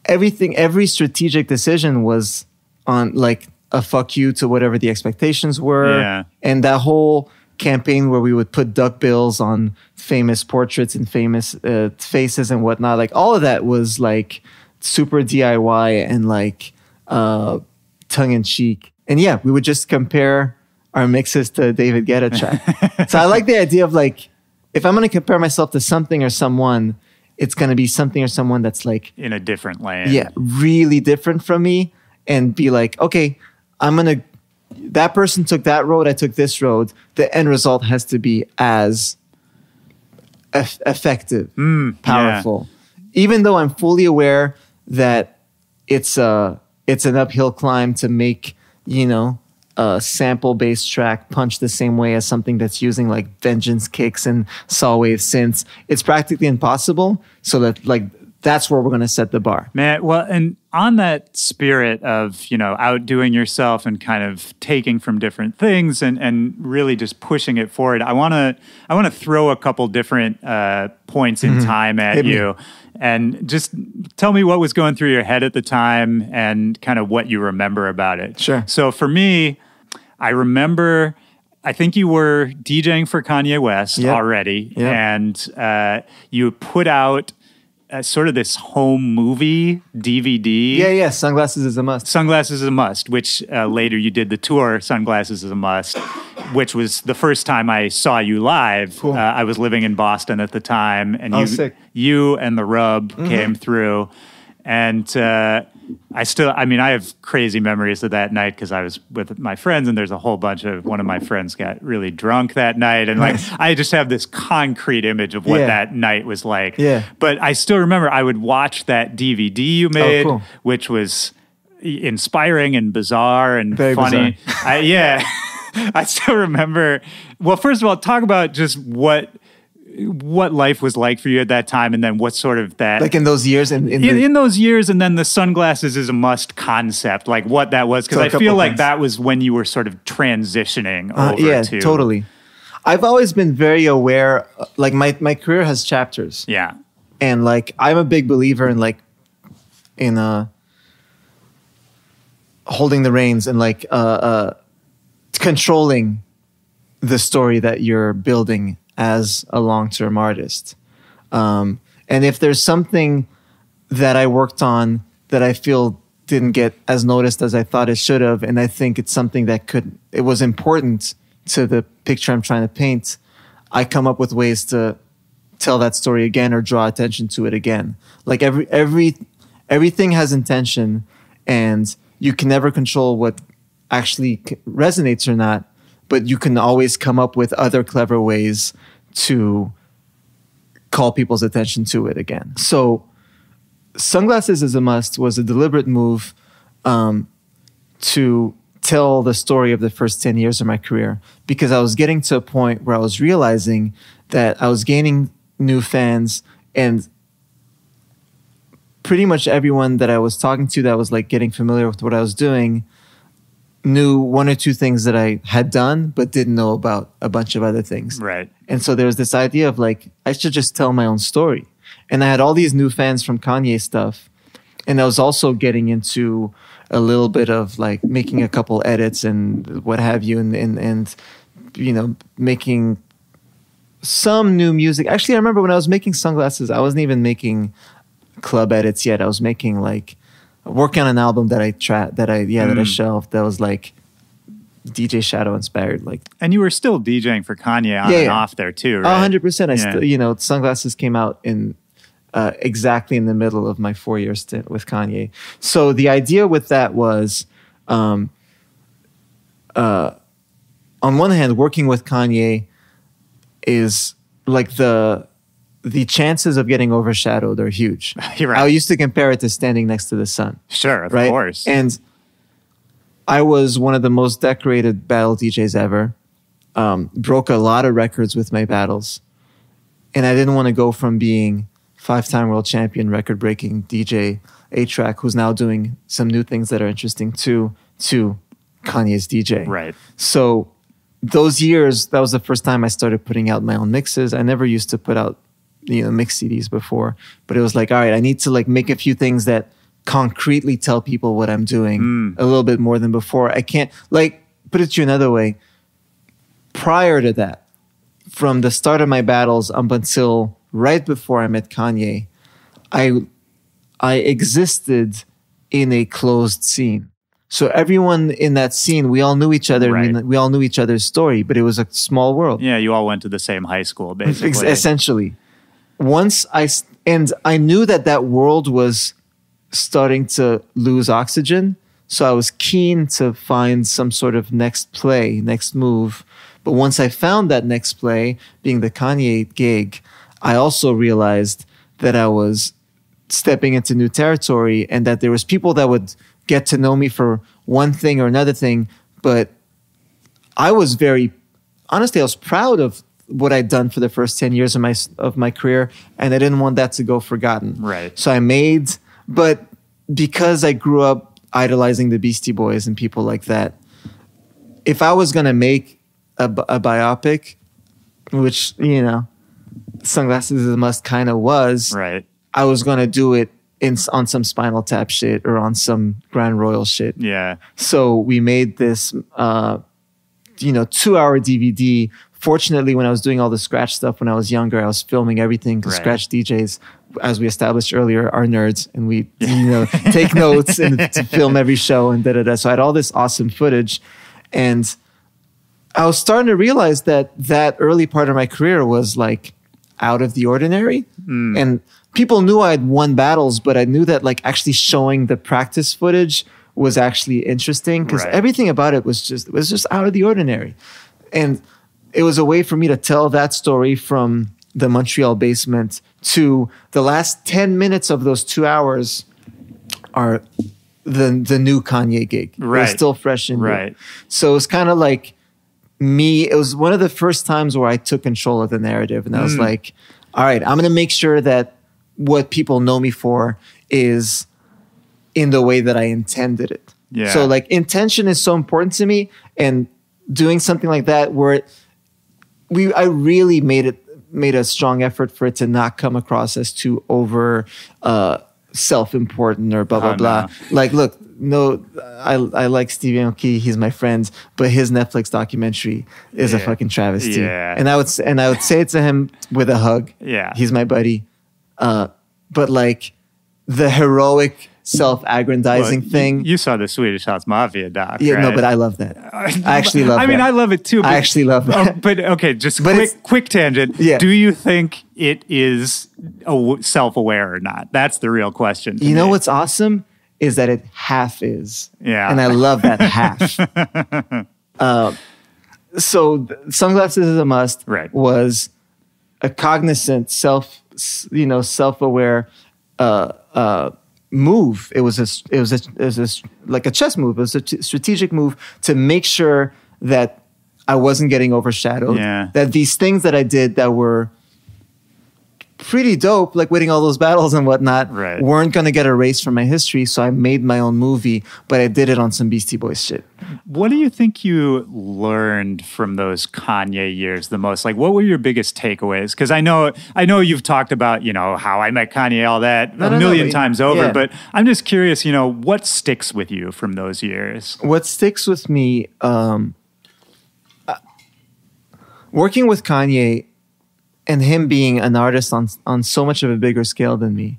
Speaker 3: every strategic decision was on like a fuck you to whatever the expectations were.
Speaker 2: Yeah.
Speaker 3: And that whole campaign where we would put duck bills on famous portraits and famous faces and whatnot, like all of that was like super DIY and like tongue-in-cheek. And yeah, we would just compare our mixes to David Guetta track. So I like the idea of like, if I'm going to compare myself to something or someone, it's going to be something or someone that's like
Speaker 2: In a different lane.
Speaker 3: yeah, really different from me, and be like, okay, that person took that road, I took this road. The end result has to be as effective, powerful. Even though I'm fully aware that it's an uphill climb to make, a sample-based track punch the same way as something that's using like vengeance kicks and saw wave synths. It's practically impossible. So that like that's where we're going to set the bar.
Speaker 2: Man, well, and on that spirit of, outdoing yourself and kind of taking from different things and really just pushing it forward, I want to throw a couple different points in time at you. And just tell me what was going through your head at the time and kind of what you remember about it.
Speaker 3: Sure.
Speaker 2: So for me, I remember, I think you were DJing for Kanye West already.
Speaker 3: Yep.
Speaker 2: And you put out sort of this home movie DVD.
Speaker 3: Yeah. Sunglasses is a must.
Speaker 2: Sunglasses is a must, which later you did the tour, Sunglasses is a must, which was the first time I saw you live.
Speaker 3: Cool.
Speaker 2: I was living in Boston at the time, and
Speaker 3: sick.
Speaker 2: you and the Rub came through. And I have crazy memories of that night because I was with my friends, and there's a whole bunch of, one of my friends got really drunk that night. And I just have this concrete image of what that night was like.
Speaker 3: Yeah.
Speaker 2: But I still remember I would watch that DVD you made, which was inspiring and bizarre and
Speaker 3: very
Speaker 2: funny. I still remember. Well, first of all, talk about just what life was like for you at that time, and then what sort of that,
Speaker 3: like in those years,
Speaker 2: in those years, and then the sunglasses is a must concept, like what that was, because I feel like that was when you were sort of transitioning over to.
Speaker 3: Totally. I've always been very aware, like my career has chapters.
Speaker 2: Yeah.
Speaker 3: And like I'm a big believer in holding the reins and like controlling the story that you're building as a long-term artist. And if there's something that I worked on that I feel didn't get as noticed as I thought it should have, and I think it's something that it was important to the picture I'm trying to paint, I come up with ways to tell that story again or draw attention to it again. Like everything has intention, and you can never control what actually resonates or not, but you can always come up with other clever ways to call people's attention to it again. So Sunglasses is a Must was a deliberate move to tell the story of the first 10 years of my career, because I was getting to a point where I was realizing that I was gaining new fans, and pretty much everyone that I was talking to that was like getting familiar with what I was doing knew one or two things that I had done, but didn't know about a bunch of other things.
Speaker 2: Right.
Speaker 3: And so there was this idea of like, I should just tell my own story. And I had all these new fans from Kanye stuff. And I was also getting into a little bit of like making a couple edits and what have you, and making some new music. Actually, I remember when I was making Sunglasses, I wasn't even making club edits yet. I was making like working on an album that I shelved, that was like DJ Shadow inspired. Like,
Speaker 2: and you were still DJing for Kanye on and off there too, right?
Speaker 3: 100%. I still, Sunglasses came out in exactly in the middle of my 4-year stint with Kanye. So the idea with that was, on one hand, working with Kanye is like the chances of getting overshadowed are huge.
Speaker 2: You're right.
Speaker 3: I used to compare it to standing next to the sun.
Speaker 2: Sure, of course.
Speaker 3: And I was one of the most decorated battle DJs ever. Broke a lot of records with my battles. And I didn't want to go from being 5-time world champion, record-breaking DJ A-Trak, who's now doing some new things that are interesting too, to Kanye's DJ.
Speaker 2: Right.
Speaker 3: So those years, that was the first time I started putting out my own mixes. I never used to put out mix CDs before, but it was like, all right, I need to like make a few things that concretely tell people what I'm doing a little bit more than before. I can't, like, put it to you another way. Prior to that, from the start of my battles up until right before I met Kanye, I existed in a closed scene. So everyone in that scene, we all knew each other.
Speaker 2: Right.
Speaker 3: We all knew each other's story, but it was a small world.
Speaker 2: Yeah, you all went to the same high school, basically.
Speaker 3: Essentially. I knew that world was starting to lose oxygen. So I was keen to find some sort of next move. But once I found that next play, being the Kanye gig, I also realized that I was stepping into new territory, and that there was people that would get to know me for one thing or another thing. But I was I was proud of what I'd done for the first 10 years of my career, and I didn't want that to go forgotten.
Speaker 2: Right.
Speaker 3: So but because I grew up idolizing the Beastie Boys and people like that, if I was going to make a biopic, which, Sunglasses is a Must kind of was,
Speaker 2: right,
Speaker 3: I was going to do it on some Spinal Tap shit or on some Grand Royal shit.
Speaker 2: Yeah.
Speaker 3: So we made this, 2-hour DVD. Fortunately, when I was doing all the Scratch stuff when I was younger, I was filming everything because Scratch DJs, as we established earlier, are nerds, and we, take notes and to film every show and da-da-da. So I had all this awesome footage, and I was starting to realize that early part of my career was like out of the ordinary. And people knew I had won battles, but I knew that like actually showing the practice footage was actually interesting because everything about it was just out of the ordinary. And it was a way for me to tell that story from the Montreal basement to the last 10 minutes of those 2 hours are the new Kanye gig.
Speaker 2: Right.
Speaker 3: It was still fresh in
Speaker 2: right.
Speaker 3: So it was kind of like it was one of the first times where I took control of the narrative, and I was like, all right, I'm going to make sure that what people know me for is in the way that I intended it.
Speaker 2: Yeah.
Speaker 3: So like intention is so important to me, and doing something like that where I really made a strong effort for it to not come across as too over self-important or blah blah blah. No. Like, look, no, I like Stevie Aoki, he's my friend, but his Netflix documentary is a fucking travesty.
Speaker 2: Yeah.
Speaker 3: And I would say it to him with a hug.
Speaker 2: Yeah.
Speaker 3: He's my buddy. But like the heroic self-aggrandizing thing.
Speaker 2: You saw the Swedish House Mafia doc,
Speaker 3: yeah,
Speaker 2: right?
Speaker 3: No, but I love that. I actually love that.
Speaker 2: I mean, I love it too.
Speaker 3: I actually love that.
Speaker 2: But okay, just quick tangent.
Speaker 3: Yeah.
Speaker 2: Do you think it is self-aware or not? That's the real question.
Speaker 3: You know what's awesome is that it half is.
Speaker 2: Yeah.
Speaker 3: And I love that half. So Sunglasses is a Must was a cognizant self-aware move. It was like a chess move. It was a strategic move to make sure that I wasn't getting overshadowed.
Speaker 2: Yeah.
Speaker 3: That these things that I did that were pretty dope, like winning all those battles and whatnot, weren't going to get erased from my history. So I made my own movie, but I did it on some Beastie Boys shit.
Speaker 2: What do you think you learned from those Kanye years the most? Like, what were your biggest takeaways? Because I know you've talked about, how I met Kanye, all that a million times over, but I'm just curious, what sticks with you from those years?
Speaker 3: What sticks with me, working with Kanye and him being an artist on so much of a bigger scale than me,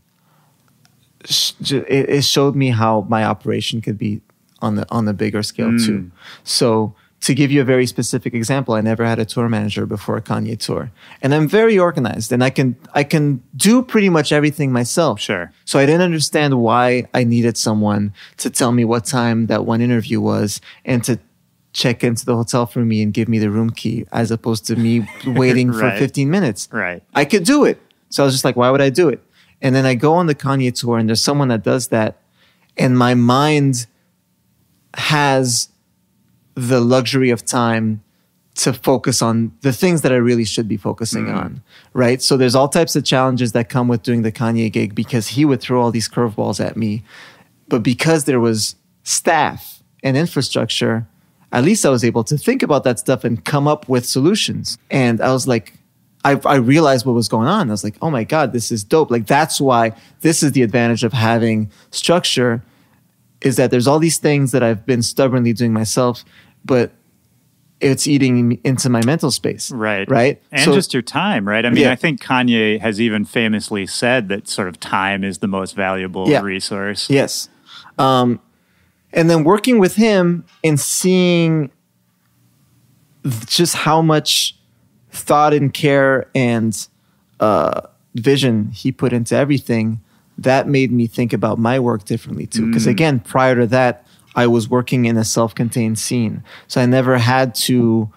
Speaker 3: it showed me how my operation could be on the bigger scale too. So to give you a very specific example, I never had a tour manager before a Kanye tour, and I'm very organized, and I can do pretty much everything myself.
Speaker 2: Sure.
Speaker 3: So I didn't understand why I needed someone to tell me what time that one interview was and to check into the hotel for me and give me the room key, as opposed to me waiting for 15 minutes.
Speaker 2: Right.
Speaker 3: I could do it. So I was just like, why would I do it? And then I go on the Kanye tour and there's someone that does that. And my mind has the luxury of time to focus on the things that I really should be focusing on. Right. So there's all types of challenges that come with doing the Kanye gig, because he would throw all these curveballs at me. But because there was staff and infrastructure, at least I was able to think about that stuff and come up with solutions. And I was like, I realized what was going on. I was like, oh my God, this is dope. Like, that's why this is the advantage of having structure, is that there's all these things that I've been stubbornly doing myself, but it's eating into my mental space.
Speaker 2: Right.
Speaker 3: Right.
Speaker 2: And so, just your time, right? I mean, I think Kanye has even famously said that sort of time is the most valuable resource.
Speaker 3: Yes. And then working with him and seeing just how much thought and care and vision he put into everything, that made me think about my work differently too. Because again, prior to that, I was working in a self-contained scene. So I never had to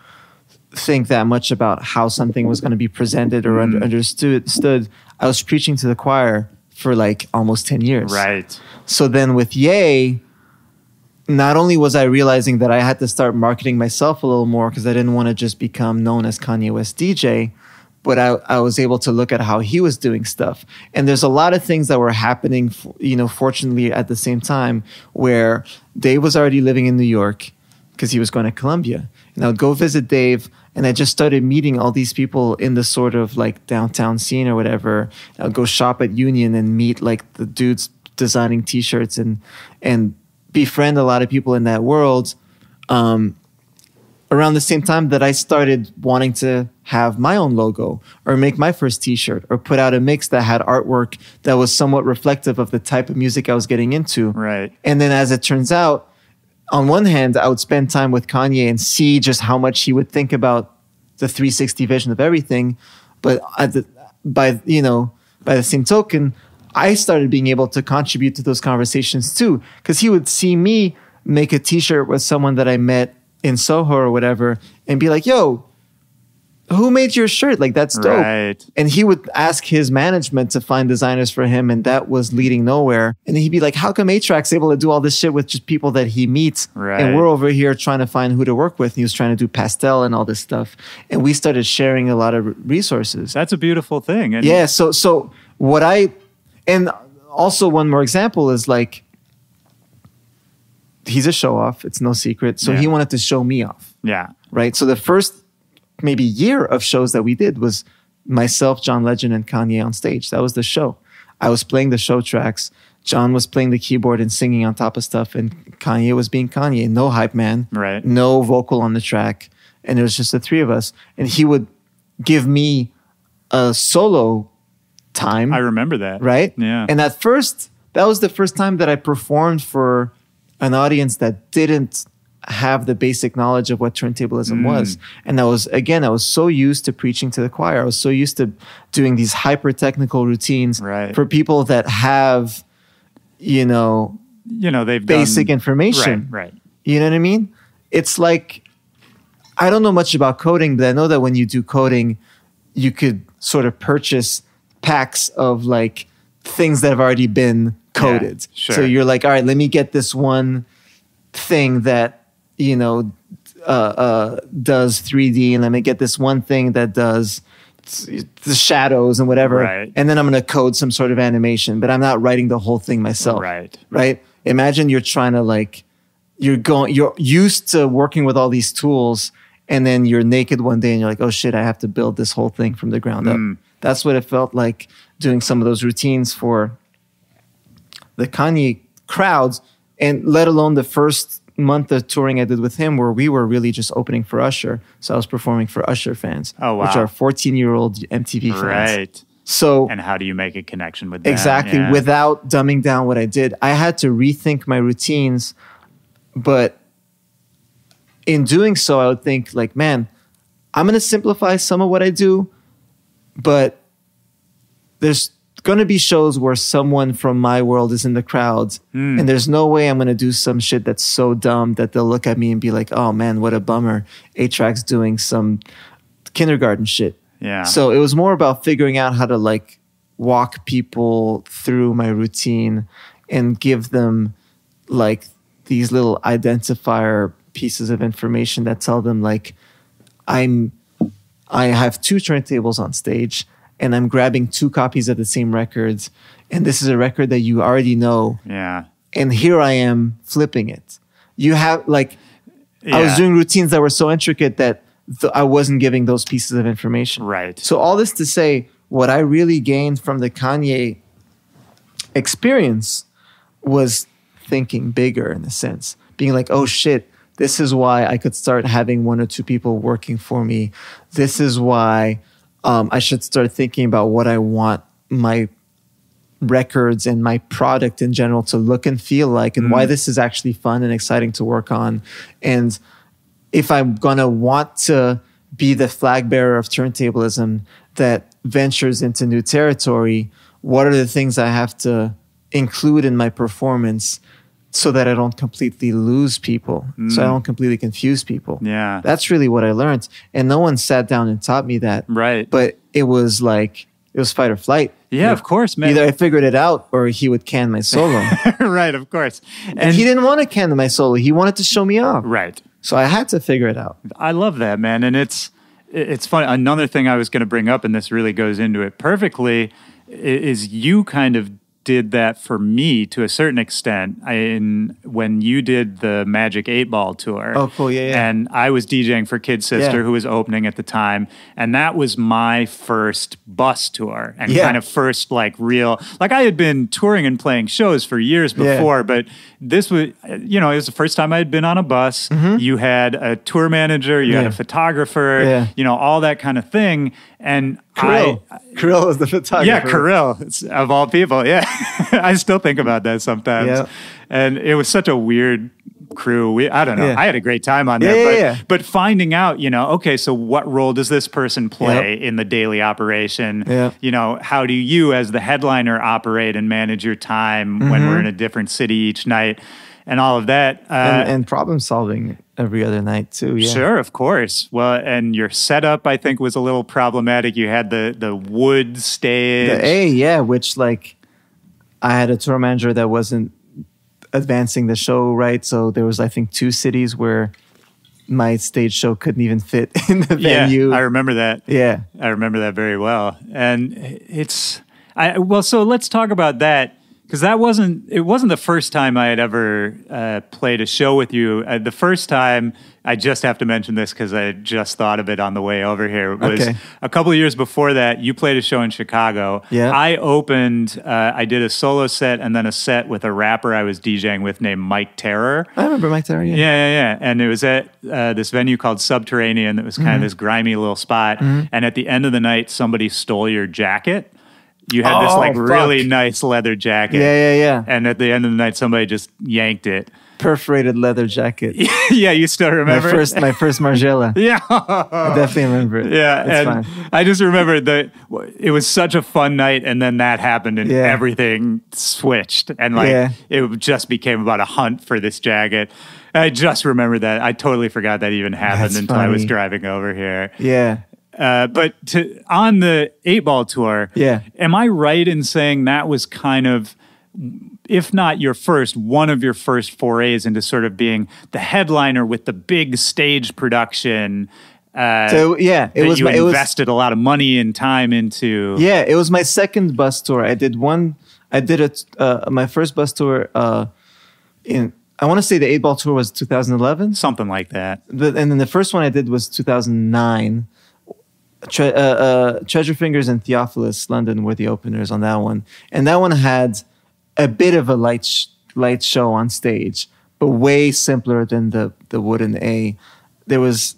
Speaker 3: think that much about how something was going to be presented or understood. I was preaching to the choir for like almost 10 years.
Speaker 2: Right.
Speaker 3: So then with Ye, not only was I realizing that I had to start marketing myself a little more because I didn't want to just become known as Kanye West DJ, but I was able to look at how he was doing stuff. And there's a lot of things that were happening, fortunately at the same time, where Dave was already living in New York because he was going to Columbia. And I would go visit Dave, and I just started meeting all these people in the sort of like downtown scene or whatever. I'd go shop at Union and meet like the dudes designing t-shirts and befriend a lot of people in that world. Around the same time that I started wanting to have my own logo or make my first t-shirt or put out a mix that had artwork that was somewhat reflective of the type of music I was getting into.
Speaker 2: Right. And
Speaker 3: then as it turns out, on one hand, I would spend time with Kanye and see just how much he would think about the 360 vision of everything. But by the same token, I started being able to contribute to those conversations too, because he would see me make a t-shirt with someone that I met in Soho or whatever and be like, yo, who made your shirt? Like, that's dope.
Speaker 2: Right.
Speaker 3: And he would ask his management to find designers for him, and that was leading nowhere. And he'd be like, how come A-Trak's able to do all this shit with just people that he meets?
Speaker 2: Right.
Speaker 3: And we're over here trying to find who to work with. And he was trying to do pastel and all this stuff. And we started sharing a lot of resources.
Speaker 2: That's a beautiful thing. And
Speaker 3: yeah. So and also one more example is like, he's a show off. It's no secret. So he wanted to show me off.
Speaker 2: Yeah.
Speaker 3: Right. So the first maybe year of shows that we did was myself, John Legend, and Kanye on stage. That was the show. I was playing the show tracks. John was playing the keyboard and singing on top of stuff. And Kanye was being Kanye. No hype man.
Speaker 2: Right.
Speaker 3: No vocal on the track. And it was just the three of us. And he would give me a solo time.
Speaker 2: I remember that.
Speaker 3: Right?
Speaker 2: Yeah.
Speaker 3: And that was the first time that I performed for an audience that didn't have the basic knowledge of what turntablism was. And I was so used to preaching to the choir. I was so used to doing these hyper technical routines for people that have, they've basic information.
Speaker 2: Right.
Speaker 3: You know what I mean? It's like, I don't know much about coding, but I know that when you do coding, you could sort of purchase packs of like things that have already been coded.
Speaker 2: Yeah, sure.
Speaker 3: So you're like, all right, let me get this one thing that, does 3D, and let me get this one thing that does the shadows and whatever.
Speaker 2: Right.
Speaker 3: And then I'm going to code some sort of animation, but I'm not writing the whole thing myself. Right. Imagine you're trying to you're used to working with all these tools, and then you're naked one day and you're like, oh shit, I have to build this whole thing from the ground up. That's what it felt like doing some of those routines for the Kanye crowds, and let alone the first month of touring I did with him, where we were really just opening for Usher. So I was performing for Usher fans, which are 14-year-old MTV fans.
Speaker 2: Right.
Speaker 3: So,
Speaker 2: and how do you make a connection with them?
Speaker 3: Exactly. Yeah. Without dumbing down what I did, I had to rethink my routines. But in doing so, I would think like, man, I'm going to simplify some of what I do, but there's going to be shows where someone from my world is in the crowd, and there's no way I'm going to do some shit that's so dumb that they'll look at me and be like, oh man, what a bummer. A-Trak's doing some kindergarten shit.
Speaker 2: Yeah.
Speaker 3: So it was more about figuring out how to like walk people through my routine and give them like these little identifier pieces of information that tell them like, I have two turntables on stage, and I'm grabbing two copies of the same records. And this is a record that you already know.
Speaker 2: Yeah.
Speaker 3: And here I am flipping it. You have I was doing routines that were so intricate that I wasn't giving those pieces of information.
Speaker 2: Right.
Speaker 3: So all this to say, what I really gained from the Kanye experience was thinking bigger, in a sense. Being like, oh shit, this is why I could start having one or two people working for me. This is why I should start thinking about what I want my records and my product in general to look and feel like, and why this is actually fun and exciting to work on. And if I'm going to want to be the flag bearer of turntablism that ventures into new territory, what are the things I have to include in my performance so that I don't completely lose people, so I don't completely confuse people.
Speaker 2: Yeah.
Speaker 3: That's really what I learned. And no one sat down and taught me that.
Speaker 2: Right.
Speaker 3: But it was like, it was fight or flight.
Speaker 2: Yeah, of course, man.
Speaker 3: Either I figured it out or he would can my solo.
Speaker 2: Right, of course.
Speaker 3: And he didn't want to can my solo. He wanted to show me off.
Speaker 2: Right.
Speaker 3: So I had to figure it out.
Speaker 2: I love that, man. And it's funny. Another thing I was going to bring up, and this really goes into it perfectly, is you kind of did that for me to a certain extent when you did the Magic 8 Ball tour.
Speaker 3: Oh, cool. Yeah.
Speaker 2: And I was DJing for Kid Sister, who was opening at the time. And that was my first bus tour and kind of first like real, like I had been touring and playing shows for years before, but this was, it was the first time I had been on a bus. Mm-hmm. You had a tour manager, you had a photographer, all that kind of thing. And
Speaker 3: Kirill was the photographer.
Speaker 2: Yeah, Kirill, of all people. Yeah. I still think about that sometimes. Yeah. And it was such a weird crew. I don't know. I had a great time on that. But finding out, okay, so what role does this person play in the daily operation? Yeah. How do you as the headliner operate and manage your time when we're in a different city each night? And all of that.
Speaker 3: And problem solving every other night too. Yeah.
Speaker 2: Sure, of course. Well, and your setup, I think, was a little problematic. You had the wood stage.
Speaker 3: The A, which like I had a tour manager that wasn't advancing the show right. So there was, I think, 2 cities where my stage show couldn't even fit in the venue.
Speaker 2: I remember that.
Speaker 3: Yeah.
Speaker 2: I remember that very well. And so let's talk about that. Because it wasn't the first time I had ever played a show with you. The first time, I just have to mention this because I just thought of it on the way over here. It was a couple of years before that. You played a show in Chicago. Yeah. I opened. I did a solo set and then a set with a rapper I was DJing with named Mike Terror.
Speaker 3: I remember Mike Terror.
Speaker 2: Yeah. And it was at this venue called Subterranean. That was kind of this grimy little spot. Mm-hmm. And at the end of the night, somebody stole your jacket. You had this really nice leather jacket.
Speaker 3: Yeah.
Speaker 2: And at the end of the night, somebody just yanked it.
Speaker 3: Perforated leather jacket.
Speaker 2: Yeah, you still remember
Speaker 3: my first Margiela.
Speaker 2: Yeah.
Speaker 3: I definitely remember it.
Speaker 2: Yeah, it's fine. I just remember that it was such a fun night, and then that happened, and everything switched. And it just became about a hunt for this jacket. I just remember that. I totally forgot that even happened until I was driving over here.
Speaker 3: Yeah.
Speaker 2: But on the 8 Ball tour, am I right in saying that was kind of, if not one of your first forays into sort of being the headliner with the big stage production? It was invested a lot of money and time into.
Speaker 3: Yeah, it was my second bus tour. I did my first bus tour I want to say the 8 Ball tour was 2011,
Speaker 2: something like that.
Speaker 3: And then the first one I did was 2009. Treasure Fingers and Theophilus London were the openers on that one, and that one had a bit of a light show on stage, but way simpler than the Wooden A. There was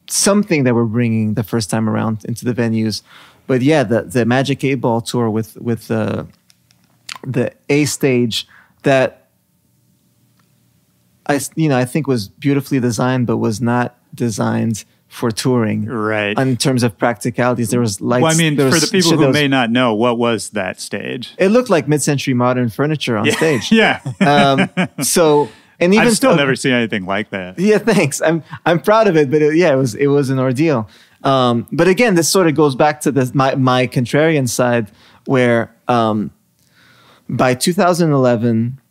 Speaker 3: something that we're bringing the first time around into the venues, but the Magic 8 Ball tour with the A stage that I think was beautifully designed, but was not designed for touring,
Speaker 2: right?
Speaker 3: In terms of practicalities, there was lights.
Speaker 2: Well, I mean, for the people who may not know, what was that stage?
Speaker 3: It looked like mid-century modern furniture on stage.
Speaker 2: Yeah.
Speaker 3: And even
Speaker 2: I've still never seen anything like that.
Speaker 3: Yeah, thanks. I'm proud of it, but it was an ordeal. But again, this sort of goes back to my contrarian side, where by 2011,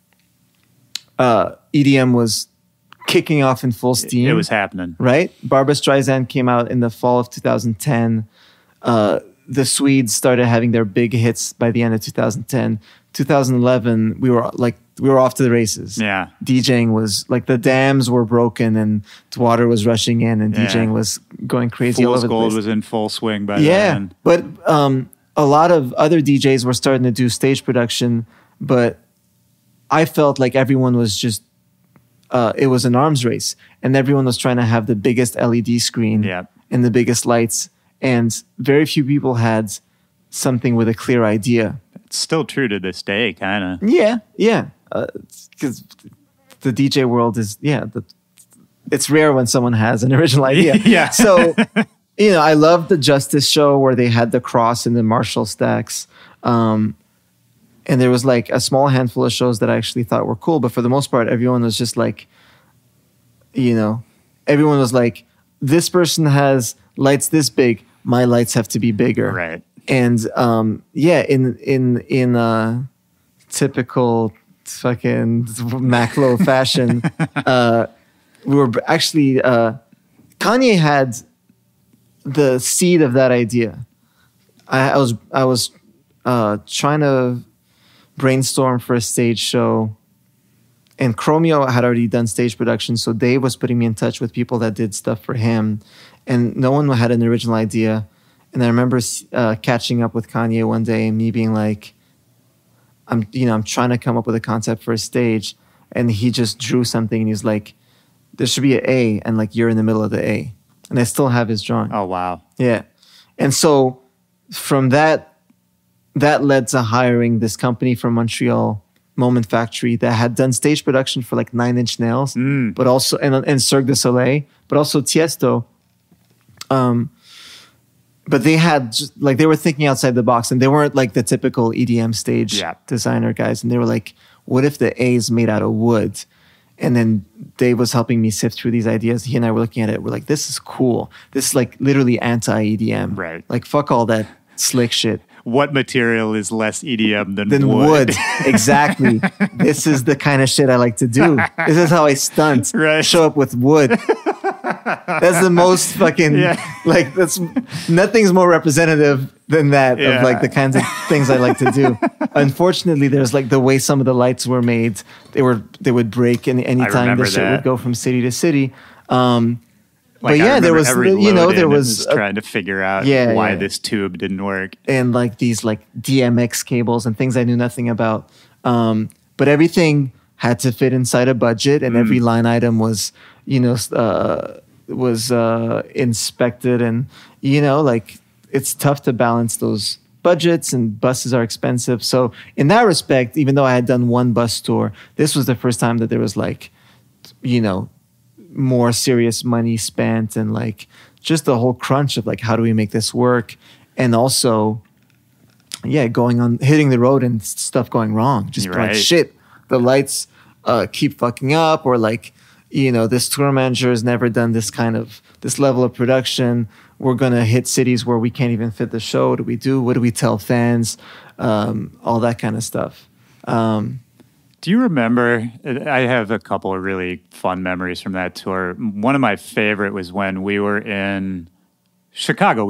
Speaker 3: EDM was kicking off in full steam.
Speaker 2: It was happening.
Speaker 3: Right? Barbra Streisand came out in the fall of 2010. The Swedes started having their big hits by the end of 2010. 2011, we were off to the races.
Speaker 2: Yeah.
Speaker 3: DJing was like the dams were broken and the water was rushing in and DJing was going crazy all over the place.
Speaker 2: Fool's Gold was in full swing by then.
Speaker 3: But a lot of other DJs were starting to do stage production, but I felt like everyone was just it was an arms race, and everyone was trying to have the biggest LED screen and the biggest lights, and very few people had something with a clear idea.
Speaker 2: It's still true to this day, kind of.
Speaker 3: Yeah. Because the DJ world is, it's rare when someone has an original idea.
Speaker 2: Yeah.
Speaker 3: So, I love the Justice show where they had the cross and the Marshall stacks. And there was like a small handful of shows that I actually thought were cool. But for the most part, everyone was just like, everyone was like, this person has lights this big. My lights have to be bigger.
Speaker 2: Right.
Speaker 3: And in typical fucking Maclo fashion, we were actually Kanye had the seed of that idea. I was trying to brainstorm for a stage show, and Chromeo had already done stage production, so Dave was putting me in touch with people that did stuff for him, and no one had an original idea. And I remember catching up with Kanye one day and me being like, I'm trying to come up with a concept for a stage, and he just drew something and he's like, there should be an A, and like you're in the middle of the A. And I still have his drawing.
Speaker 2: Oh wow.
Speaker 3: Yeah. And so from that led to hiring this company from Montreal, Moment Factory, that had done stage production for like Nine Inch Nails, but also and Cirque du Soleil, but also Tiesto. But they had they were thinking outside the box, and they weren't like the typical EDM stage designer guys. And they were like, what if the A is made out of wood? And then Dave was helping me sift through these ideas. He and I were looking at it. We're like, this is cool. This is like literally anti-EDM.
Speaker 2: Right.
Speaker 3: Like fuck all that slick shit.
Speaker 2: What material is less EDM than
Speaker 3: wood? Exactly. This is the kind of shit I like to do. This is how I stunt.
Speaker 2: Right.
Speaker 3: Show up with wood. That's the most fucking like that's nothing's more representative than that of like the kinds of things I like to do. Unfortunately, there's like the way some of the lights were made, they would break any time the shit would go from city to city. But yeah, there was there was
Speaker 2: trying to figure out why this tube didn't work,
Speaker 3: and like these like DMX cables and things I knew nothing about. But everything had to fit inside a budget, and every line item was inspected, and like it's tough to balance those budgets, and buses are expensive. So in that respect, even though I had done one bus tour, this was the first time that there was like more serious money spent, and like just the whole crunch of like, how do we make this work? And also hitting the road and stuff going wrong, just like shit, the lights keep fucking up, or like this tour manager has never done this level of production. We're gonna hit cities where we can't even fit the show. What do we tell fans? All that kind of stuff.
Speaker 2: Do you remember? I have a couple of really fun memories from that tour. One of my favorite was when we were in Chicago.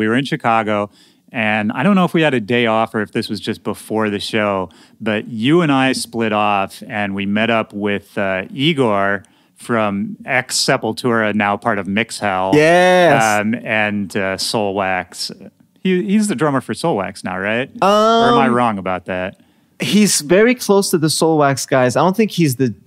Speaker 2: And I don't know if we had a day off or if this was just before the show, but you and I split off and we met up with Igor from ex-Sepultura, now part of Mix Hell.
Speaker 3: Yes.
Speaker 2: And Soulwax. He's the drummer for Soulwax now, right? Or am I wrong about that?
Speaker 3: He's very close to the Soulwax guys. I don't think he's they've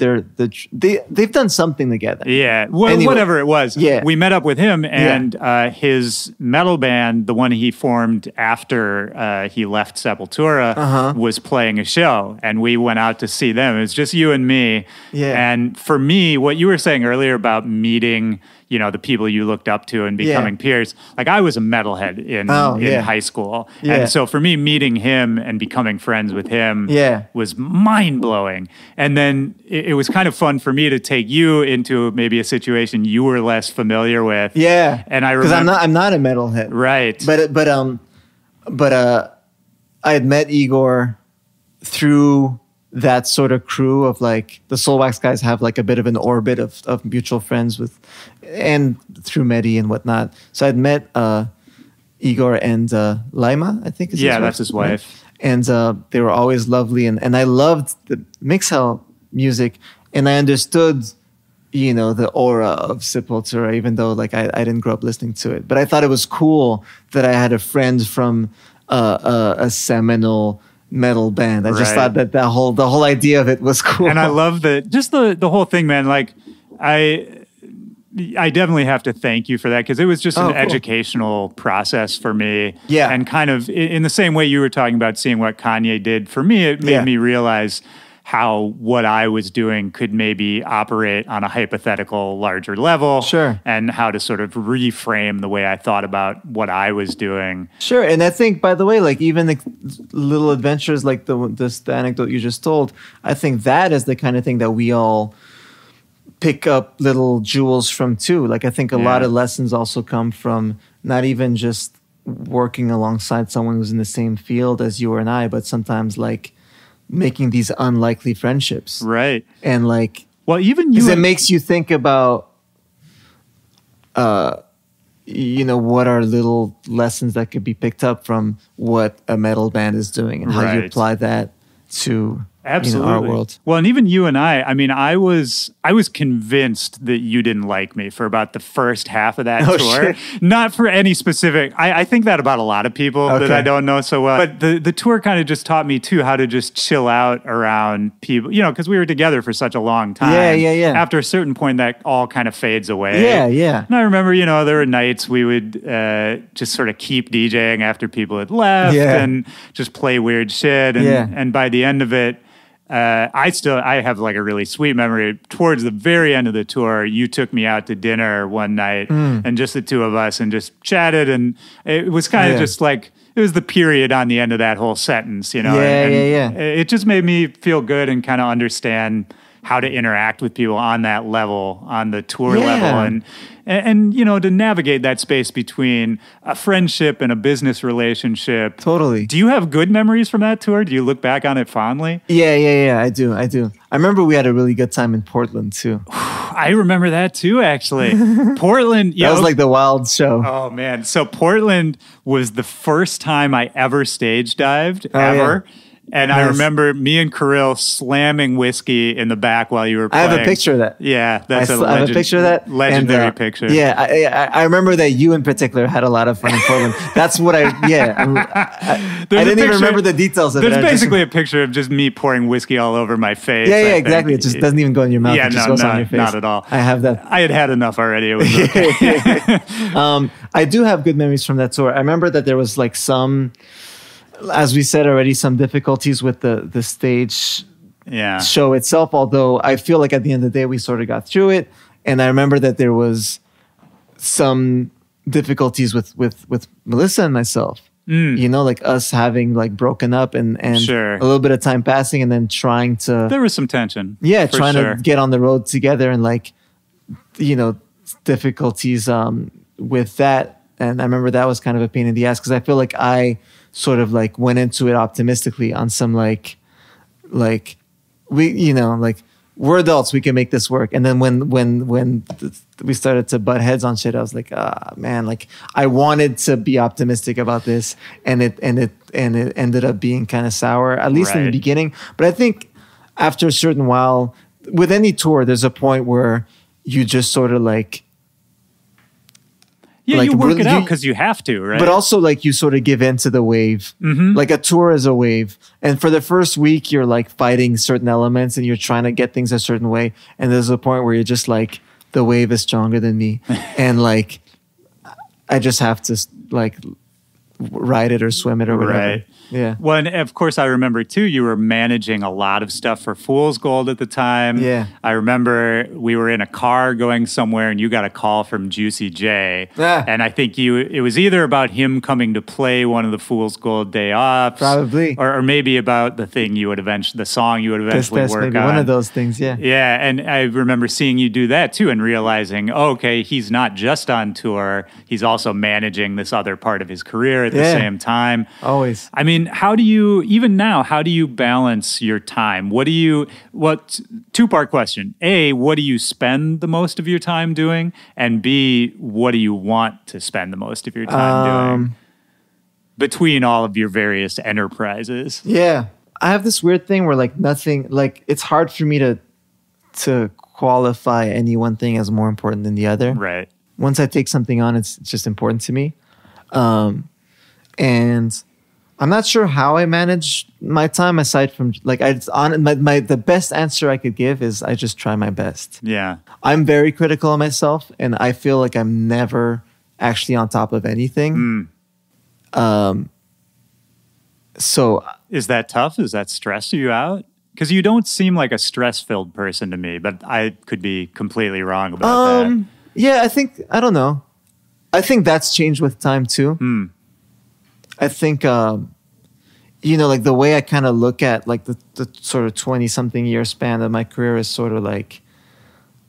Speaker 3: done something together.
Speaker 2: Yeah, whatever it was.
Speaker 3: Yeah.
Speaker 2: We met up with him, and his metal band, the one he formed after he left Sepultura, was playing a show, and we went out to see them. It was just you and me.
Speaker 3: Yeah.
Speaker 2: And for me, what you were saying earlier about meeting the people you looked up to and becoming peers. Like I was a metalhead in high school. Yeah. And so for me, meeting him and becoming friends with him was mind-blowing. And then it was kind of fun for me to take you into maybe a situation you were less familiar with.
Speaker 3: Yeah.
Speaker 2: And I remember...
Speaker 3: Because I'm not a metalhead.
Speaker 2: Right.
Speaker 3: But I had met Igor through that sort of crew of like the Soulwax guys have like a bit of an orbit of mutual friends with, and through Mehdi and whatnot. So I'd met Igor and Laima, I think is his wife.
Speaker 2: That's his wife.
Speaker 3: And they were always lovely, and I loved the Mix Hell music, and I understood the aura of Sepultura, even though like I didn't grow up listening to it. But I thought it was cool that I had a friend from a seminal metal band. I just thought that the whole idea of it was cool.
Speaker 2: And I love the whole thing, man. Like I definitely have to thank you for that, because it was just an educational process for me.
Speaker 3: Yeah.
Speaker 2: And kind of in the same way you were talking about seeing what Kanye did, for me, it made me realize how what I was doing could maybe operate on a hypothetical larger level.
Speaker 3: Sure.
Speaker 2: And how to sort of reframe the way I thought about what I was doing.
Speaker 3: Sure. And I think, by the way, like even the little adventures like the anecdote you just told, I think that is the kind of thing that we all pick up little jewels from too. Like I think a lot of lessons also come from not even just working alongside someone who's in the same field as you or I, but sometimes like making these unlikely friendships.
Speaker 2: Right.
Speaker 3: And like,
Speaker 2: well, even you,
Speaker 3: it makes you think about, what are little lessons that could be picked up from what a metal band is doing and how you apply that to
Speaker 2: absolutely
Speaker 3: our world.
Speaker 2: Well, and even you and I mean, I was convinced that you didn't like me for about the first half of that tour. Shit. Not for any specific. I think that about a lot of people that I don't know so well. But the tour kind of just taught me too how to just chill out around people. Because we were together for such a long time.
Speaker 3: Yeah.
Speaker 2: After a certain point, that all kind of fades away.
Speaker 3: Yeah.
Speaker 2: And I remember, there were nights we would just sort of keep DJing after people had left and just play weird shit. And by the end of it, I have like a really sweet memory. Towards the very end of the tour, you took me out to dinner one night and just the two of us and just chatted. And it was kind of just like, it was the period on the end of that whole sentence,
Speaker 3: Yeah.
Speaker 2: It just made me feel good and kind of understand how to interact with people on that level, on the tour level. And to navigate that space between a friendship and a business relationship.
Speaker 3: Totally.
Speaker 2: Do you have good memories from that tour? Do you look back on it fondly?
Speaker 3: Yeah. I do. I remember we had a really good time in Portland too.
Speaker 2: I remember that too, actually. Portland.
Speaker 3: That was like the wild show.
Speaker 2: Oh man. So Portland was the first time I ever stage dived ever. Yeah. And I remember me and Kirill slamming whiskey in the back while you were playing.
Speaker 3: I have a picture of that.
Speaker 2: Yeah,
Speaker 3: I have a picture of that.
Speaker 2: Legendary picture.
Speaker 3: Yeah, I remember that you in particular had a lot of fun in Portland. That's what I didn't even remember the details of it.
Speaker 2: There's basically a picture of just me pouring whiskey all over my face.
Speaker 3: Yeah, exactly. It just doesn't even go in your mouth. It just goes on your face.
Speaker 2: Not at all.
Speaker 3: I have that.
Speaker 2: I had enough already. It was okay.
Speaker 3: I do have good memories from that tour. I remember that there was like some, as we said already, some difficulties with the stage show itself, although I feel like at the end of the day, we sort of got through it. And I remember that there was some difficulties with Melissa and myself, like us having like broken up and
Speaker 2: sure.
Speaker 3: a little bit of time passing and then trying to...
Speaker 2: There was some tension.
Speaker 3: Yeah, trying to get on the road together and like, difficulties with that. And I remember that was kind of a pain in the ass because I feel like I sort of like went into it optimistically on some like we we're adults, we can make this work. And then when we started to butt heads on shit, I was like, man, like I wanted to be optimistic about this, and it ended up being kind of sour, at least in the beginning. But I think after a certain while, with any tour, there's a point where you just sort of like.
Speaker 2: Yeah, you work it out because you have to, right?
Speaker 3: But also, like, you sort of give in to the wave.
Speaker 2: Mm-hmm.
Speaker 3: Like, a tour is a wave. And for the first week, you're, like, fighting certain elements and you're trying to get things a certain way. And there's a point where you're just like, the wave is stronger than me. And, like, I just have to, like, ride it or swim it or whatever.
Speaker 2: Right.
Speaker 3: Yeah.
Speaker 2: Well, and of course, I remember, too, you were managing a lot of stuff for Fool's Gold at the time.
Speaker 3: Yeah.
Speaker 2: I remember we were in a car going somewhere and you got a call from Juicy J.
Speaker 3: Yeah.
Speaker 2: And I think it was either about him coming to play one of the Fool's Gold day offs.
Speaker 3: Probably.
Speaker 2: Or maybe about the song you would eventually work
Speaker 3: maybe
Speaker 2: on.
Speaker 3: One of those things, yeah.
Speaker 2: Yeah, and I remember seeing you do that, too, and realizing, okay, he's not just on tour, he's also managing this other part of his career at the same time.
Speaker 3: Always.
Speaker 2: I mean, how do you balance your time? Two-part question. A, what do you spend the most of your time doing? And B, what do you want to spend the most of your time doing? Between all of your various enterprises.
Speaker 3: Yeah. I have this weird thing where it's hard for me to qualify any one thing as more important than the other.
Speaker 2: Right.
Speaker 3: Once I take something on, it's just important to me. And I'm not sure how I manage my time aside from the best answer I could give is I just try my best.
Speaker 2: Yeah.
Speaker 3: I'm very critical of myself and I feel like I'm never actually on top of anything. So
Speaker 2: is that tough? Does that stress you out? Because you don't seem like a stress-filled person to me, but I could be completely wrong about that.
Speaker 3: Yeah, I don't know. I think that's changed with time too. I think, like the way I kind of look at like the sort of 20-something year span of my career is sort of like,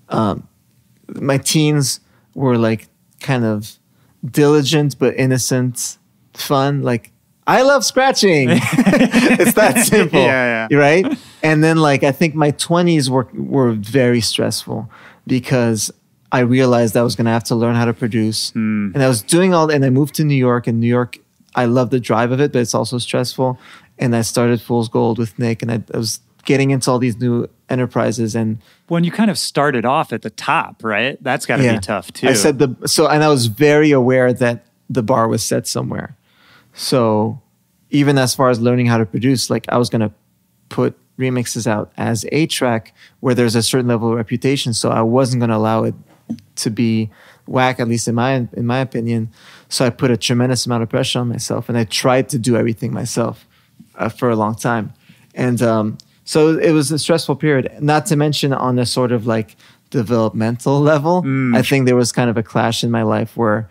Speaker 3: my teens were like kind of diligent but innocent fun. Like, I love scratching. It's that simple.
Speaker 2: Yeah.
Speaker 3: Right? And then like, I think my 20s were very stressful because I realized I was going to have to learn how to produce. And I was doing and I moved to New York, and New York, I love the drive of it, but it's also stressful. And I started Fool's Gold with Nick, and I was getting into all these new enterprises. And
Speaker 2: when you kind of started off at the top, right? That's got to be tough too.
Speaker 3: I said and I was very aware that the bar was set somewhere. So even as far as learning how to produce, like I was going to put remixes out as A-Trak where there's a certain level of reputation. So I wasn't going to allow it to be whack, at least in my opinion. So I put a tremendous amount of pressure on myself, and I tried to do everything myself for a long time. And so it was a stressful period, not to mention on a sort of like developmental level. I think there was kind of a clash in my life where,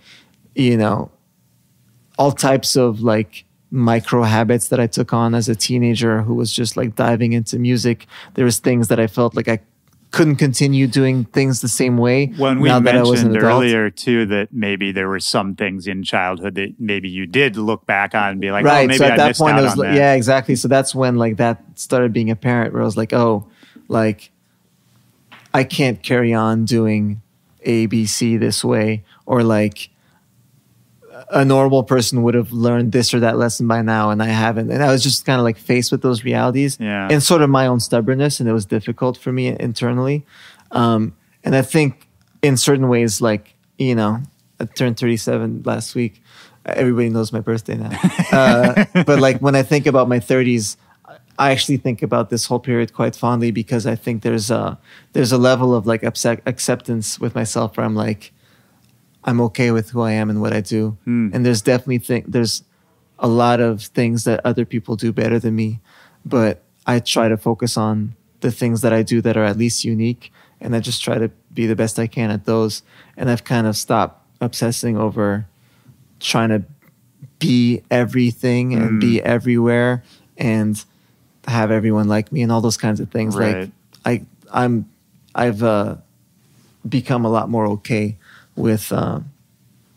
Speaker 3: you know, all types of like micro habits that I took on as a teenager who was just like diving into music. There was things that I felt like I couldn't continue doing things the same way.
Speaker 2: When we mentioned earlier too that maybe there were some things in childhood that maybe you did look back on and be like,
Speaker 3: right.
Speaker 2: oh, maybe
Speaker 3: so at
Speaker 2: I
Speaker 3: that
Speaker 2: missed
Speaker 3: point,
Speaker 2: out
Speaker 3: it was
Speaker 2: on
Speaker 3: like,
Speaker 2: that.
Speaker 3: yeah, exactly. So that's when like that started being apparent, where I was like, oh, like I can't carry on doing A, B, C this way, or like a normal person would have learned this or that lesson by now, and I haven't. And I was just kind of like faced with those realities and sort of my own stubbornness, and it was difficult for me internally. And I think in certain ways, like, you know, I turned 37 last week. Everybody knows my birthday now. But like when I think about my 30s, I actually think about this whole period quite fondly, because I think there's a level of like acceptance with myself where I'm like, I'm okay with who I am and what I do. And there's definitely there's a lot of things that other people do better than me, but I try to focus on the things that I do that are at least unique, and I just try to be the best I can at those. And I've kind of stopped obsessing over trying to be everything and be everywhere and have everyone like me and all those kinds of things.
Speaker 2: Right.
Speaker 3: Like I've become a lot more okay with,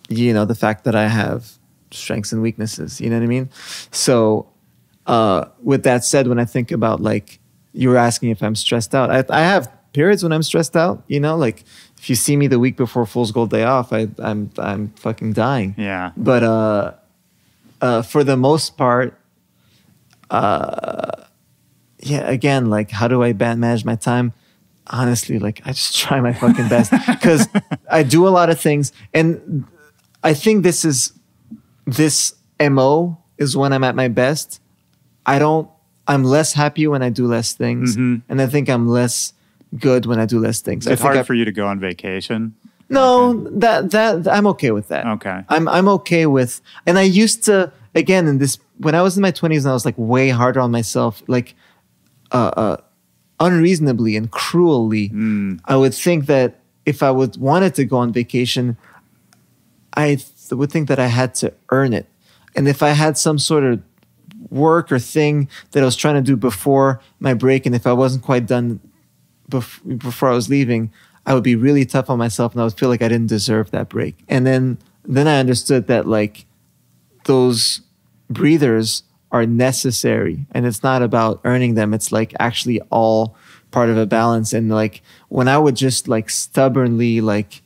Speaker 3: you know, the fact that I have strengths and weaknesses, you know what I mean? So, with that said, when I think about like, you were asking if I'm stressed out, I have periods when I'm stressed out, you know, like if you see me the week before Fool's Gold Day off, I'm fucking dying.
Speaker 2: Yeah.
Speaker 3: But, for the most part, yeah, again, like how do I manage my time? Honestly, like I just try my fucking best, because I do a lot of things. And I think this MO is when I'm at my best. I'm less happy when I do less things. And I think I'm less good when I do less things.
Speaker 2: Is it hard for you to go on vacation?
Speaker 3: No, that I'm okay with that.
Speaker 2: Okay.
Speaker 3: I'm okay with, and I used to, again, when I was in my 20s and I was like way harder on myself, like, unreasonably and cruelly. I would think that if I wanted to go on vacation, I would think that I had to earn it. And if I had some sort of work or thing that I was trying to do before my break, and if I wasn't quite done before I was leaving, I would be really tough on myself, and I would feel like I didn't deserve that break. And then I understood that like those breathers are necessary, and it's not about earning them. It's like actually all part of a balance. And like when I would just like stubbornly, like,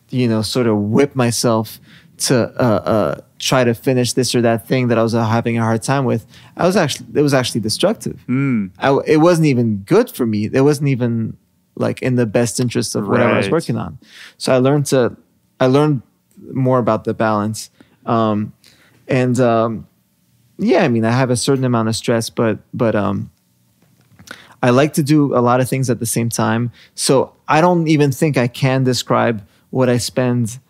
Speaker 3: you know, sort of whip myself to try to finish this or that thing that I was having a hard time with, it was actually destructive. It wasn't even good for me. It wasn't even like in the best interest of whatever I was working on. So I learned more about the balance. Yeah, I mean, I have a certain amount of stress, but I like to do a lot of things at the same time. So I don't even think I can describe what I spend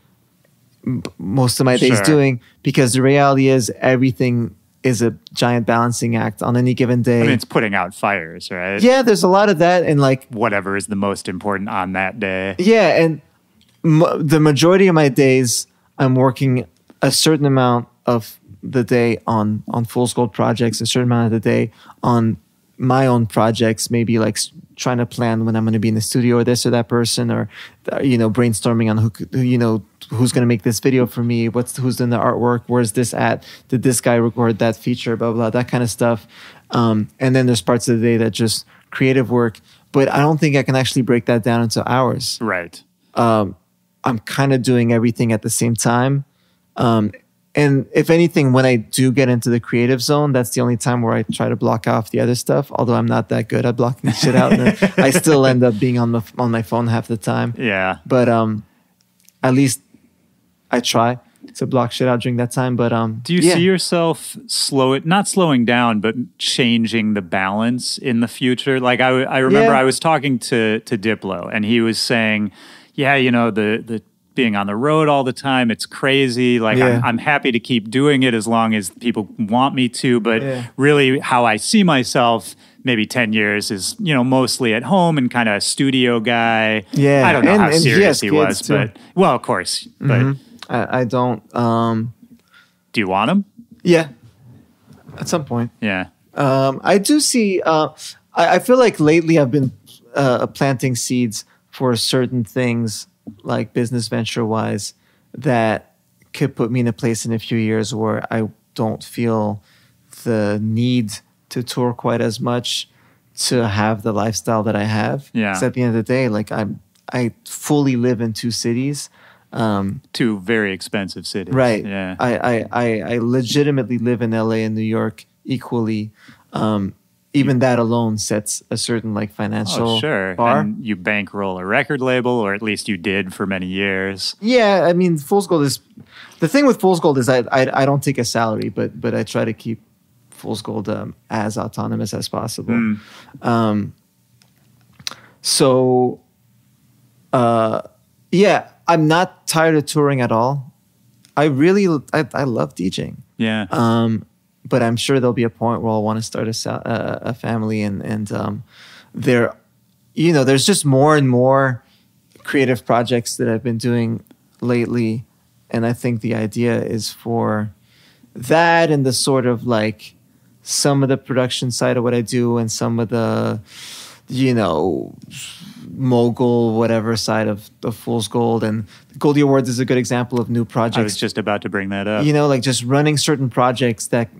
Speaker 3: most of my days doing, because the reality is everything is a giant balancing act on any given day.
Speaker 2: I mean, it's putting out fires, right?
Speaker 3: Yeah, there's a lot of that, and like
Speaker 2: whatever is the most important on that day.
Speaker 3: Yeah, and the majority of my days, I'm working a certain amount of the day on Fool's Gold projects, a certain amount of the day on my own projects, maybe like trying to plan when I'm going to be in the studio or this or that person, or brainstorming on who's going to make this video for me, who's doing the artwork, where's this at, did this guy record that feature, blah blah, that kind of stuff. And then there's parts of the day that just creative work, but I don't think I can actually break that down into hours.
Speaker 2: Right.
Speaker 3: I'm kind of doing everything at the same time. And if anything, when I do get into the creative zone, that's the only time where I try to block off the other stuff. Although I'm not that good at blocking shit out, and I still end up being on my phone half the time.
Speaker 2: Yeah.
Speaker 3: But at least I try to block shit out during that time. But
Speaker 2: do you see yourself not slowing down, but changing the balance in the future? Like I remember I was talking to Diplo, and he was saying, yeah, the being on the road all the time, it's crazy. Like I'm happy to keep doing it as long as people want me to. But really how I see myself maybe 10 years is, mostly at home and kind of a studio guy. Yeah. I don't know how serious he was, too. But well, of course. But
Speaker 3: I don't.
Speaker 2: Do you want him?
Speaker 3: Yeah. At some point.
Speaker 2: Yeah.
Speaker 3: I do see, I feel like lately I've been planting seeds for certain things, like business venture wise, that could put me in a place in a few years where I don't feel the need to tour quite as much to have the lifestyle that I have. Yeah. Because at the end of the day, like I fully live in two cities.
Speaker 2: Two very expensive cities.
Speaker 3: Right.
Speaker 2: Yeah.
Speaker 3: I legitimately live in LA and New York equally. Even that alone sets a certain like financial bar.
Speaker 2: And you bankroll a record label, or at least you did for many years.
Speaker 3: Yeah, I mean, Fool's Gold is the thing with Fool's Gold is I don't take a salary, but I try to keep Fool's Gold as autonomous as possible. Yeah, I'm not tired of touring at all. I love DJing.
Speaker 2: Yeah.
Speaker 3: But I'm sure there'll be a point where I'll want to start a family, and there's just more and more creative projects that I've been doing lately, and I think the idea is for that and the sort of like some of the production side of what I do and some of the mogul whatever side of Fool's Gold, and the Goldie Awards is a good example of new projects.
Speaker 2: I was just about to bring that up.
Speaker 3: Like just running certain projects that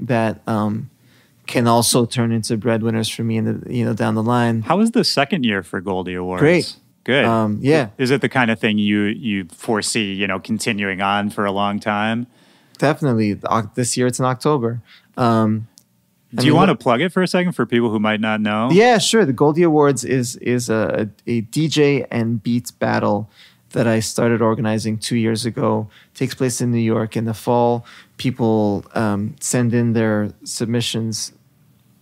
Speaker 3: can also turn into breadwinners for me in the down the line.
Speaker 2: How was the second year for Goldie Awards?
Speaker 3: Great.
Speaker 2: Good.
Speaker 3: Yeah.
Speaker 2: Is it the kind of thing you foresee, continuing on for a long time?
Speaker 3: Definitely. This year it's in October.
Speaker 2: Do you want to plug it for a second for people who might not know?
Speaker 3: Yeah, sure. The Goldie Awards is a DJ and beats battle that I started organizing 2 years ago. It takes place in New York in the fall. People send in their submissions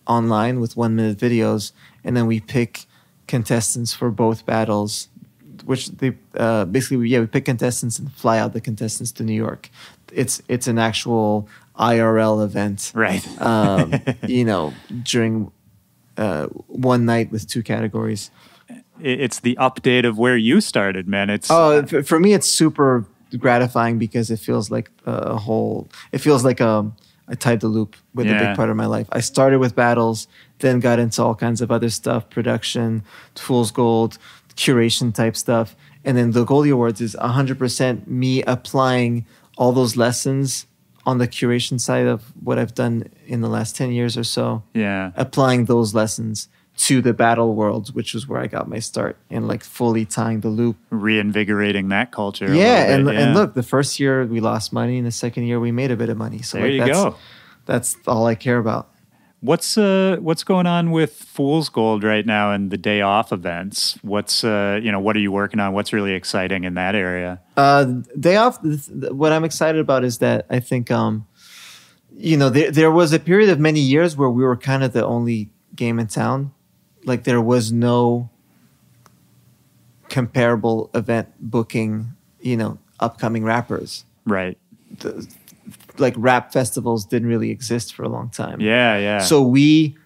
Speaker 3: online with 1-minute videos, and then we pick contestants for both battles. Which they we pick contestants and fly out the contestants to New York. It's an actual IRL event,
Speaker 2: right?
Speaker 3: During one night with 2 categories.
Speaker 2: It's the update of where you started, man.
Speaker 3: For me, it's super gratifying because it feels like I tied the loop with a big part of my life. I started with battles, then got into all kinds of other stuff, production, Fool's Gold, curation type stuff. And then the Goldie Awards is 100% me applying all those lessons on the curation side of what I've done in the last 10 years or so.
Speaker 2: Yeah.
Speaker 3: Applying those lessons to the battle world, which was where I got my start, and like fully tying the loop.
Speaker 2: Reinvigorating that culture.
Speaker 3: Yeah. And look, the first year we lost money, and the second year we made a bit of money. So
Speaker 2: there you go.
Speaker 3: That's all I care about.
Speaker 2: What's going on with Fool's Gold right now and the day off events? What are you working on? What's really exciting in that area?
Speaker 3: Day off. What I'm excited about is that I think, there was a period of many years where we were kind of the only game in town. Like there was no comparable event booking, upcoming rappers.
Speaker 2: Right.
Speaker 3: Like rap festivals didn't really exist for a long time.
Speaker 2: Yeah.
Speaker 3: So we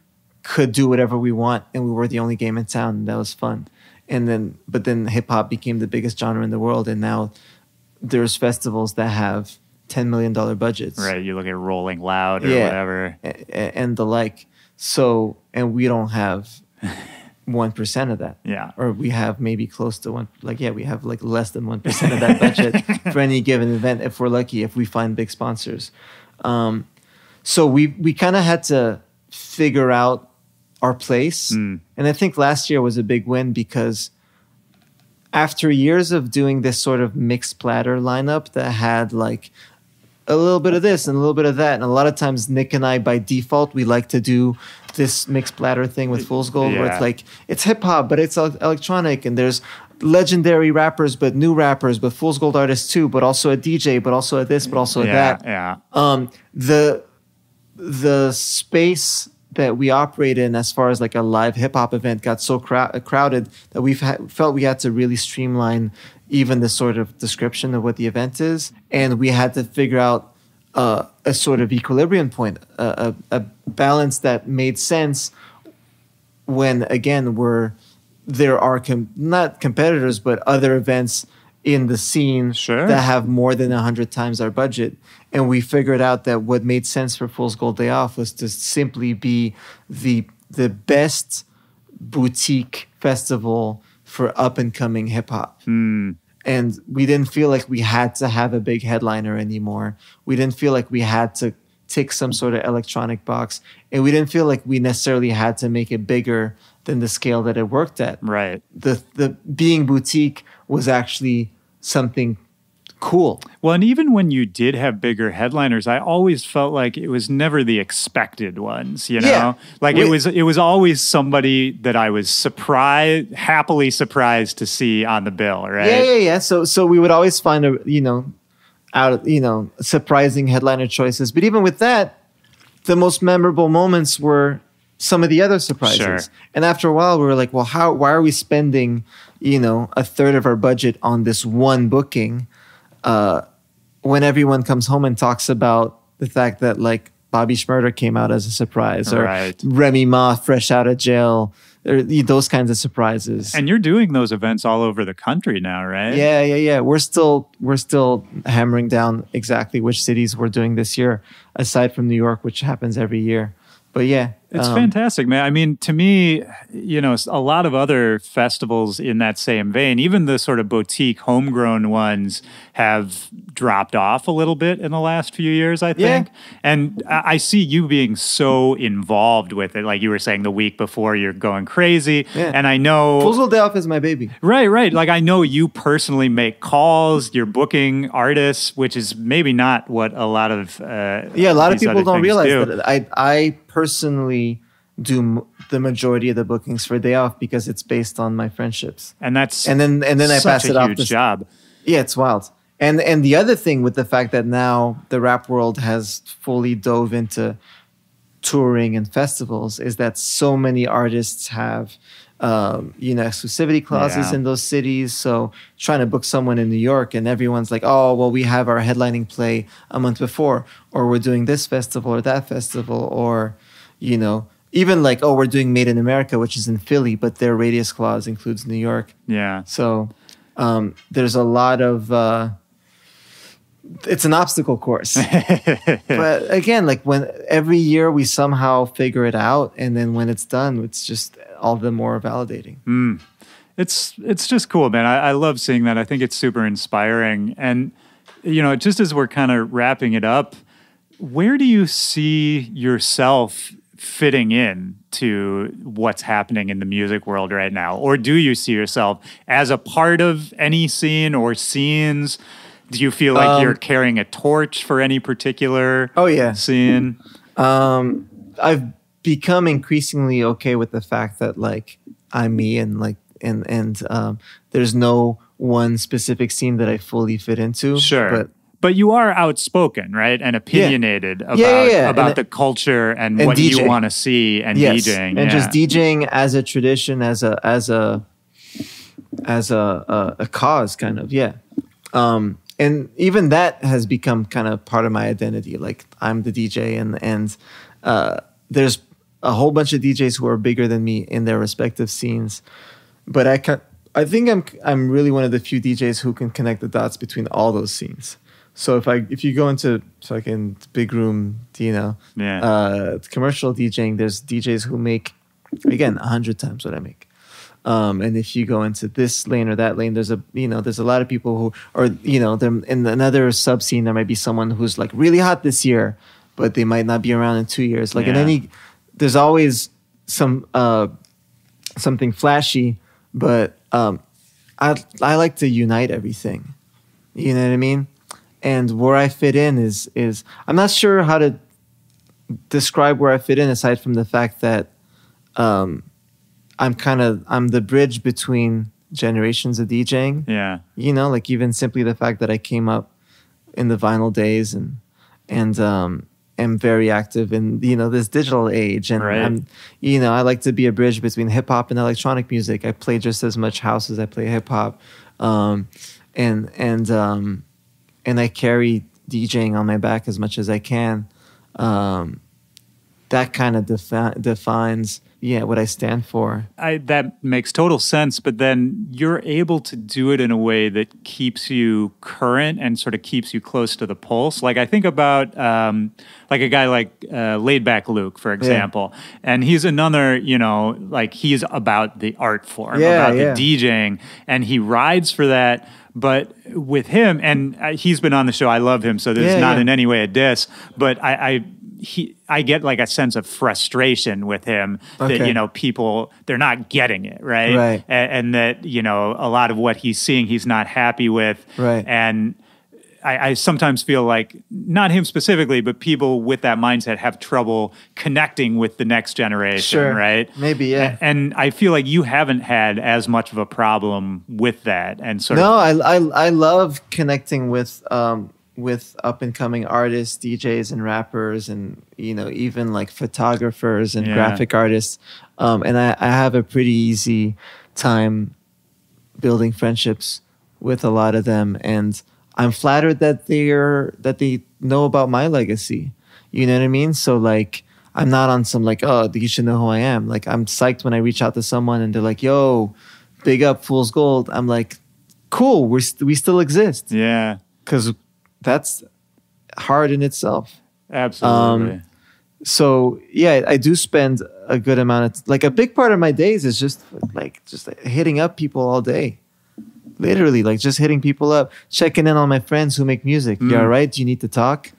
Speaker 3: could do whatever we want, and we were the only game in town, and that was fun. But then hip hop became the biggest genre in the world, and now there's festivals that have $10 million budgets.
Speaker 2: Right. You look at Rolling Loud or whatever,
Speaker 3: and the like. So, and we don't have 1% of that.
Speaker 2: Yeah.
Speaker 3: Or we have maybe close to one, we have like less than 1% of that budget for any given event if we're lucky, if we find big sponsors. So we kind of had to figure out our place. And I think last year was a big win because after years of doing this sort of mixed platter lineup that had like a little bit of this and a little bit of that, and a lot of times Nick and I by default we like to do this mixed platter thing with Fool's Gold where it's like it's hip hop but it's electronic, and there's legendary rappers but new rappers but Fool's Gold artists too, but also a DJ, but also a this, but also a that. The space that we operate in as far as like a live hip hop event got so crowded that we felt we had to really streamline even the sort of description of what the event is. And we had to figure out a sort of equilibrium point, a balance that made sense when, again, there are not competitors, but other events in the scene that have more than 100 times our budget. And we figured out that what made sense for Fool's Gold Day Off was to simply be the best boutique festival for up-and-coming hip-hop. And we didn't feel like we had to have a big headliner anymore. We didn't feel like we had to tick some sort of electronic box. And we didn't feel like we necessarily had to make it bigger than the scale that it worked at.
Speaker 2: Right.
Speaker 3: The being boutique was actually something cool.
Speaker 2: Well, and even when you did have bigger headliners, I always felt like it was never the expected ones, you know?
Speaker 3: Yeah.
Speaker 2: Like it was always somebody that I was happily surprised to see on the bill, right?
Speaker 3: Yeah. So we would always find surprising headliner choices. But even with that, the most memorable moments were some of the other surprises.
Speaker 2: Sure.
Speaker 3: And after a while, we were like, well, why are we spending, a third of our budget on this one booking when everyone comes home and talks about the fact that like Bobby Shmurda came out as a surprise, or Remy Ma fresh out of jail, or those kinds of surprises.
Speaker 2: And you're doing those events all over the country now, right?
Speaker 3: Yeah. We're still hammering down exactly which cities we're doing this year, aside from New York, which happens every year. But yeah.
Speaker 2: It's fantastic, man. I mean, to me, a lot of other festivals in that same vein, even the sort of boutique homegrown ones have dropped off a little bit in the last few years, I think. Yeah. And I see you being so involved with it. Like you were saying the week before, you're going crazy. Yeah. And I know...
Speaker 3: Fool's Gold Day Off is my baby.
Speaker 2: Right. Like I know you personally make calls, you're booking artists, which is maybe not what a lot of...
Speaker 3: a lot of people don't realize that I personally do the majority of the bookings for Day Off because it's based on my friendships,
Speaker 2: and that's
Speaker 3: and then I pass it off.
Speaker 2: Huge job.
Speaker 3: Yeah, it's wild. And the other thing with the fact that now the rap world has fully dove into touring and festivals is that so many artists have exclusivity clauses in those cities. So trying to book someone in New York and everyone's like, oh, well, we have our headlining play a month before, or we're doing this festival or that festival, or even like, oh, we're doing Made in America, which is in Philly, but their radius clause includes New York.
Speaker 2: Yeah.
Speaker 3: So there's a lot of... it's an obstacle course. But again, like when every year we somehow figure it out, and then when it's done, it's just all the more validating.
Speaker 2: It's just cool, man. I love seeing that. I think it's super inspiring. And, just as we're kind of wrapping it up, where do you see yourself fitting in to what's happening in the music world right now? Or do you see yourself as a part of any scene or scenes? Do you feel like you're carrying a torch for any particular scene?
Speaker 3: I've become increasingly okay with the fact that like I'm me, and like and there's no one specific scene that I fully fit into.
Speaker 2: Sure. But you are outspoken, right? And opinionated about the culture and what DJing. You want to see, and DJing.
Speaker 3: And just DJing as a tradition, as a cause, kind of, and even that has become kind of part of my identity. Like I'm the DJ, and there's a whole bunch of DJs who are bigger than me in their respective scenes. But I think I'm really one of the few DJs who can connect the dots between all those scenes. So if you go into fucking big room, commercial DJing, there's DJs who make, again, 100 times what I make. And if you go into this lane or that lane, there's a lot of people who, or they're in another sub scene. There might be someone who's like really hot this year, but they might not be around in 2 years. Like there's always something flashy, but I like to unite everything. You know what I mean? And where I fit in is I'm not sure how to describe where I fit in aside from the fact that I'm the bridge between generations of DJing. Yeah. Like even simply the fact that I came up in the vinyl days and am very active in this digital age, and I'm I like to be a bridge between hip hop and electronic music. I play just as much house as I play hip hop, and I carry DJing on my back as much as I can. That kind of defines what I stand for.
Speaker 2: That makes total sense, but then you're able to do it in a way that keeps you current and sort of keeps you close to the pulse. Like I think about like a guy like Laid Back Luke, for example, and he's another, like he's about the art form, about the DJing, and he rides for that. But with him, and he's been on the show, I love him, so this is not in any way a diss, but I get like a sense of frustration with him that, people, they're not getting it, right? And that, a lot of what he's seeing, he's not happy with. Right. And I sometimes feel like, not him specifically, but people with that mindset have trouble connecting with the next generation, right?
Speaker 3: Maybe, yeah.
Speaker 2: And I feel like you haven't had as much of a problem with that. And
Speaker 3: I love connecting with up and coming artists, DJs, and rappers, and even like photographers and graphic artists. And I have a pretty easy time building friendships with a lot of them, and I'm flattered that they know about my legacy. You know what I mean? So like, I'm not on some like, oh, you should know who I am. Like, I'm psyched when I reach out to someone and they're like, yo, big up Fool's Gold. I'm like, cool, we still exist.
Speaker 2: Yeah.
Speaker 3: Because that's hard in itself.
Speaker 2: Absolutely.
Speaker 3: So yeah, I do spend a good amount of, like a big part of my days is just hitting up people all day. Literally, like just hitting people up, checking in on my friends who make music. You all right? Do you need to talk?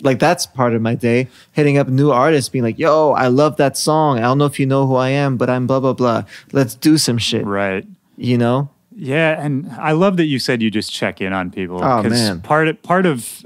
Speaker 3: Like that's part of my day. Hitting up new artists, being like, yo, I love that song. I don't know if you know who I am, but I'm blah, blah, blah. Let's do some shit.
Speaker 2: Right.
Speaker 3: Yeah,
Speaker 2: and I love that you said you just check in on people.
Speaker 3: Oh, man.
Speaker 2: Part of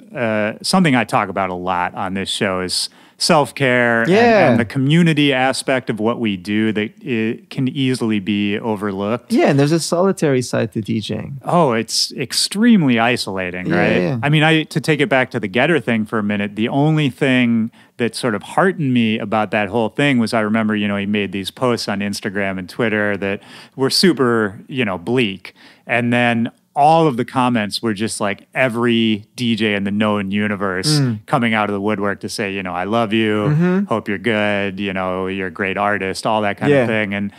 Speaker 2: something I talk about a lot on this show is self-care and the community aspect of what we do that it can easily be overlooked.
Speaker 3: Yeah, and there's a solitary side to DJing.
Speaker 2: Oh, it's extremely isolating, right? Yeah. I mean, to take it back to the Getter thing for a minute, the only thing that sort of heartened me about that whole thing was I remember, he made these posts on Instagram and Twitter that were super, bleak. And then all of the comments were just like every DJ in the known universe coming out of the woodwork to say, I love you, hope you're good, you're a great artist, all that kind of thing. And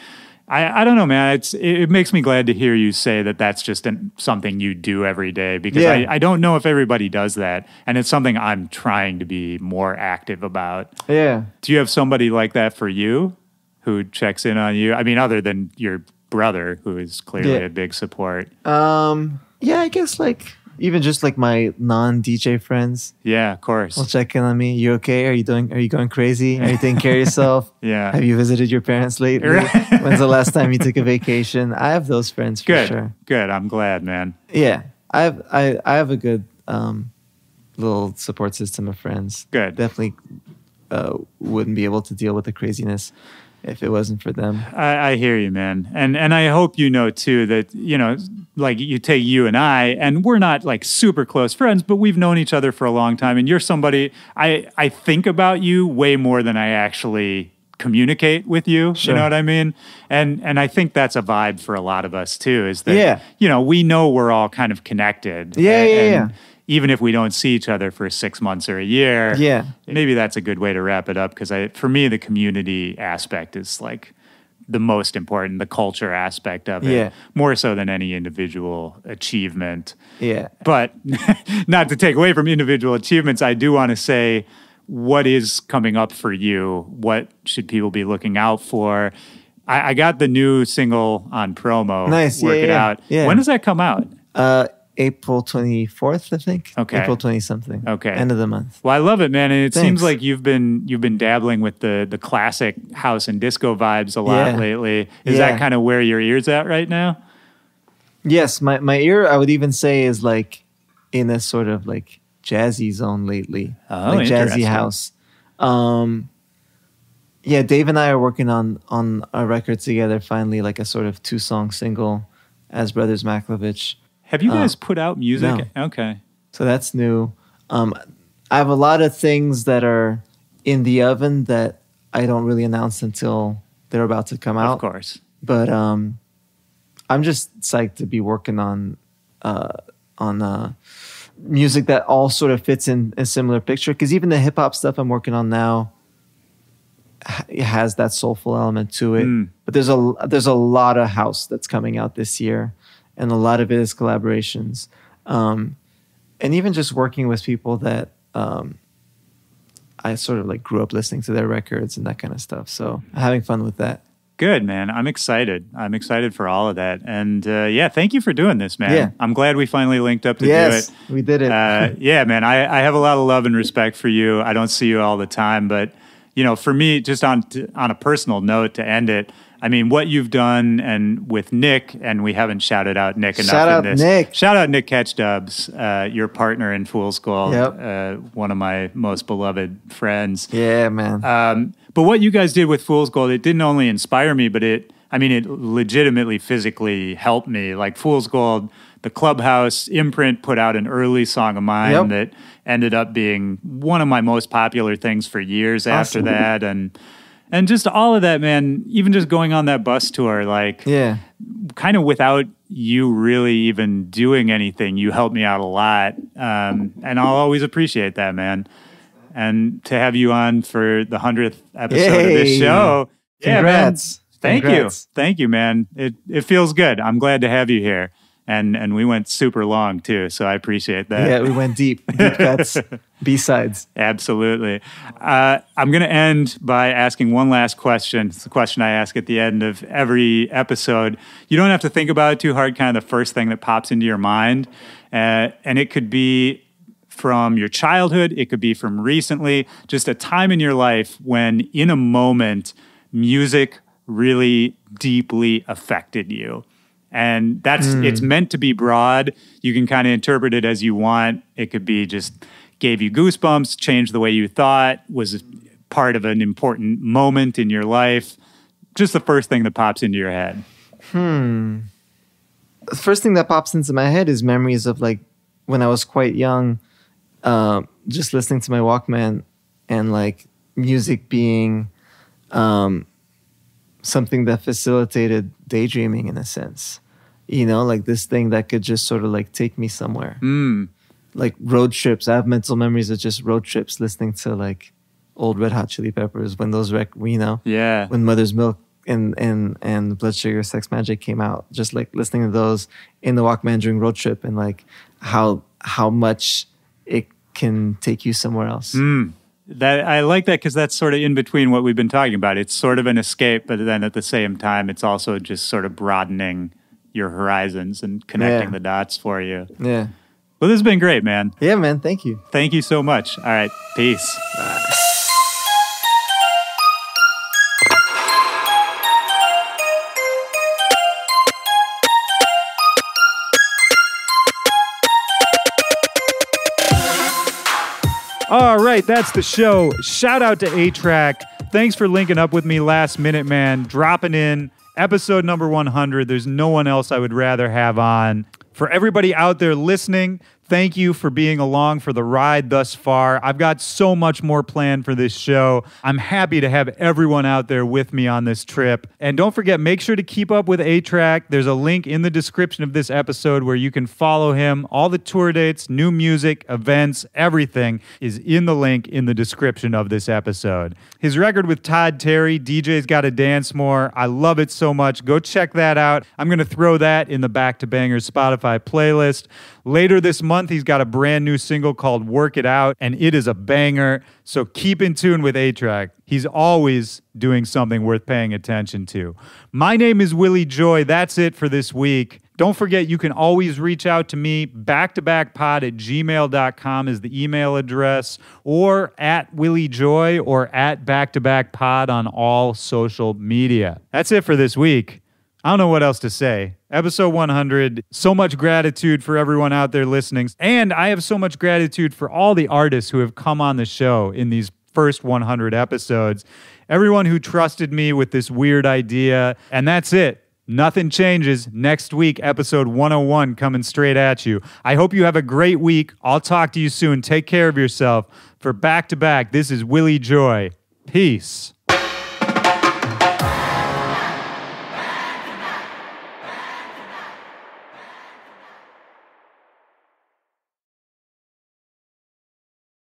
Speaker 2: I don't know, man. It makes me glad to hear you say that that's just something you do every day, because I don't know if everybody does that, and it's something I'm trying to be more active about.
Speaker 3: Yeah.
Speaker 2: Do you have somebody like that for you who checks in on you? I mean, other than your brother, who is clearly a big support.
Speaker 3: I guess like even just like my non-DJ friends.
Speaker 2: Yeah, of course.
Speaker 3: Will check in on me. You okay? Are you going crazy? Are you taking care of yourself?
Speaker 2: Yeah.
Speaker 3: Have you visited your parents lately? When's the last time you took a vacation? I have those friends for sure.
Speaker 2: Good. I'm glad, man.
Speaker 3: Yeah. I have a good little support system of friends.
Speaker 2: Good.
Speaker 3: Definitely wouldn't be able to deal with the craziness if it wasn't for them.
Speaker 2: I hear you, man. And I hope you know, too, that, like you take you and I, and we're not like super close friends, but we've known each other for a long time. And you're somebody, I think about you way more than I actually communicate with you. Sure. You know what I mean? And I think that's a vibe for a lot of us, too, is that, we know we're all kind of connected.
Speaker 3: Yeah.
Speaker 2: Even if we don't see each other for 6 months or a year, maybe that's a good way to wrap it up. Because for me, the community aspect is like the most important, the culture aspect of it,
Speaker 3: Yeah.
Speaker 2: more so than any individual achievement.
Speaker 3: Yeah.
Speaker 2: But not to take away from individual achievements, I do want to say, what is coming up for you? What should people be looking out for? I got the new single on promo.
Speaker 3: Nice.
Speaker 2: Work It Out.
Speaker 3: Yeah.
Speaker 2: When does that come out?
Speaker 3: April 24th, I think.
Speaker 2: Okay.
Speaker 3: April 20 something.
Speaker 2: Okay.
Speaker 3: End of the month.
Speaker 2: Well, I love it, man. And it
Speaker 3: Thanks.
Speaker 2: seems like you've been dabbling with the classic house and disco vibes a lot
Speaker 3: Yeah.
Speaker 2: lately. Is
Speaker 3: Yeah.
Speaker 2: that kind of where your ear's at right now?
Speaker 3: Yes, my ear, I would even say, is like in a sort of like jazzy zone lately.
Speaker 2: Oh,
Speaker 3: like jazzy
Speaker 2: interesting.
Speaker 3: house. Yeah, Dave and I are working on a record together finally, like a sort of 2-song single as Brothers Maklovich.
Speaker 2: Have you guys put out music?
Speaker 3: no.
Speaker 2: Okay.
Speaker 3: So that's new. I have a lot of things that are in the oven that I don't really announce until they're about to come out.
Speaker 2: Of course.
Speaker 3: But I'm just psyched to be working on music that all sort of fits in a similar picture. Because even the hip hop stuff I'm working on now, it has that soulful element to it. But there's a lot of house that's coming out this year, and a lot of it is collaborations, and even just working with people that I sort of like grew up listening to their records and that kind of stuff. So having fun with that.
Speaker 2: Good, man. I'm excited. I'm excited for all of that. And yeah, thank you for doing this, man.
Speaker 3: Yeah.
Speaker 2: I'm glad we finally linked up to
Speaker 3: Yes,
Speaker 2: do it.
Speaker 3: we did it.
Speaker 2: Yeah, man. I have a lot of love and respect for you. I don't see you all the time, but you know, for me, just on a personal note to end it, I mean, what you've done and with Nick, and we haven't shouted out Nick enough
Speaker 3: Shout out
Speaker 2: in this.
Speaker 3: Nick.
Speaker 2: Shout out Nick Catchdubs, your partner in Fool's Gold,
Speaker 3: Yep.
Speaker 2: one of my most beloved friends.
Speaker 3: Yeah, man.
Speaker 2: But what you guys did with Fool's Gold, it didn't only inspire me, but it legitimately physically helped me. Like Fool's Gold, the Clubhouse imprint put out an early song of mine that ended up being one of my most popular things for years after that. And just all of that, man, even just going on that bus tour, like kind of without you really even doing anything, you helped me out a lot. And I'll always appreciate that, man. And to have you on for the 100th episode of this show.
Speaker 3: Congrats.
Speaker 2: Yeah, man.
Speaker 3: Congrats.
Speaker 2: Thank you, man. It feels good. I'm glad to have you here. And we went super long too, so I appreciate that.
Speaker 3: Yeah, we went deep cuts, B-sides.
Speaker 2: Absolutely. I'm going to end by asking one last question. It's the question I ask at the end of every episode. You don't have to think about it too hard, kind of the first thing that pops into your mind. And it could be from your childhood, it could be from recently, just a time in your life when in a moment, music really deeply affected you. And it's meant to be broad. You can kind of interpret it as you want. It could be just gave you goosebumps, changed the way you thought, was part of an important moment in your life. Just the first thing that pops into your head.
Speaker 3: The first thing that pops into my head is memories of like when I was quite young, just listening to my Walkman and like music being something that facilitated daydreaming in a sense, you know, like this thing that could just sort of like take me somewhere. Like road trips. I have mental memories of just road trips listening to like old Red Hot Chili Peppers when those when Mother's Milk and Blood Sugar Sex Magic came out, just like listening to those in the Walkman during road trip and like how much it can take you somewhere else.
Speaker 2: That I like that because that's sort of in between what we've been talking about. It's sort of an escape, but then at the same time, it's also just sort of broadening your horizons and connecting the dots for you.
Speaker 3: Yeah.
Speaker 2: Well, this has been great, man.
Speaker 3: Yeah, man. Thank you.
Speaker 2: Thank you so much. All right. Peace.
Speaker 3: Bye.
Speaker 2: All right, that's the show. Shout out to A-Trak. Thanks for linking up with me last minute, man. Dropping in episode number 100. There's no one else I would rather have on. For everybody out there listening, Thank you for being along for the ride thus far. I've got so much more planned for this show. I'm happy to have everyone out there with me on this trip. And don't forget, make sure to keep up with A-Trak. There's a link in the description of this episode where you can follow him. All the tour dates, new music, events, everything is in the link in the description of this episode. His record with Todd Terry, DJ's Gotta Dance More. I love it so much. Go check that out. I'm going to throw that in the Back to Bangers Spotify playlist. Later this month, he's got a brand new single called Work It Out, and it is a banger. So keep in tune with A-Trak. He's always doing something worth paying attention to. My name is Willy Joy. That's it for this week. Don't forget, you can always reach out to me. backtobackpod@gmail.com is the email address, or at Willy Joy or at backtobackpod on all social media. That's it for this week. I don't know what else to say. Episode 100, so much gratitude for everyone out there listening. And I have so much gratitude for all the artists who have come on the show in these first 100 episodes. Everyone who trusted me with this weird idea. And that's it. Nothing changes. Next week, episode 101 coming straight at you. I hope you have a great week. I'll talk to you soon. Take care of yourself. For Back to Back, this is Willy Joy. Peace.